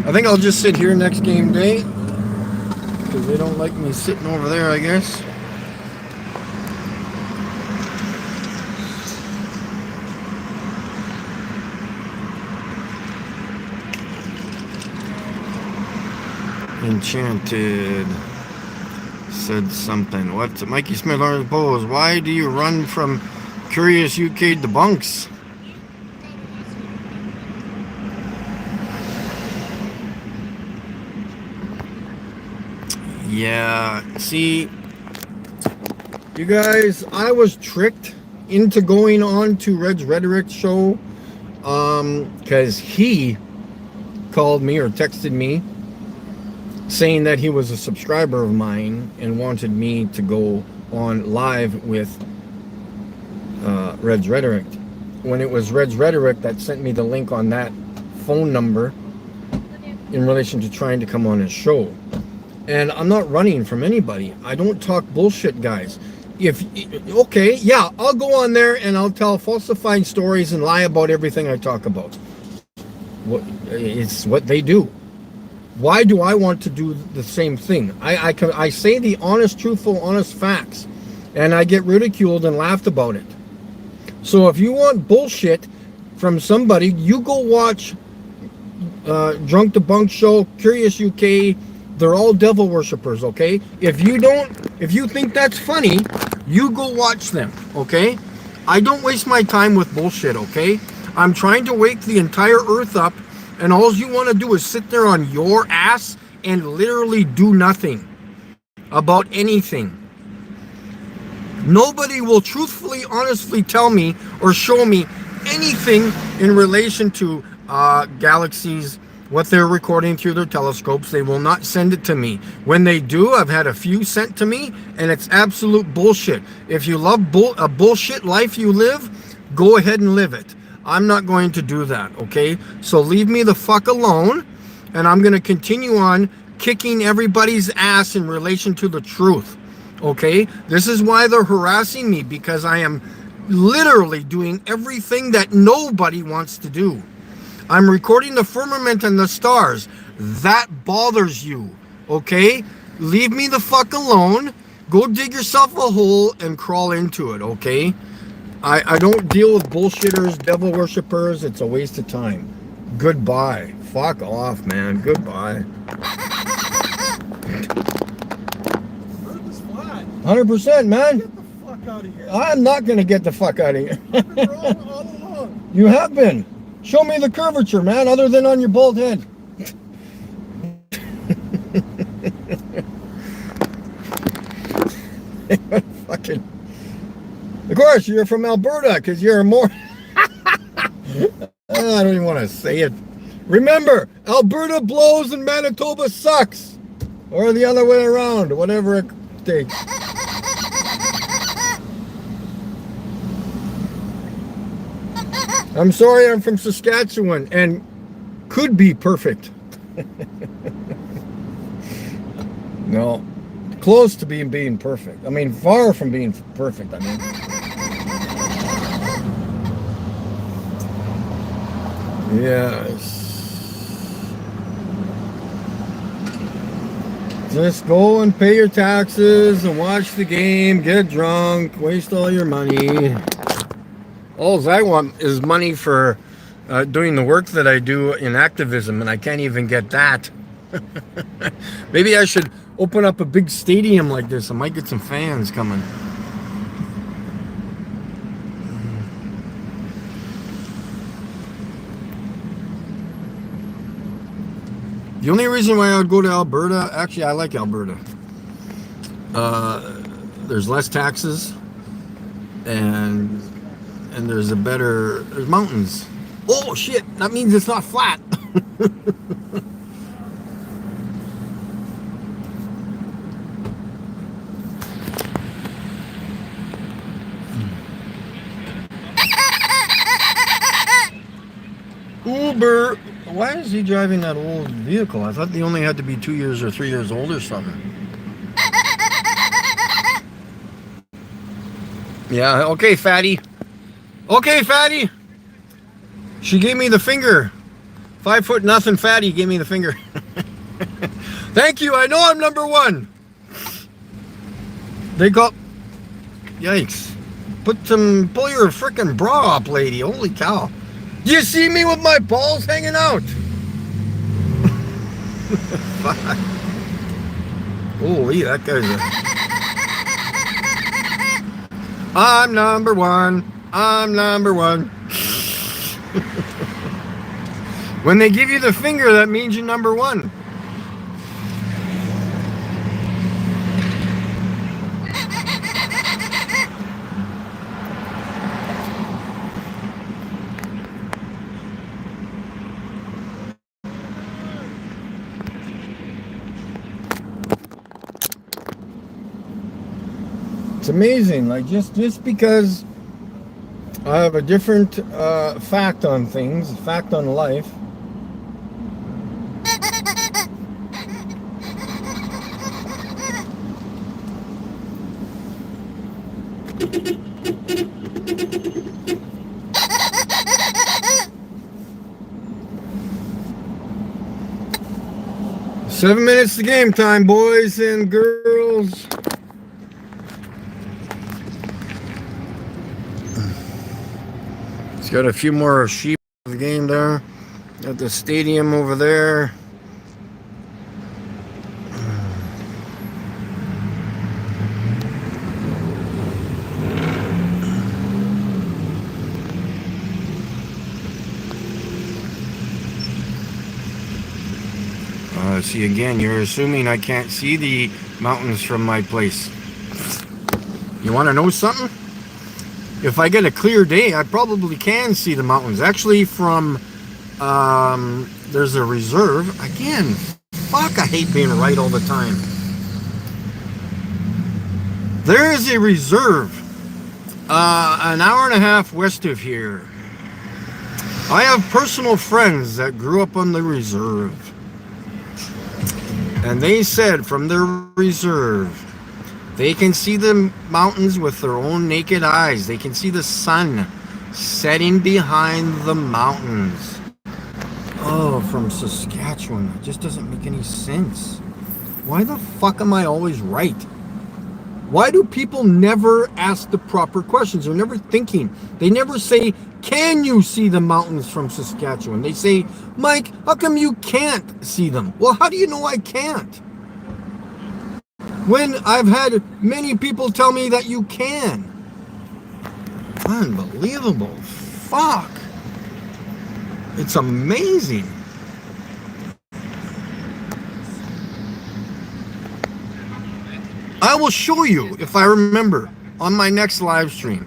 I think I'll just sit here next game day because they don't like me sitting over there, I guess. Enchanted said something. What's Mikey Smith Orange Bowles? Why do you run from Curious UK debunks? Yeah, see, you guys, I was tricked into going on to Red's Rhetoric show because he called me or texted me saying that he was a subscriber of mine and wanted me to go on live with Red's Rhetoric. When it was Red's Rhetoric that sent me the link on that phone number in relation to trying to come on his show. And I'm not running from anybody. I don't talk bullshit, guys. Okay, yeah, I'll go on there and I'll tell falsified stories and lie about everything I talk about. It's what they do. Why do I want to do the same thing? I say the honest, truthful, honest facts, and I get ridiculed and laughed about it. So if you want bullshit from somebody, you go watch Drunk Debunk Show, Curious UK. They're all devil worshippers, okay? If you think that's funny, you go watch them, okay? I don't waste my time with bullshit, okay? I'm trying to wake the entire earth up, and all you want to do is sit there on your ass and literally do nothing about anything. Nobody will truthfully, honestly tell me or show me anything in relation to galaxies, what they're recording through their telescopes. They will not send it to me. When they do, I've had a few sent to me, and it's absolute bullshit. If you love a bullshit life you live, go ahead and live it. I'm not going to do that, okay? So leave me the fuck alone, and I'm going to continue on kicking everybody's ass in relation to the truth, okay? This is why they're harassing me, because I am literally doing everything that nobody wants to do. I'm recording the firmament and the stars. That bothers you, okay? Leave me the fuck alone. Go dig yourself a hole and crawl into it, okay? I don't deal with bullshitters, devil worshippers. It's a waste of time. Goodbye. Fuck off, man. Goodbye. 100%, man. Get the fuck out of here. I'm not going to get the fuck out of here. You're wrong all along. You have been. Show me the curvature, man, other than on your bald head. Fucking. Of course, you're from Alberta, because you're more... I don't even want to say it. Remember, Alberta blows and Manitoba sucks. Or the other way around, whatever it takes. I'm sorry, I'm from Saskatchewan and could be perfect. No, close to being perfect. I mean, far from being perfect, I mean. Yes. Just go and pay your taxes and watch the game, get drunk, waste all your money. All I want is money for doing the work that I do in activism, and I can't even get that. Maybe I should open up a big stadium like this. I might get some fans coming. The only reason why I would go to Alberta, actually I like Alberta. There's less taxes, and there's mountains. Oh shit, that means it's not flat. Uber, why is he driving that old vehicle? I thought they only had to be 2 years or 3 years old or something. Yeah, okay, fatty. Okay, fatty. She gave me the finger. 5 foot nothing fatty gave me the finger. Thank you, I know I'm number one. They call... Yikes. Pull your frickin' bra up, lady. Holy cow. Do you see me with my balls hanging out? Fuck. Holy, that guy's I'm number one. I'm number one. When they give you the finger, that means you're number one. It's amazing, like just because I have a different fact on things, fact on life. Seven minutes to game time, boys and girls. Got a few more sheep in the game there. Got the stadium over there. See, again, you're assuming I can't see the mountains from my place. You want to know something? If I get a clear day, I probably can see the mountains. Actually, from there's a reserve. Again, fuck, I hate being right all the time. There is a reserve an hour and a half west of here. I have personal friends that grew up on the reserve. And they said from their reserve, they can see the mountains with their own naked eyes. They can see the sun setting behind the mountains. Oh, from Saskatchewan. It just doesn't make any sense. Why the fuck am I always right? Why do people never ask the proper questions? They're never thinking. They never say, can you see the mountains from Saskatchewan? They say, Mike, how come you can't see them? Well, how do you know I can't? When I've had many people tell me that you can. Unbelievable. Fuck. It's amazing. I will show you if I remember on my next live stream.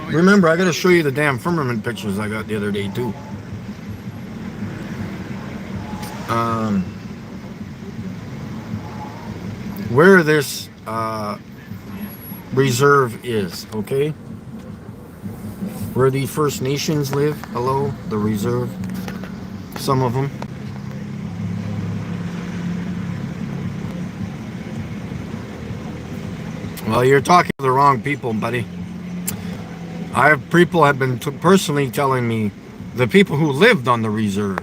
Remember, I got to show you the damn firmament pictures I got the other day too. Where this reserve is, okay? Where the First Nations live. Hello, the reserve. Some of them. Well, you're talking to the wrong people, buddy. People have been personally telling me the people who lived on the reserve.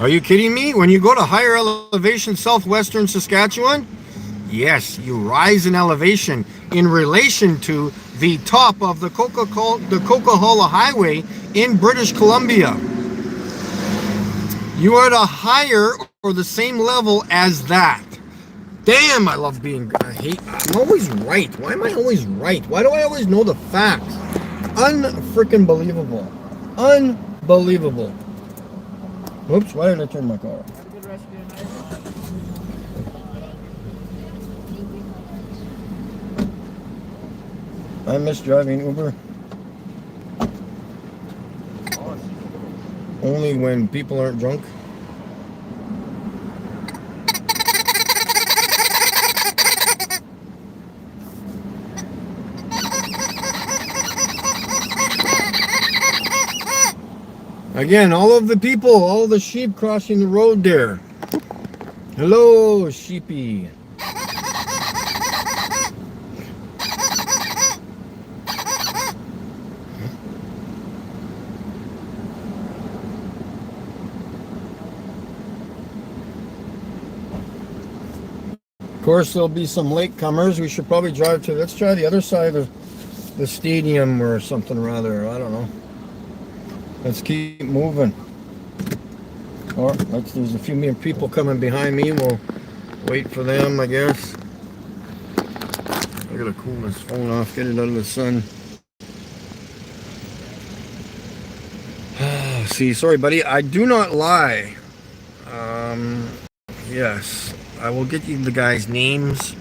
Are you kidding me? When you go to higher elevation, southwestern Saskatchewan, yes, you rise in elevation in relation to the top of the Coquihalla Highway in British Columbia. You are at a higher or the same level as that. Damn, I love being... I'm always right. Why am I always right? Why do I always know the facts? Unfreaking believable. Unbelievable. Oops, why did I turn my car off? Have a good rest of your night. I miss driving Uber. Only when people aren't drunk. Again, all of the people, all the sheep crossing the road there. Hello, sheepy. Of course, there'll be some latecomers. We should probably drive to, let's try the other side of the stadium or something rather. I don't know. Let's keep moving. Or there's a few more people coming behind me. We'll wait for them, I guess. I gotta cool this phone off, get it out of the sun. See, sorry, buddy. I do not lie. Yes, I will get you the guys' names.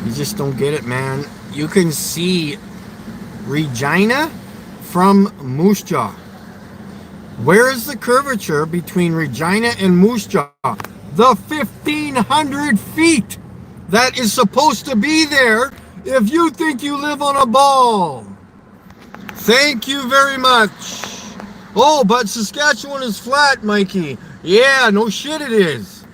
You just don't get it, man. You can see Regina from Moose Jaw. Where is the curvature between Regina and Moose Jaw? The 1,500 feet that is supposed to be there if you think you live on a ball. Thank you very much. Oh, but Saskatchewan is flat, Mikey. Yeah, no shit it is.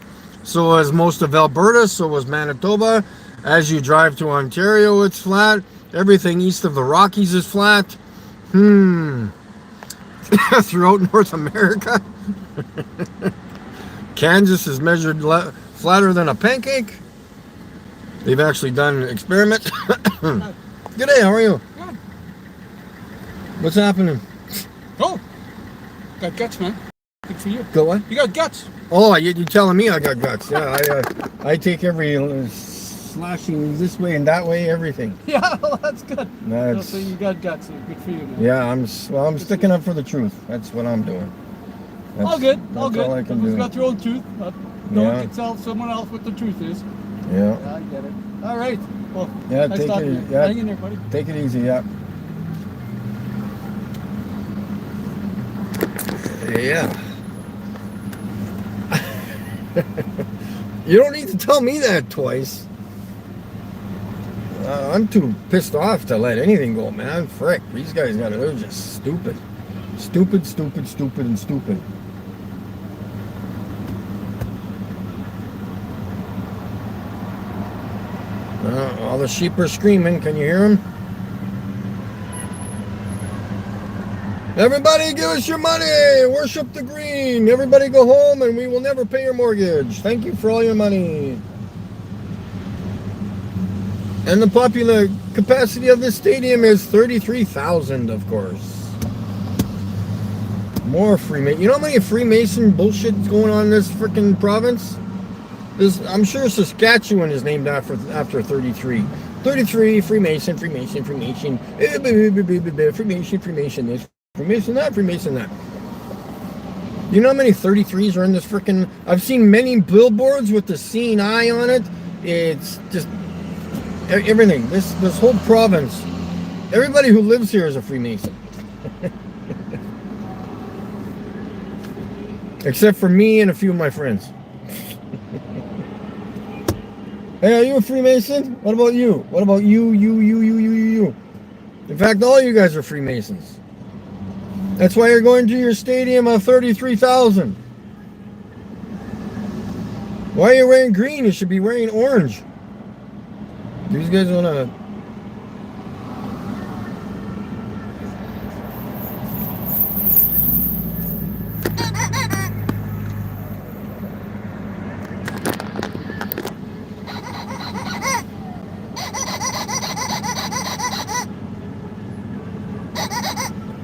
So is most of Alberta, so was Manitoba. As you drive to Ontario, it's flat. Everything east of the Rockies is flat. Throughout North America. Kansas is measured flatter than a pancake. They've actually done an experiment. G'day, how are you? Good. What's happening? Oh, got guts, man. Good for you. Go what? You got guts. Oh, you're telling me I got guts. Yeah, I take every slashing this way and that way, everything. Yeah, well, that's good. That's, So you got guts. So good for you, man. yeah, I'm sticking up for the truth. That's what I'm doing. All good. All That's good. all I can Everyone's do. got their own truth. But no Yeah. one can tell someone else what the truth is. Yeah. Yeah, I get it. All right. Well, Yeah, nice take talking it. to you. Yeah, Hang in there, buddy. take it easy. Yeah. Yeah. You don't need to tell me that twice. I'm too pissed off to let anything go, man. Frick, these guys they're just stupid. Stupid, stupid, stupid, and stupid. All the sheep are screaming. Can you hear them? Everybody give us your money. Worship the green. Everybody go home and we will never pay your mortgage. Thank you for all your money. And the popular capacity of this stadium is 33,000, of course. More Freemason. You know how many Freemason bullshit's going on in this freaking province? I'm sure Saskatchewan is named after 33. 33, Freemason, Freemason, Freemason. Freemason, Freemason this, Freemason that, Freemason that. You know how many 33s are in this freaking... I've seen many billboards with the seeing eye on it. It's just... everything. This whole province. Everybody who lives here is a Freemason. Except for me and a few of my friends. Hey, are you a Freemason? What about you? What about you? In fact, all you guys are Freemasons. That's why you're going to your stadium of 33,000. Why are you wearing green? You should be wearing orange. These guys want to...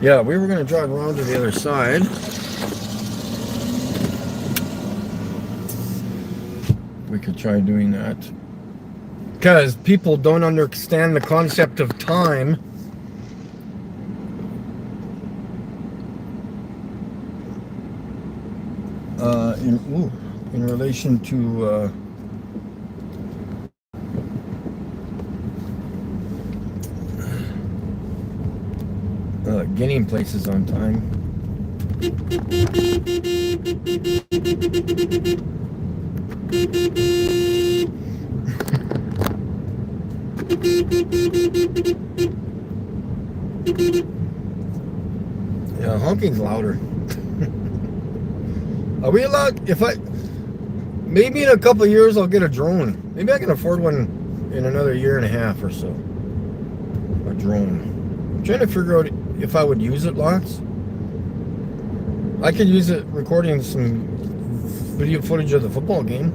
Yeah, we were going to drive around to the other side. We could try doing that. Because people don't understand the concept of time. In relation to... getting places on time. Yeah, honking's louder. Are we allowed, maybe in a couple of years I'll get a drone. Maybe I can afford one in another year and a half or so. A drone. I'm trying to figure out if I would use it lots. I could use it recording some video footage of the football game.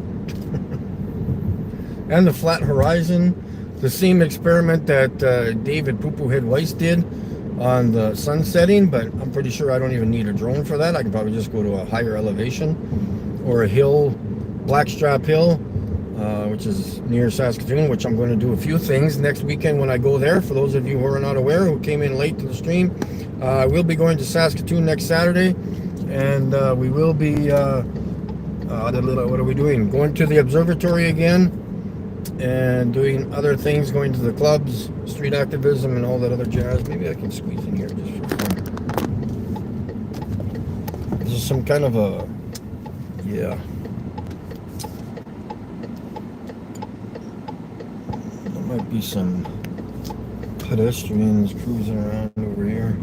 And the flat horizon. The same experiment that David Poo Poo Head Weiss did on the sun setting, but I'm pretty sure I don't even need a drone for that. I can probably just go to a higher elevation or a hill, Blackstrap Hill, which is near Saskatoon, which I'm going to do a few things next weekend when I go there. For those of you who are not aware, who came in late to the stream, we'll be going to Saskatoon next Saturday, and we will be, what are we doing? Going to the observatory again, and doing other things, going to the clubs, street activism, and all that other jazz. Maybe I can squeeze in here just for fun. This is some kind of a, yeah. There might be some pedestrians cruising around over here.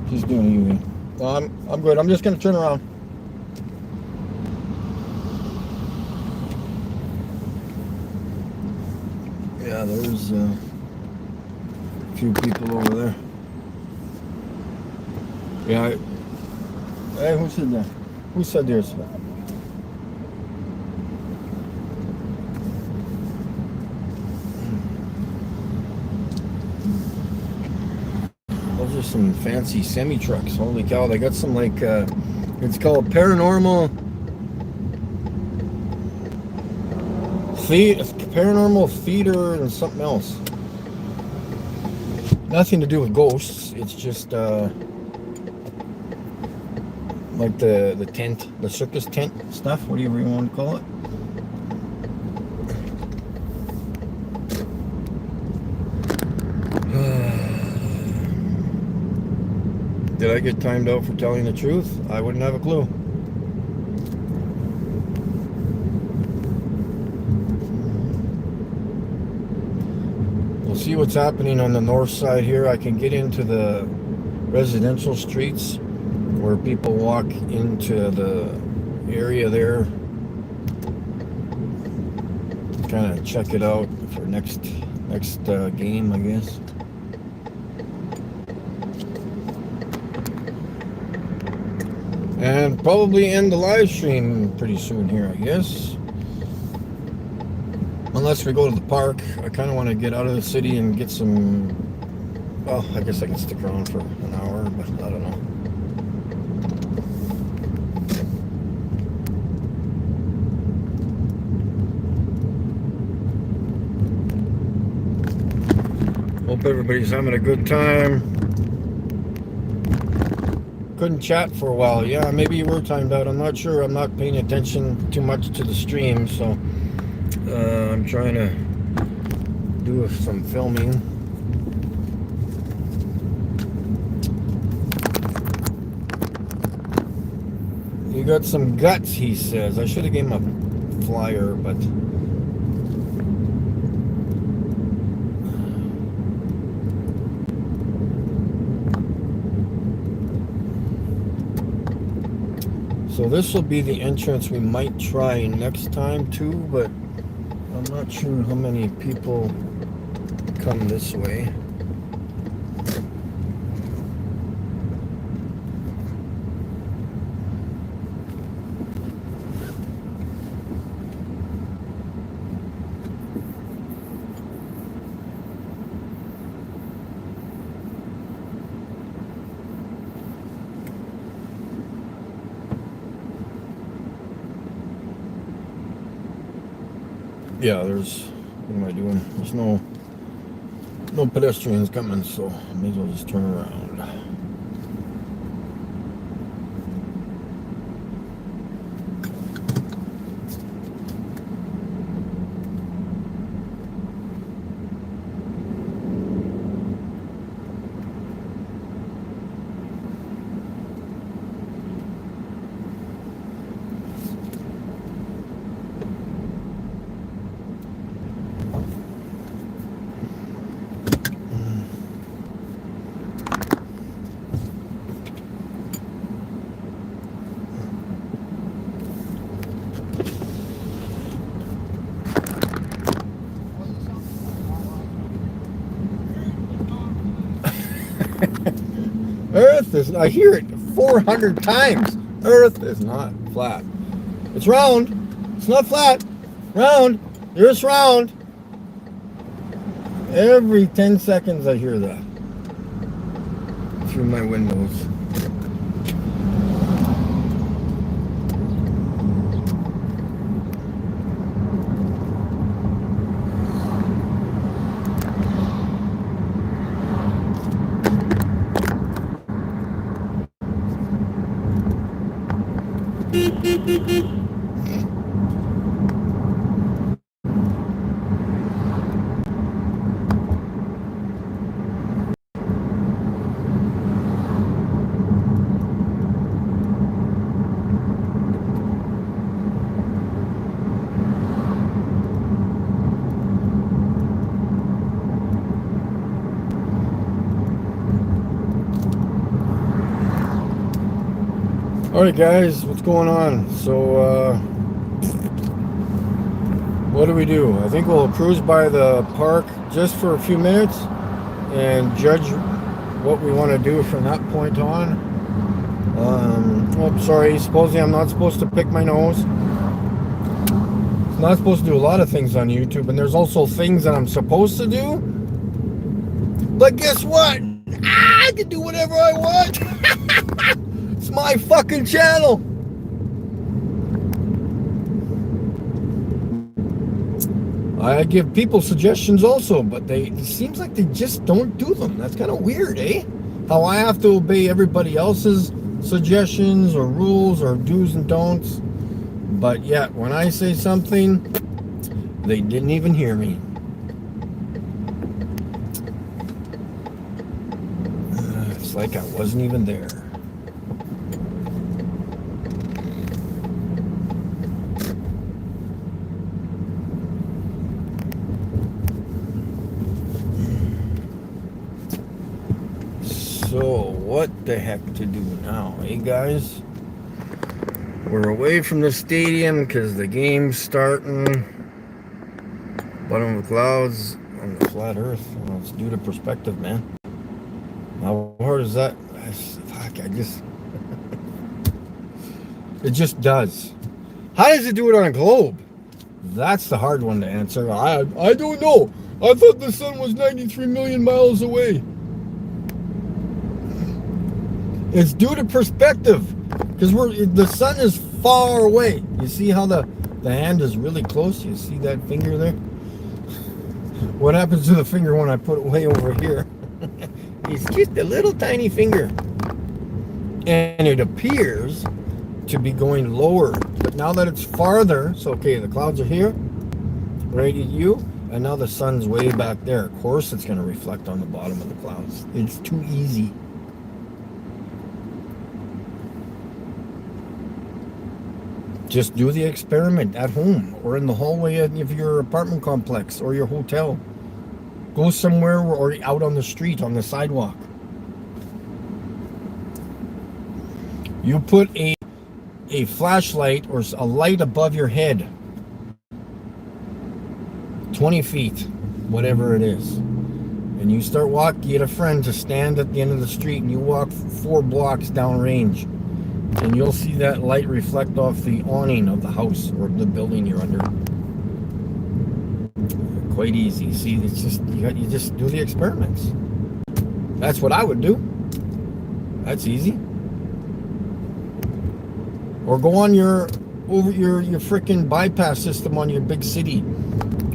He's doing you. Well, I'm good. I'm just gonna turn around. Yeah, there's a few people over there. Yeah. Hey, who said that? Who said there's? Those are some fancy semi trucks. Holy cow! They got some like it's called paranormal paranormal theater and something else. Nothing to do with ghosts. It's just like the tent, the circus tent stuff, whatever you want to call it. Did I get timed out for telling the truth? I wouldn't have a clue. We'll see what's happening on the north side here. I can get into the residential streets where people walk into the area there. Kind of check it out for next game, I guess. And probably end the live stream pretty soon here, I guess. Unless we go to the park. I kind of want to get out of the city and get some... Well, I guess I can stick around for an hour, but I don't know. Hope everybody's having a good time. Couldn't chat for a while. Yeah, maybe you were timed out. I'm not sure. I'm not paying attention too much to the stream, so I'm trying to do some filming. You got some guts, he says. I should have gave him a flyer, but... So this will be the entrance we might try next time too, but I'm not sure how many people come this way. Yeah, there's, what am I doing? There's no pedestrians coming, so I may as well just turn around. Earth is, I hear it 400 times. Earth is not flat. It's round. It's not flat. Round. It's round. Every 10 seconds I hear that through my windows. Alright guys, what's going on? So what do we do? I think we'll cruise by the park just for a few minutes and judge what we want to do from that point on. Oh, sorry, supposedly I'm not supposed to pick my nose. I'm not supposed to do a lot of things on YouTube, and there's also things that I'm supposed to do. But guess what? I can do whatever I want. It's my fucking channel. I give people suggestions also, but it seems like they just don't do them. That's kind of weird, eh? How I have to obey everybody else's suggestions or rules or do's and don'ts. But yet, when I say something, they didn't even hear me. It's like I wasn't even there. So, what the heck to do now, eh, guys? We're away from the stadium because the game's starting. Bottom of the clouds on the flat earth. Well, it's due to perspective, man. How hard is that? Fuck, it just does. How does it do it on a globe? That's the hard one to answer. I don't know. I thought the sun was 93 million miles away. It's due to perspective. Because the sun is far away. You see how the hand is really close? You see that finger there? What happens to the finger when I put it way over here? It's just a little tiny finger. And it appears to be going lower. But now that it's farther, so okay, the clouds are here, right at you, and now the sun's way back there. Of course it's going to reflect on the bottom of the clouds. It's too easy. Just do the experiment at home or in the hallway of your apartment complex or your hotel. Go somewhere or out on the street, on the sidewalk. You put a flashlight or a light above your head. 20 feet, whatever it is. And you start walking, you get a friend to stand at the end of the street and you walk 4 blocks downrange. And you'll see that light reflect off the awning of the house or the building you're under. Quite easy. See, it's just you just do the experiments. That's what I would do. That's easy. Or go on your frickin' bypass system on your big city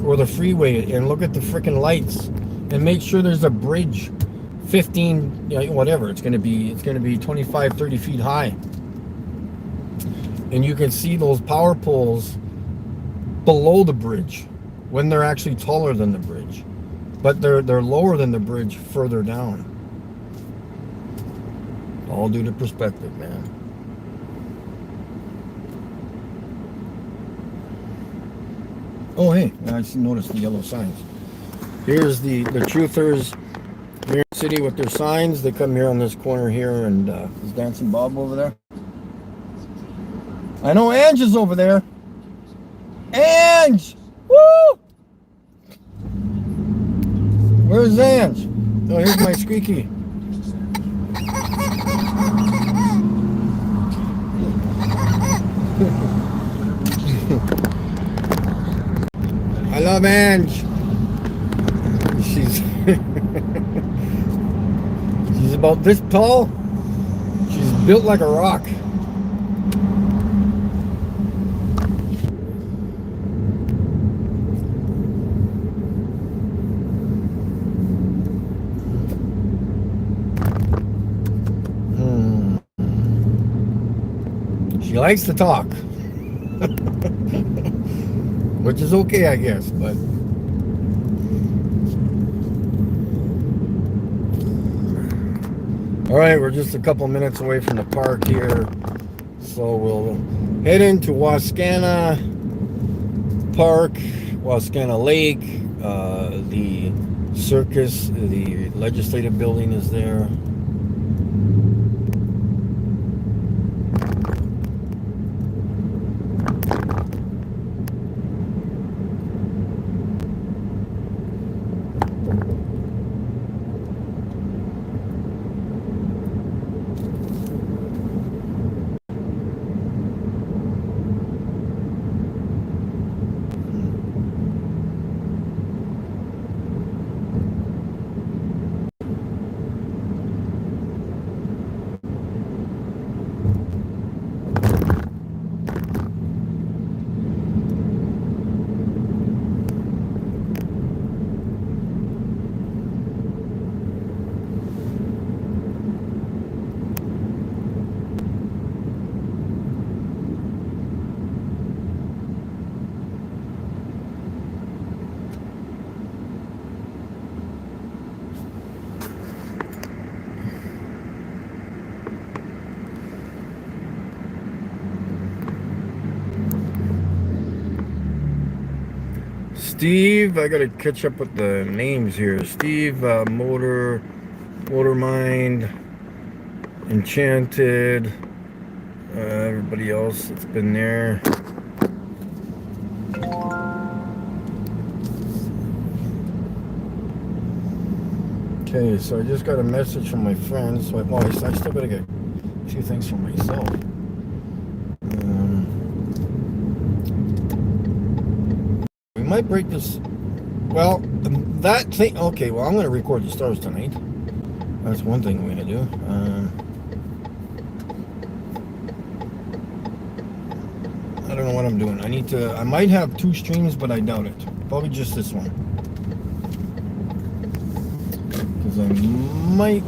or the freeway and look at the frickin' lights and make sure there's a bridge 15, whatever, it's going to be 25, 30 feet high. And you can see those power poles below the bridge when they're actually taller than the bridge. But they're lower than the bridge further down. All due to perspective, man. Oh, hey, I just noticed the yellow signs. Here's the truthers here in the city with their signs. They come here on this corner here, and is Dancing Bob over there? I know Ange is over there. Ange! Woo! Where's Ange? Oh, here's my squeaky. I love Ange. She's she's about this tall. She's built like a rock. She likes to talk. Which is okay, I guess, but all right, we're just a couple minutes away from the park here, so we'll head into Wascana Park, Wascana Lake. The circus, the legislative building is there. Steve, I gotta catch up with the names here. Steve, Motor Mind, Enchanted, everybody else that's been there. Okay, so I just got a message from my friends. So I still gotta get a few things for myself. We might break this. Well, that thing. Okay, well, I'm gonna record the stars tonight. That's one thing I'm gonna do. I don't know what I'm doing. I might have 2 streams, but I doubt it. Probably just this one. Because I might.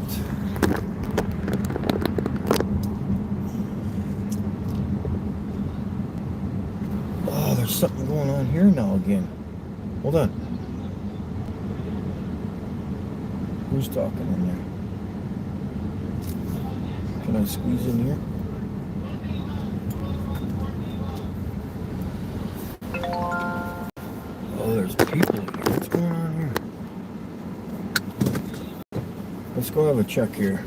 Oh, there's something going on here now again. Hold on. Who's talking in there? Can I squeeze in here? Oh, there's people here. What's going on here? Let's go have a check here.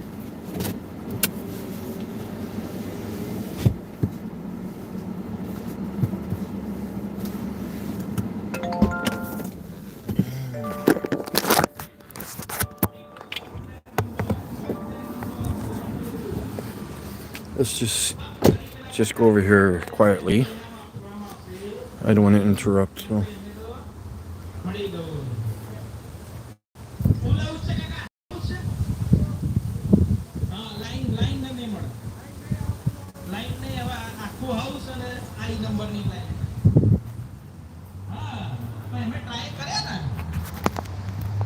Let's just go over here quietly. I don't want to interrupt, so.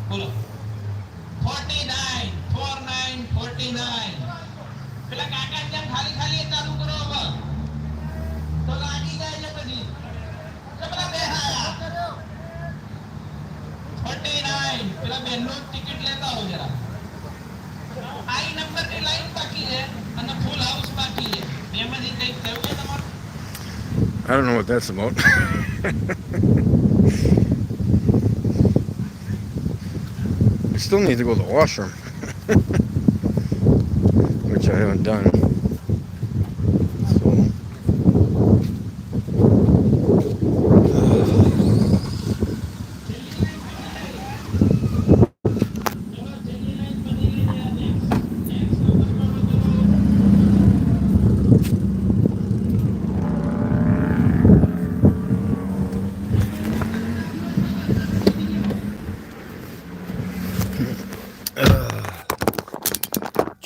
બોલો 49 49 49 પેલા કાકા જેમ ખાલી ખાલી ચાલુ કરો હવે તો લાગી જાય છે પછી પેલા બેહાયા 49 પેલા બેનનો ટિકિટ લેતા હો જરા આઈ નંબર ની લાઈન બાકી છે અને ફૂલ હાઉસ બાકી છે એમાંથી કઈ થયું છે તમારું I don't know what that's about. I still need to go to the washroom, which I haven't done. So,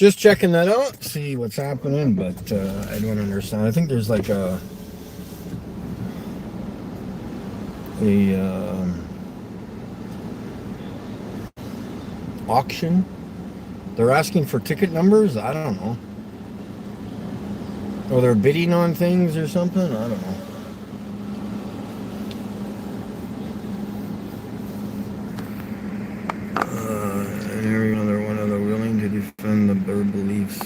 just checking that out, see what's happening, but I don't understand. I think there's like a auction. They're asking for ticket numbers. I don't know. Or they're bidding on things or something. I don't know. And every other one of the willing to defend their beliefs.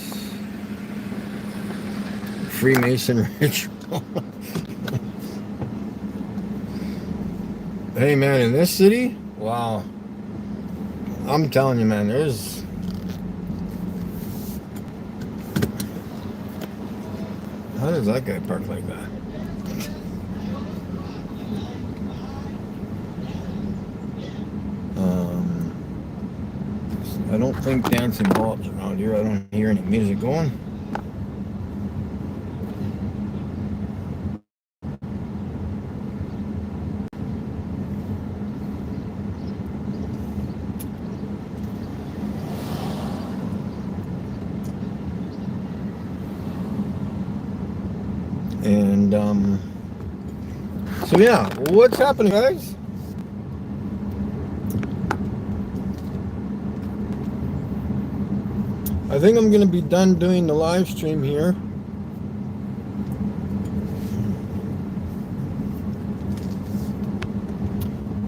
Freemason ritual. Hey man, in this city, wow. I'm telling you, man, there's. How does that guy park like that? I don't think dancing bulbs around here. I don't hear any music going. And so yeah, what's happening, guys? I think I'm going to be done doing the live stream here.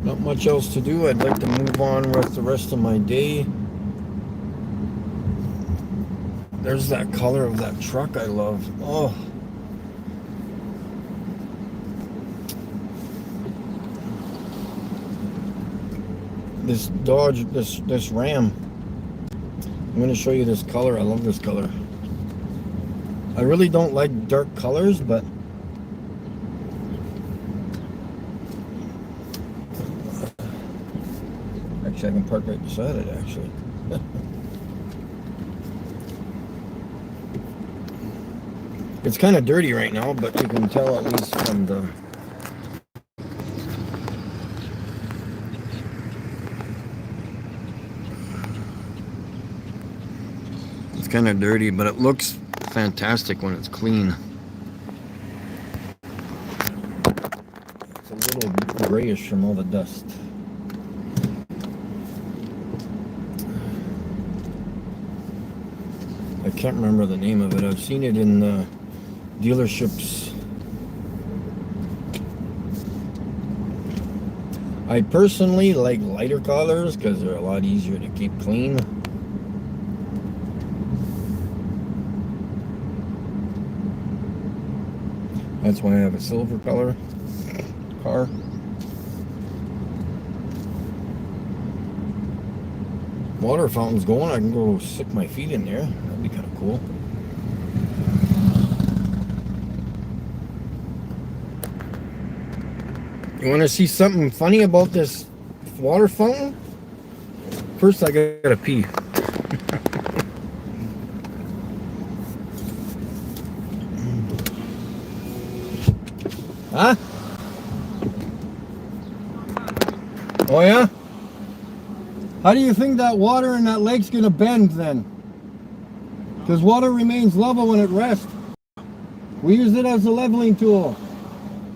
Not much else to do. I'd like to move on with the rest of my day. There's that color of that truck I love. Oh. this Dodge, this Ram. I'm going to show you this color. I love this color. I really don't like dark colors, but actually I can park right beside it, actually. It's kind of dirty right now, but you can tell at least from the... It's kind of dirty, but it looks fantastic when it's clean. It's a little grayish from all the dust. I can't remember the name of it. I've seen it in dealerships. I personally like lighter colors because they're a lot easier to keep clean. That's why I have a silver color car. Water fountain's going. I can go stick my feet in there. That'd be kind of cool. You want to see something funny about this water fountain? First, I gotta pee. Huh? Oh yeah? How do you think that water in that lake's gonna bend then? Because water remains level when it rests. We use it as a leveling tool.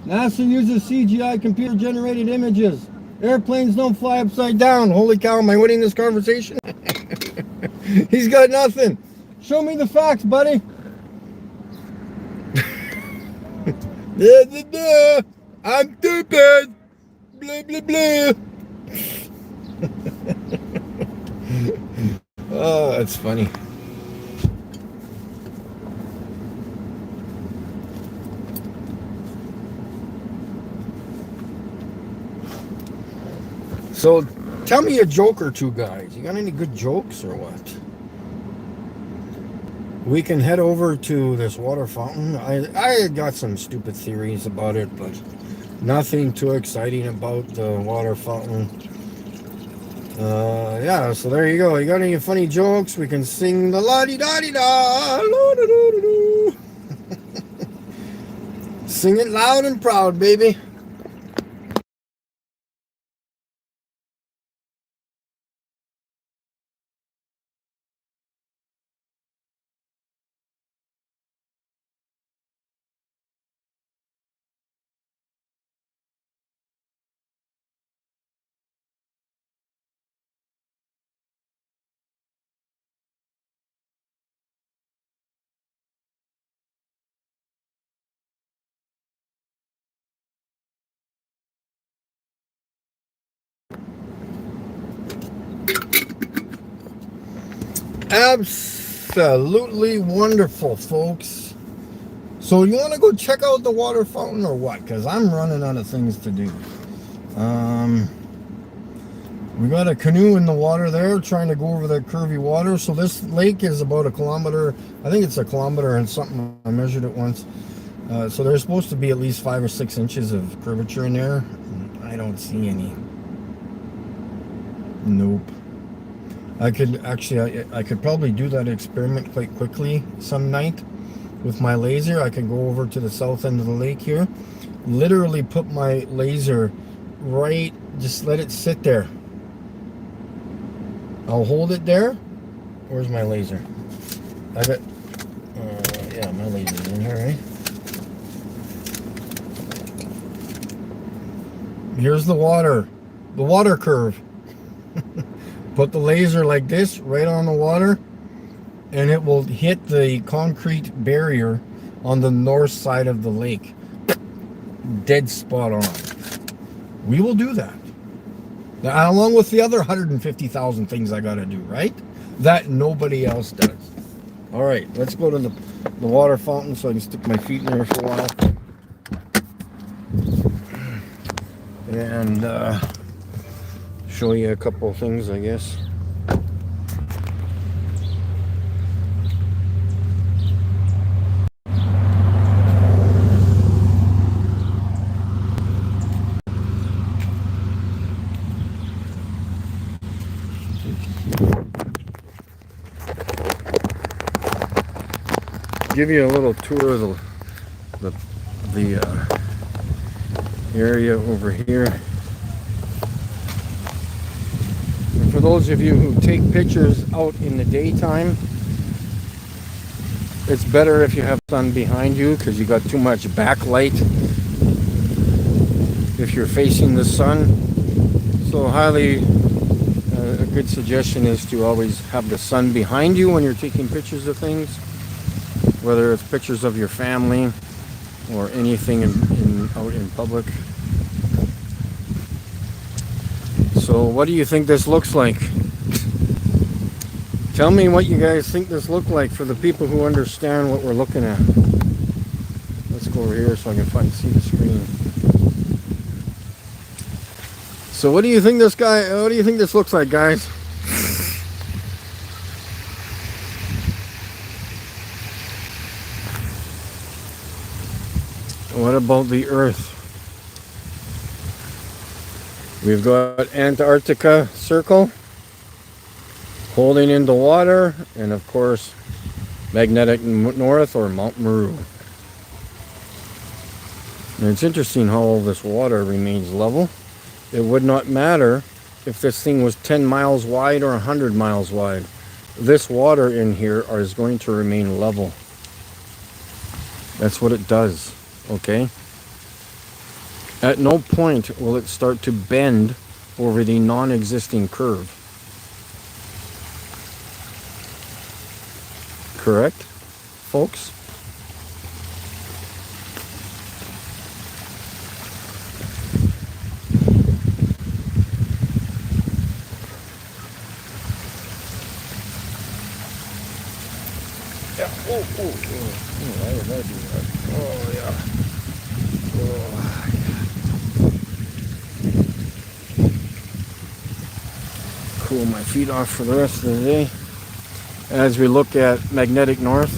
NASA uses CGI computer generated images. Airplanes don't fly upside down. Holy cow, am I winning this conversation? He's got nothing. Show me the facts, buddy. I'm stupid. Blah, blah, blah. Oh, that's funny. So, tell me a joke or two, guys. You got any good jokes or what? We can head over to this water fountain. I got some stupid theories about it, but nothing too exciting about the water fountain. Yeah, so there you go. You got any funny jokes? We can sing the la-di-da-di-da, la-da-da-da-da. Sing it loud and proud, baby. Absolutely wonderful, folks. So you want to go check out the water fountain or what? Because I'm running out of things to do. We got a canoe in the water there trying to go over that curvy water. So this lake is about 1 kilometer. I think it's 1 kilometer and something. I measured it once. So there's supposed to be at least 5 or 6 inches of curvature in there. I don't see any. Nope. I could probably do that experiment quite quickly some night with my laser. I can go over to the south end of the lake here, literally put my laser right, just let it sit there. I'll hold it there. Where's my laser? I got, yeah, my laser's in here, right? Here's the water curve. Put the laser like this right on the water, and it will hit the concrete barrier on the north side of the lake. Dead spot on. We will do that. Now, along with the other 150,000 things I got to do, right? That nobody else does. All right, let's go to the water fountain so I can stick my feet in there for a while. And show you a couple things, I guess. Give you a little tour of the area over here. And for those of you who take pictures out in the daytime, it's better if you have sun behind you because you got too much backlight if you're facing the sun. So highly a good suggestion is to always have the sun behind you when you're taking pictures of things, whether it's pictures of your family or anything out in public. So what do you think this looks like? Tell me what you guys think this looked like for the people who understand what we're looking at. Let's go over here so I can see the screen. So what do you think this looks like, guys? What about the Earth? We've got Antarctica circle holding in the water, and of course magnetic north or Mount Meru. And it's interesting how all this water remains level. It would not matter if this thing was 10 miles wide or 100 miles wide. This water in here is going to remain level. That's what it does. Okay? At no point will it start to bend over the non-existing curve. Correct, folks? Yeah. Why did I do that? Oh, yeah. Cool my feet off for the rest of the day as we look at magnetic north.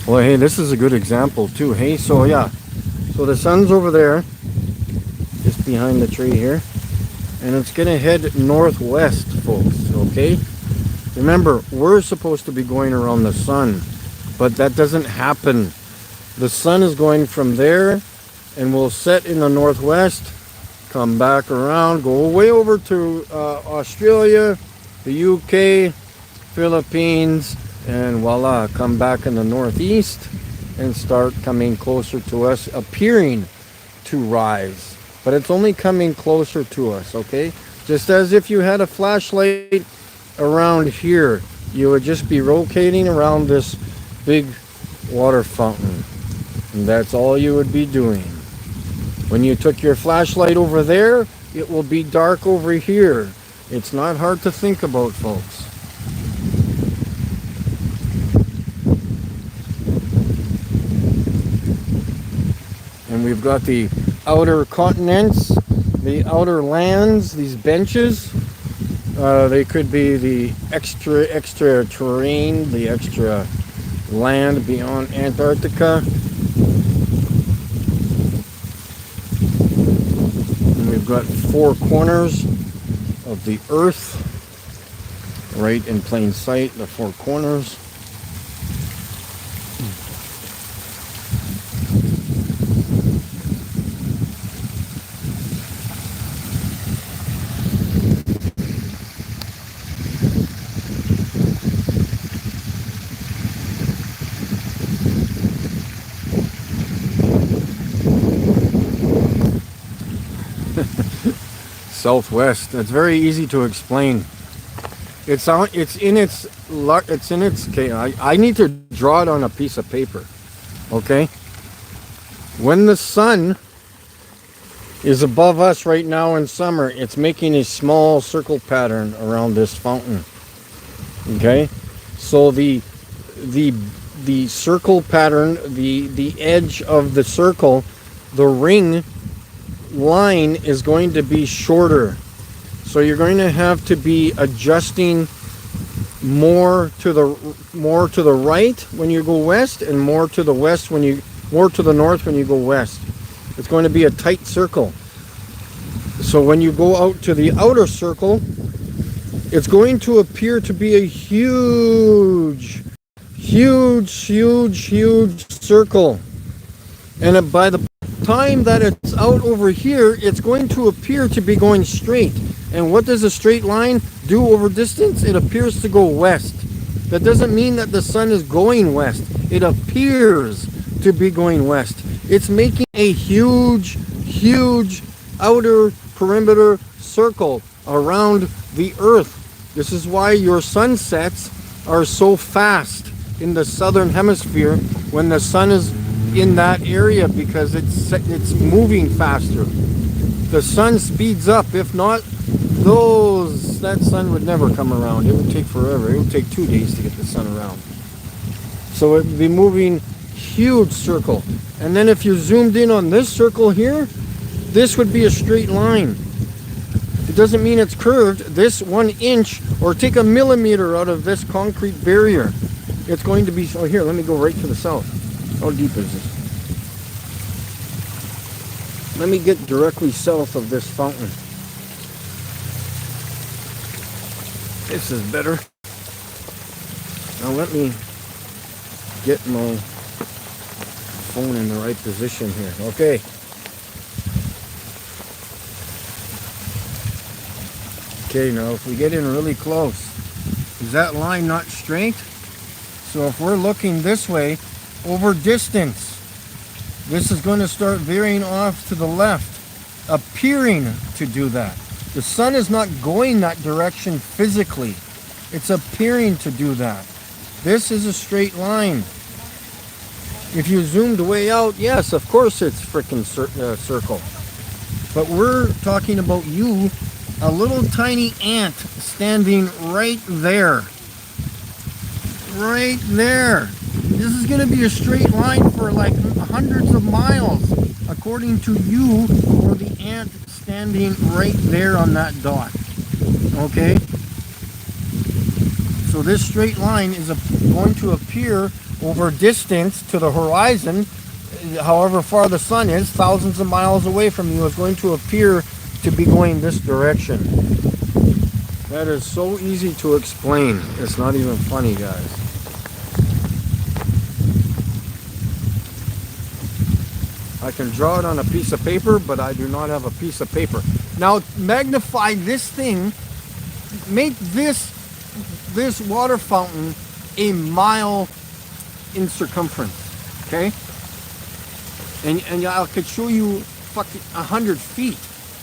Well, hey, this is a good example too. Hey, so yeah, so the sun's over there just behind the tree here, and it's gonna head northwest, folks. Okay, remember, we're supposed to be going around the sun, but that doesn't happen. The sun is going from there and will set in the northwest, come back around, go way over to Australia, the UK, Philippines, and voila, come back in the northeast and start coming closer to us, appearing to rise. But it's only coming closer to us, okay? Just as if you had a flashlight around here, you would just be rotating around this big water fountain. And that's all you would be doing. When you took your flashlight over there, it will be dark over here. It's not hard to think about, folks. And we've got the outer continents, the outer lands, these benches. They could be the extra terrain, the extra land beyond Antarctica. We've got four corners of the earth right in plain sight, the four corners. Southwest. That's very easy to explain. It's in its. Okay, I need to draw it on a piece of paper. Okay. When the sun is above us right now in summer, it's making a small circle pattern around this fountain. Okay. So the circle pattern, the edge of the circle, the ring line is going to be shorter. So you're going to have to be adjusting more to the right when you go west, and more to the north when you go west. It's going to be a tight circle. So when you go out to the outer circle, it's going to appear to be a huge circle. And by the time that it's out over here, it's going to appear to be going straight. And what does a straight line do over distance? It appears to go west. That doesn't mean that the sun is going west. It appears to be going west. It's making a huge outer perimeter circle around the Earth. This is why your sunsets are so fast in the southern hemisphere when the sun is in that area, because it's moving faster. The sun speeds up. If not, that sun would never come around. It would take forever. It would take 2 days to get the sun around. So it would be moving huge circle. And then if you zoomed in on this circle here, this would be a straight line. It doesn't mean it's curved. This 1 inch, or take a millimeter out of this concrete barrier, it's going to be, oh here, let me go right to the south. How deep is this? Let me get directly south of this fountain. This is better. Now let me get my phone in the right position here. Okay. Okay, now if we get in really close, is that line not straight? So if we're looking this way, over distance, this is going to start veering off to the left, appearing to do that. The sun is not going that direction physically. It's appearing to do that. This is a straight line. If you zoomed way out, yes, of course it's freaking circle. But we're talking about you, a little tiny ant standing right there. Right there. This is going to be a straight line for like hundreds of miles, according to you, or the ant standing right there on that dot. Okay? So this straight line is going to appear over distance to the horizon, however far the sun is, thousands of miles away from you, is going to appear to be going this direction. That is so easy to explain. It's not even funny, guys. I can draw it on a piece of paper, but I do not have a piece of paper. Now magnify this thing, make this water fountain a mile in circumference, okay? And I could show you fucking 100 feet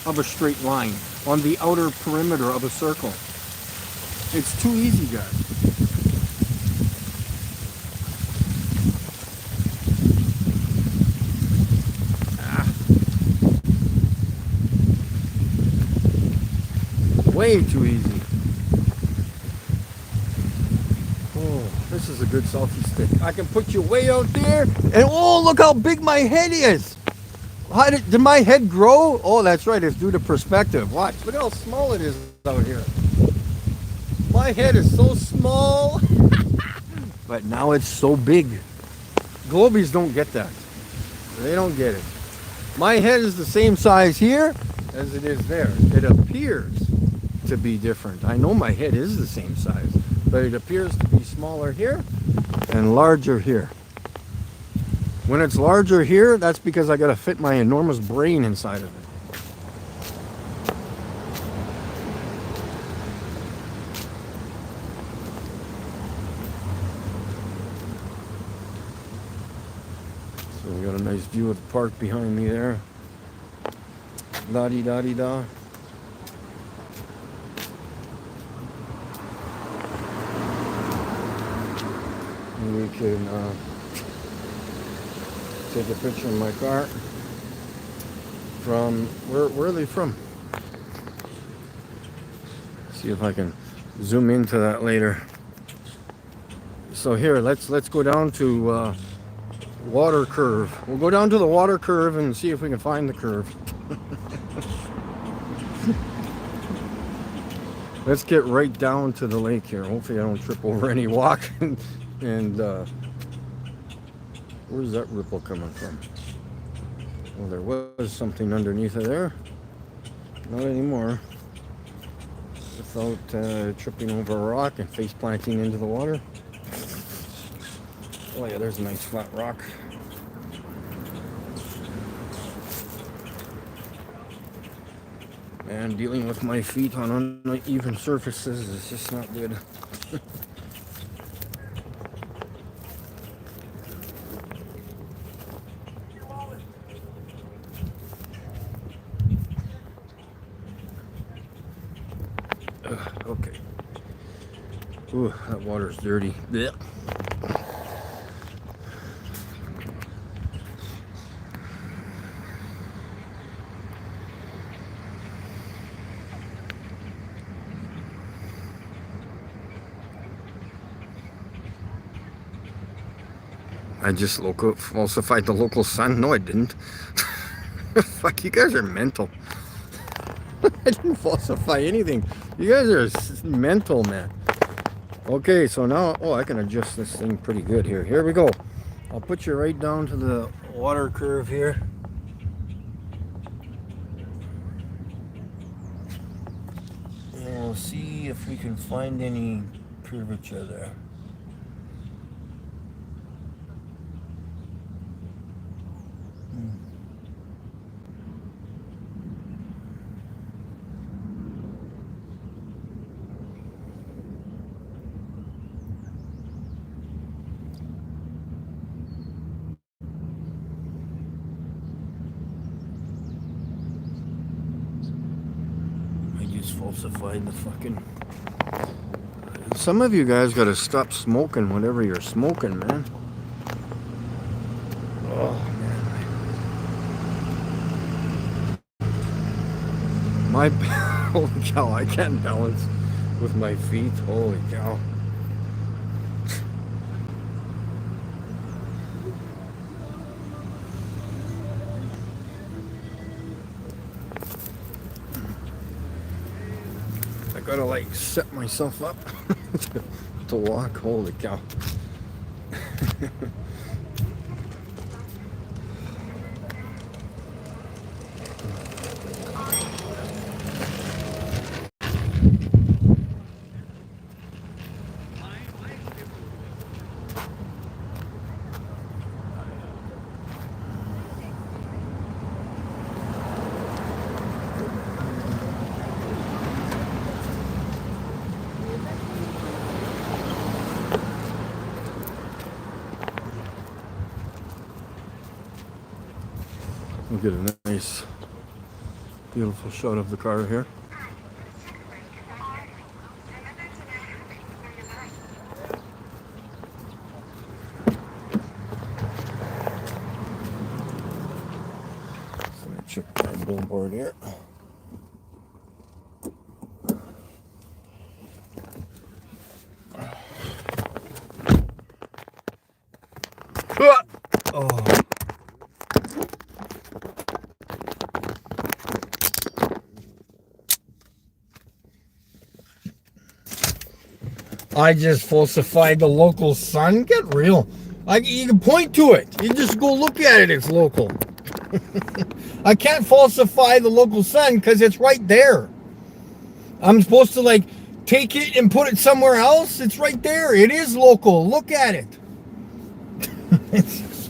of a straight line on the outer perimeter of a circle. It's too easy, guys. Way too easy. Oh, this is a good selfie stick. I can put you way out there, and oh, look how big my head is. How did my head grow? Oh, that's right. It's due to perspective. Watch. Look how small it is out here. My head is so small, but now it's so big. Globies don't get that. They don't get it. My head is the same size here as it is there. It appears to be different. I know my head is the same size, but it appears to be smaller here and larger here. When it's larger here, that's because I gotta fit my enormous brain inside of it. So we got a nice view of the park behind me there. La-di-da-di-da. We can take a picture in my car from where are they from? See if I can zoom into that later. So here, let's go down to water curve. We'll go down to the water curve and see if we can find the curve. Let's get right down to the lake here. Hopefully I don't trip over any rock. And where's that ripple coming from? Well, there was something underneath of there. Not anymore. Without tripping over a rock and face planting into the water. Oh yeah, there's a nice flat rock. And dealing with my feet on uneven surfaces is just not good. Okay. Ooh, that water's dirty. Blech. I just falsified the local sun. No, I didn't. Fuck, you guys are mental. I didn't falsify anything. You guys are mental, man. Okay, so now, oh, I can adjust this thing pretty good here. Here we go. I'll put you right down to the water curve here. And we'll see if we can find any curvature there. Falsified the fucking. Some of you guys gotta stop smoking whatever you're smoking, man. Oh man. My holy cow, I can't balance with my feet. Holy cow. Gotta like set myself up to walk. Holy cow. We'll get a nice, beautiful shot of the car here. So let me check my billboard here. Oh. I just falsified the local sun. Get real. You can point to it. You just go look at it. It's local. I can't falsify the local sun because it's right there. I'm supposed to like take it and put it somewhere else. It's right there. It is local. Look at it.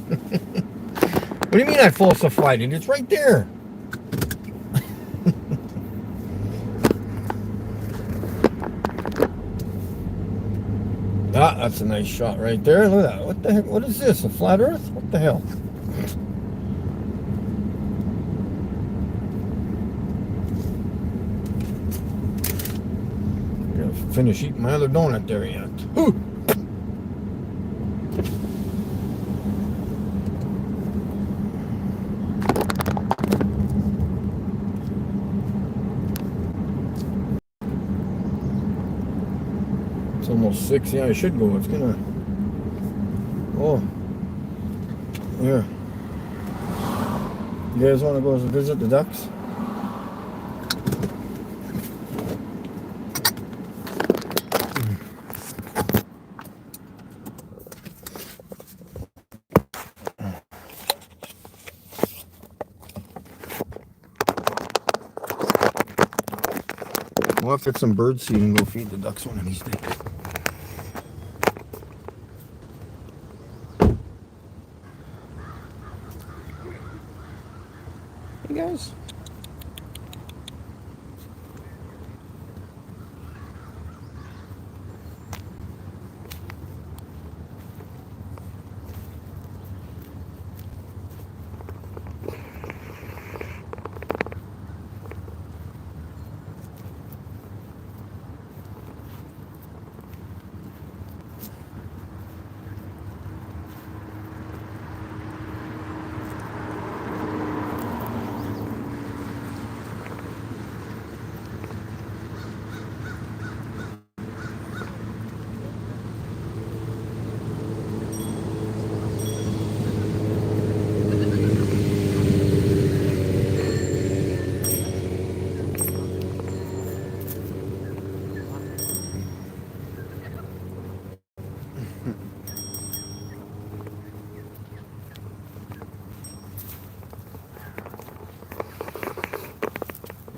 What do you mean I falsified it? It's right there. Ah, that's a nice shot right there. Look at that. What the heck? What is this? A flat earth? What the hell? I'm gonna finish eating my other donut there yet. Ooh. It's almost 6. Yeah, I should go. It's gonna. Oh. Yeah. You guys want to go visit the ducks? We'll have to get some bird seed and go feed the ducks one of these days. Hey guys.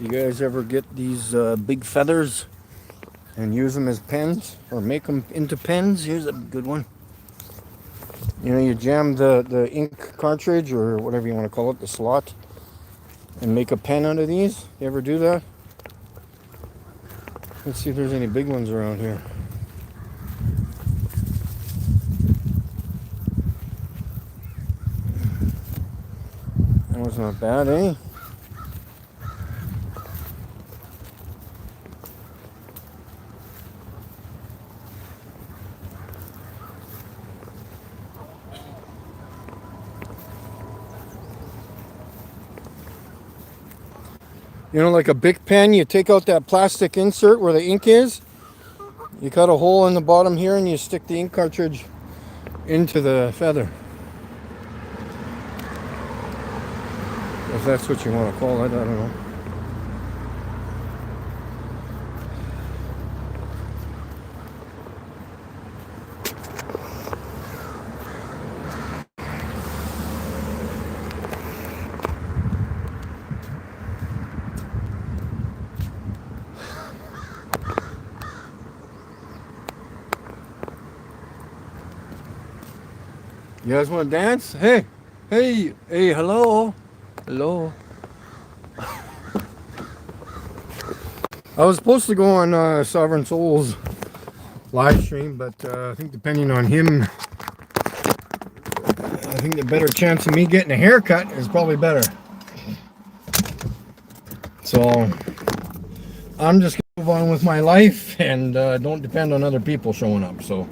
You guys ever get these big feathers and use them as pens or make them into pens? Here's a good one. You know, you jam the ink cartridge or whatever you want to call it, the slot, and make a pen out of these. You ever do that? Let's see if there's any big ones around here. That was not bad, eh? You know, like a Bic pen, you take out that plastic insert where the ink is. You cut a hole in the bottom here and you stick the ink cartridge into the feather. If that's what you want to call it, I don't know. You guys want to dance? Hey, hey, hey, hello, hello. I was supposed to go on Sovereign Soul's live stream, but I think depending on him, I think the better chance of me getting a haircut is probably better. So I'm just gonna move on with my life and don't depend on other people showing up. So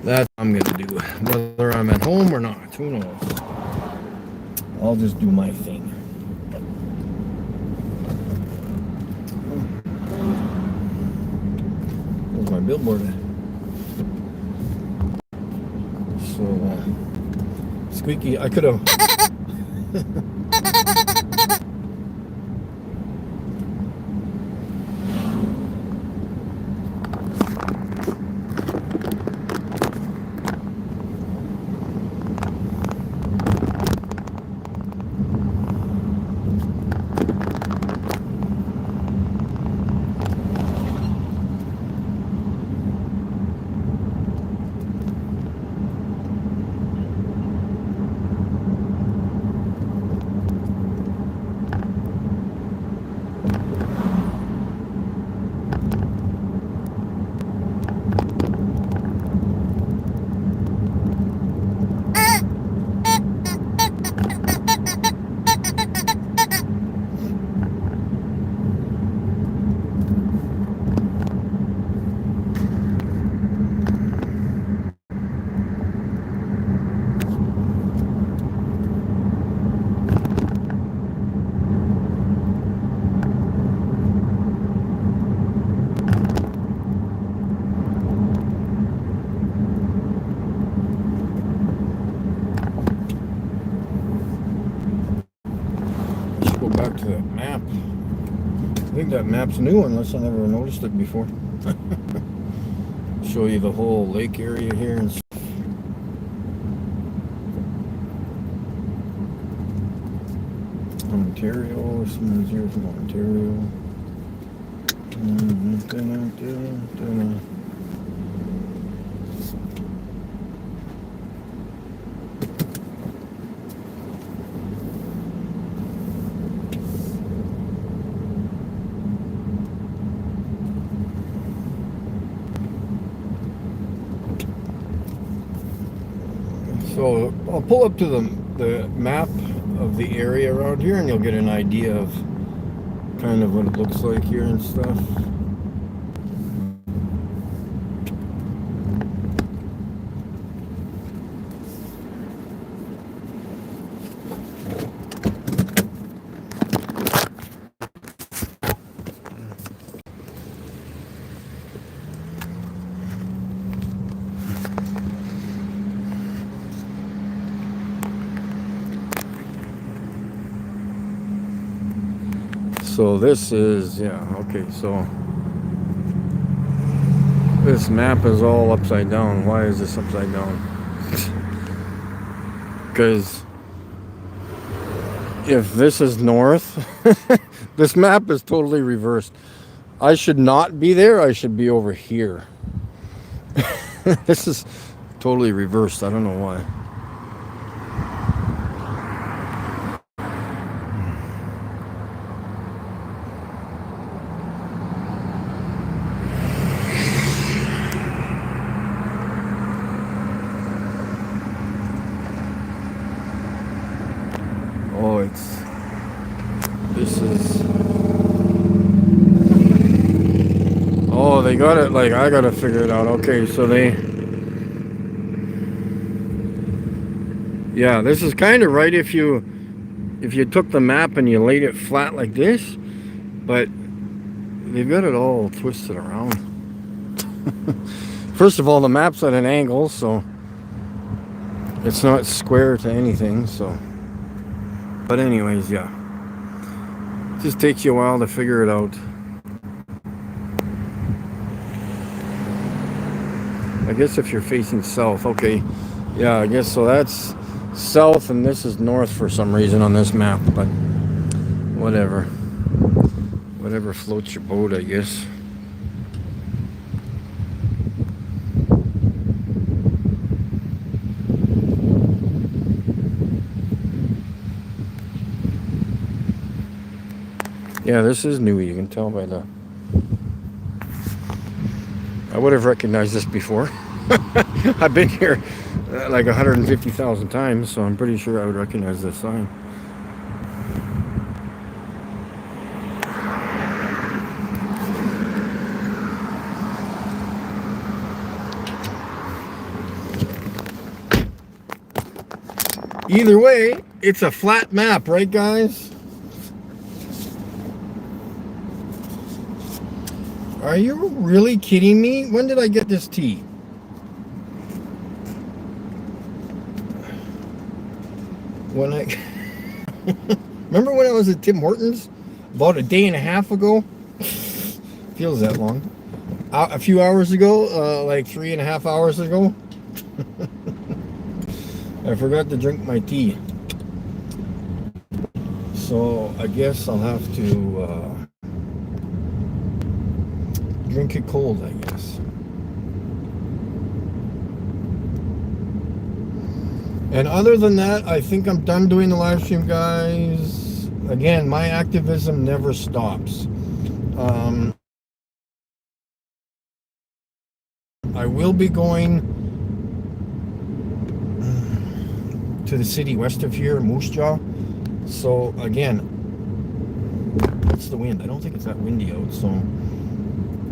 that's what I'm gonna do, whether I'm at home or not. Who knows? I'll just do my thing. Where's my billboard at? So squeaky. I could have. to that map. I think that map's new unless I never noticed it before. Show you the whole lake area here and stuff. Ontario, someone's here from Ontario. So I'll pull up to the map of the area around here and you'll get an idea of kind of what it looks like here and stuff. So this is, yeah, okay, so this map is all upside down. Why is this upside down? Because if this is north, this map is totally reversed. I should not be there, I should be over here. This is totally reversed, I don't know why. Oh, this is, oh, they got it, like, I gotta figure it out. Okay, so yeah, this is kind of right if you took the map and you laid it flat like this, but they've got it all twisted around. First of all, the map's at an angle, so it's not square to anything, so. But anyways, yeah. It just takes you a while to figure it out. I guess if you're facing south, okay. Yeah, I guess so that's south and this is north for some reason on this map, but whatever. Whatever floats your boat, I guess. Yeah, this is new, you can tell by the... I would have recognized this before. I've been here like 150,000 times, so I'm pretty sure I would recognize this sign. Either way, it's a flat map, right guys? Are you really kidding me? When did I get this tea? When I... Remember when I was at Tim Hortons? About a day and a half ago? Feels that long. A few hours ago? Like 3.5 hours ago? I forgot to drink my tea. So I guess I'll have to... drink it cold, I guess. And other than that, I think I'm done doing the live stream, guys. Again, my activism never stops. I will be going to the city west of here, Moose Jaw. So again, what's the wind? I don't think it's that windy out, so...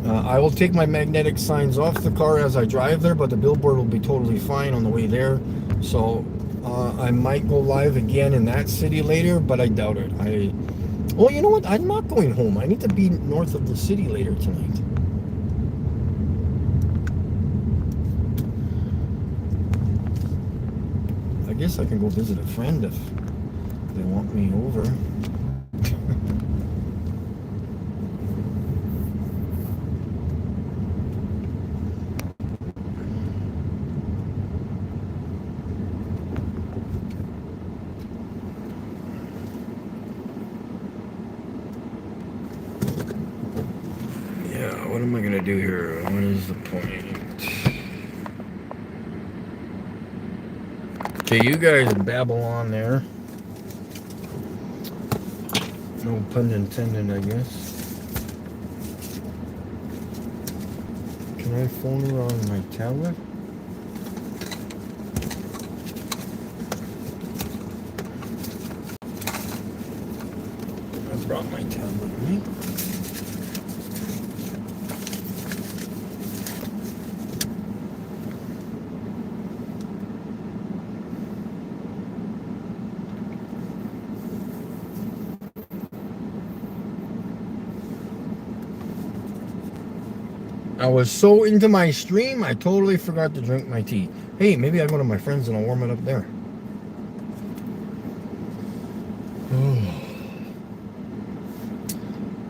I will take my magnetic signs off the car as I drive there, but the billboard will be totally fine on the way there. So I might go live again in that city later, but I doubt it. Well, you know what? I'm not going home. I need to be north of the city later tonight. I guess I can go visit a friend if they want me over. what am I gonna do here? What is the point? Okay, you guys babble on there. No pun intended, I guess. Can I phone her on my tablet? I brought my tablet with me. I was so into my stream, I totally forgot to drink my tea. Hey, maybe I'll go to my friends and I'll warm it up there.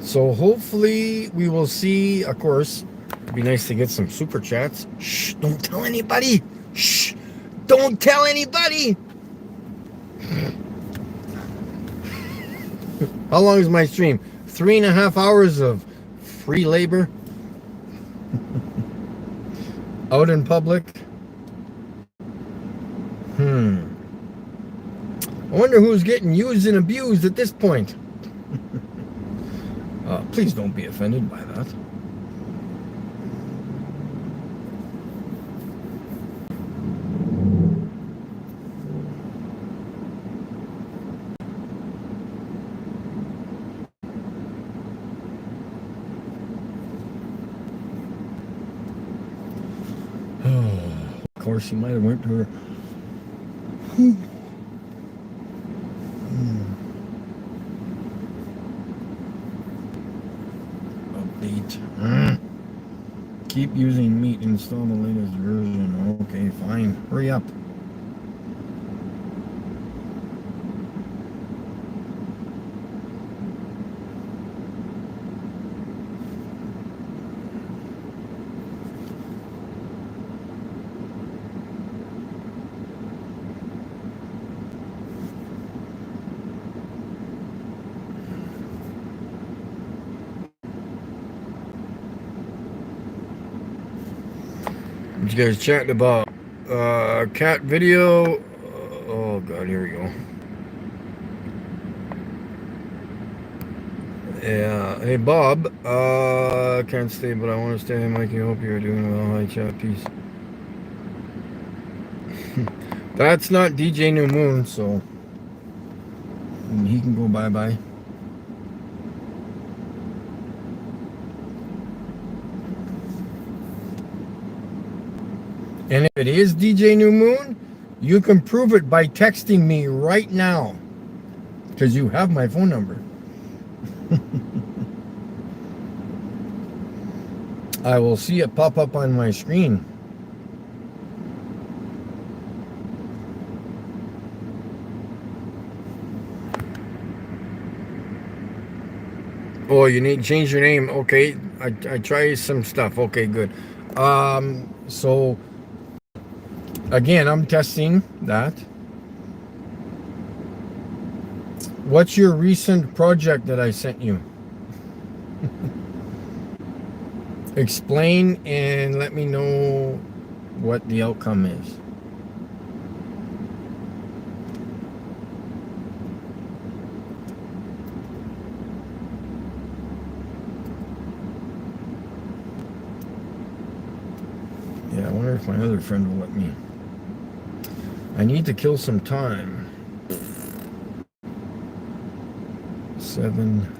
So hopefully we will see, of course, it'd be nice to get some super chats. Shh, don't tell anybody. Shh, don't tell anybody. How long is my stream? 3.5 hours of free labor out in public. I wonder who's getting used and abused at this point. Please don't be offended by that. Of course, he might have went to her. Update. Keep using Meet. Install the latest version. Okay, fine. Hurry up. You guys chatting about cat video. Oh god, here we go. Yeah, hey Bob, can't stay, but I want to stay. Hey Mikey, hope you're doing well. Hi chat, peace. That's not DJ New Moon, so he can go bye-bye. And if it is DJ New Moon, you can prove it by texting me right now, because you have my phone number. I will see it pop up on my screen. Oh, you need to change your name. Okay, I try some stuff. Okay, good. So again, I'm testing that. What's your recent project that I sent you? Explain and let me know what the outcome is. Yeah, I wonder if my other friend will let me. I need to kill some time. 7.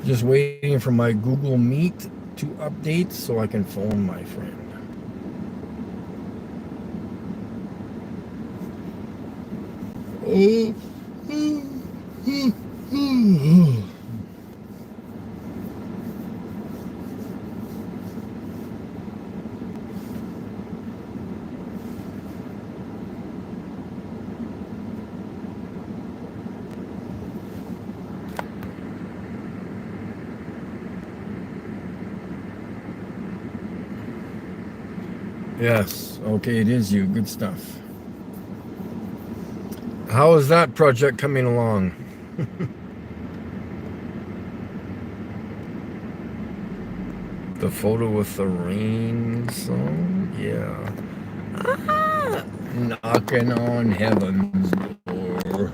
Just waiting for my Google Meet to update so I can phone my friend. Yes, okay, it is you. Good stuff. How is that project coming along? The photo with the rain song? Yeah. Ah, knocking on heaven's door.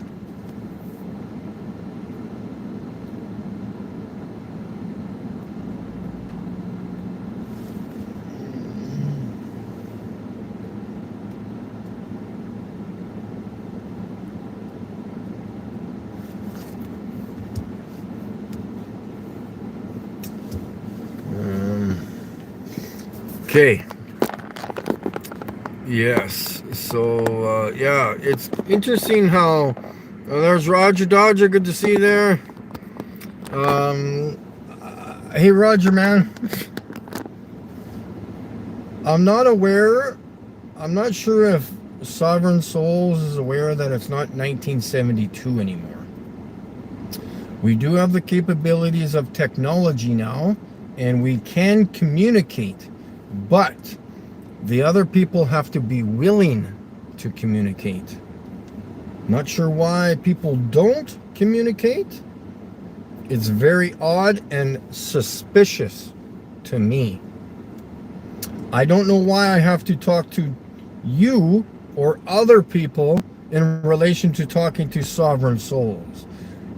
Okay. Yes. So, yeah, it's interesting how there's Roger Dodger. Good to see you there. Hey, Roger, man. I'm not aware. I'm not sure if Sovereign Souls is aware that it's not 1972 anymore. We do have the capabilities of technology now, and we can communicate, but the other people have to be willing to communicate. Not sure why people don't communicate. It's very odd and suspicious to me. I don't know why I have to talk to you or other people in relation to talking to Sovereign Souls.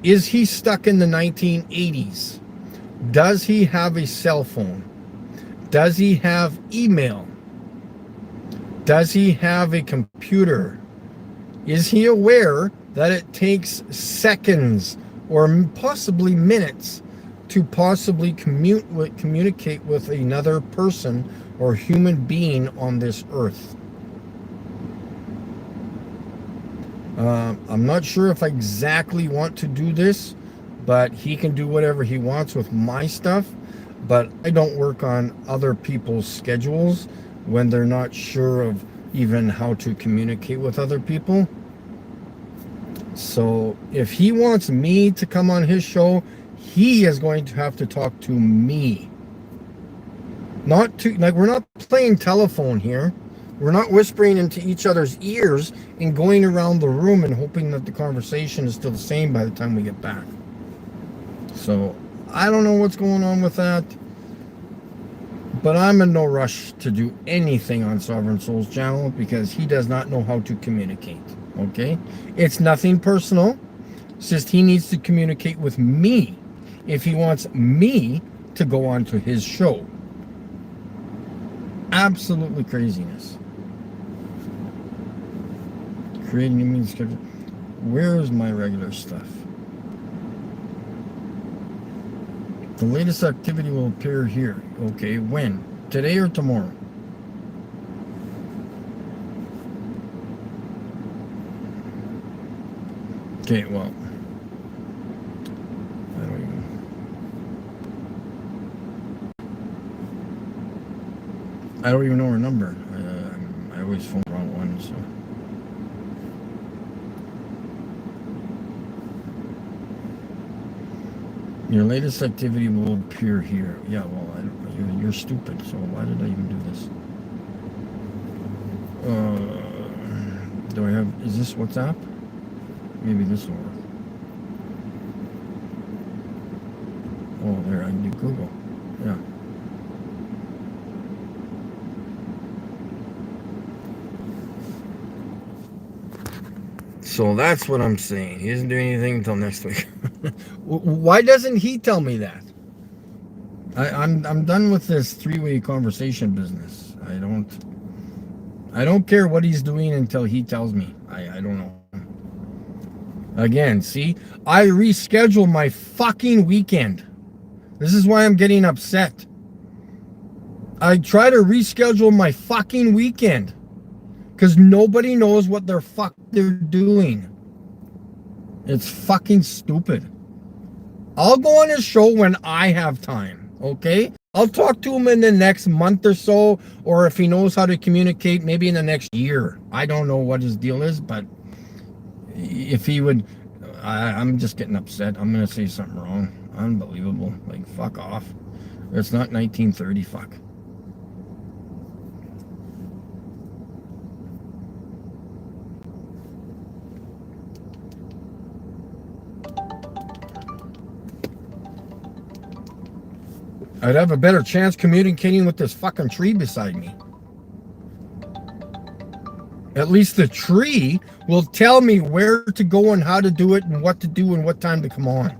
Is he stuck in the 1980s? Does he have a cell phone? Does he have email? Does he have a computer? Is he aware that it takes seconds or possibly minutes to possibly communicate with another person or human being on this earth? I'm not sure if I exactly want to do this, but he can do whatever he wants with my stuff. But I don't work on other people's schedules when they're not sure of even how to communicate with other people. So if he wants me to come on his show, he is going to have to talk to me. Not to, like, we're not playing telephone here. We're not whispering into each other's ears and going around the room and hoping that the conversation is still the same by the time we get back. So I don't know what's going on with that, but I'm in no rush to do anything on Sovereign Souls channel because he does not know how to communicate. Okay? It's nothing personal. It's just he needs to communicate with me if he wants me to go on to his show. Absolutely craziness. Creating a meeting schedule. Where is my regular stuff? The latest activity will appear here. Okay, when? Today or tomorrow? Okay, well, I don't even know her number. I always phone the wrong one, so. Your latest activity will appear here. Yeah, well, you're stupid, so why did I even do this? Do I have, is this WhatsApp? Maybe this will work. Oh, there, I can do Google. Yeah. So that's what I'm saying. He doesn't do anything until next week. Why doesn't he tell me that? I'm done with this three-way conversation business. I don't care what he's doing until he tells me. I don't know. Again, see? I rescheduled my fucking weekend. This is why I'm getting upset. I try to reschedule my fucking weekend because nobody knows what they're doing. It's fucking stupid. I'll go on his show when I have time, okay? I'll talk to him in the next month or so, or if he knows how to communicate, maybe in the next year. I don't know what his deal is, but if he would, I'm just getting upset. I'm going to say something wrong. Unbelievable. Like, fuck off. It's not 1930, fuck. I'd have a better chance communicating with this fucking tree beside me. At least the tree will tell me where to go and how to do it and what to do and what time to come on.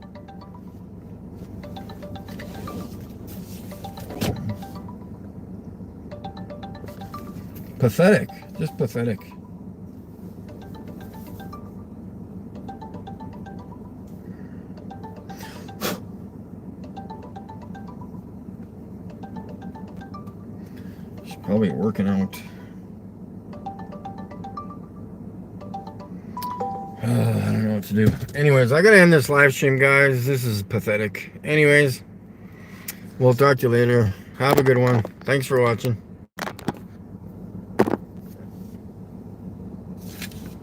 Pathetic. Just pathetic. She's probably working out. I don't know what to do. Anyways, I gotta end this live stream, guys. This is pathetic. Anyways, we'll talk to you later. Have a good one. Thanks for watching.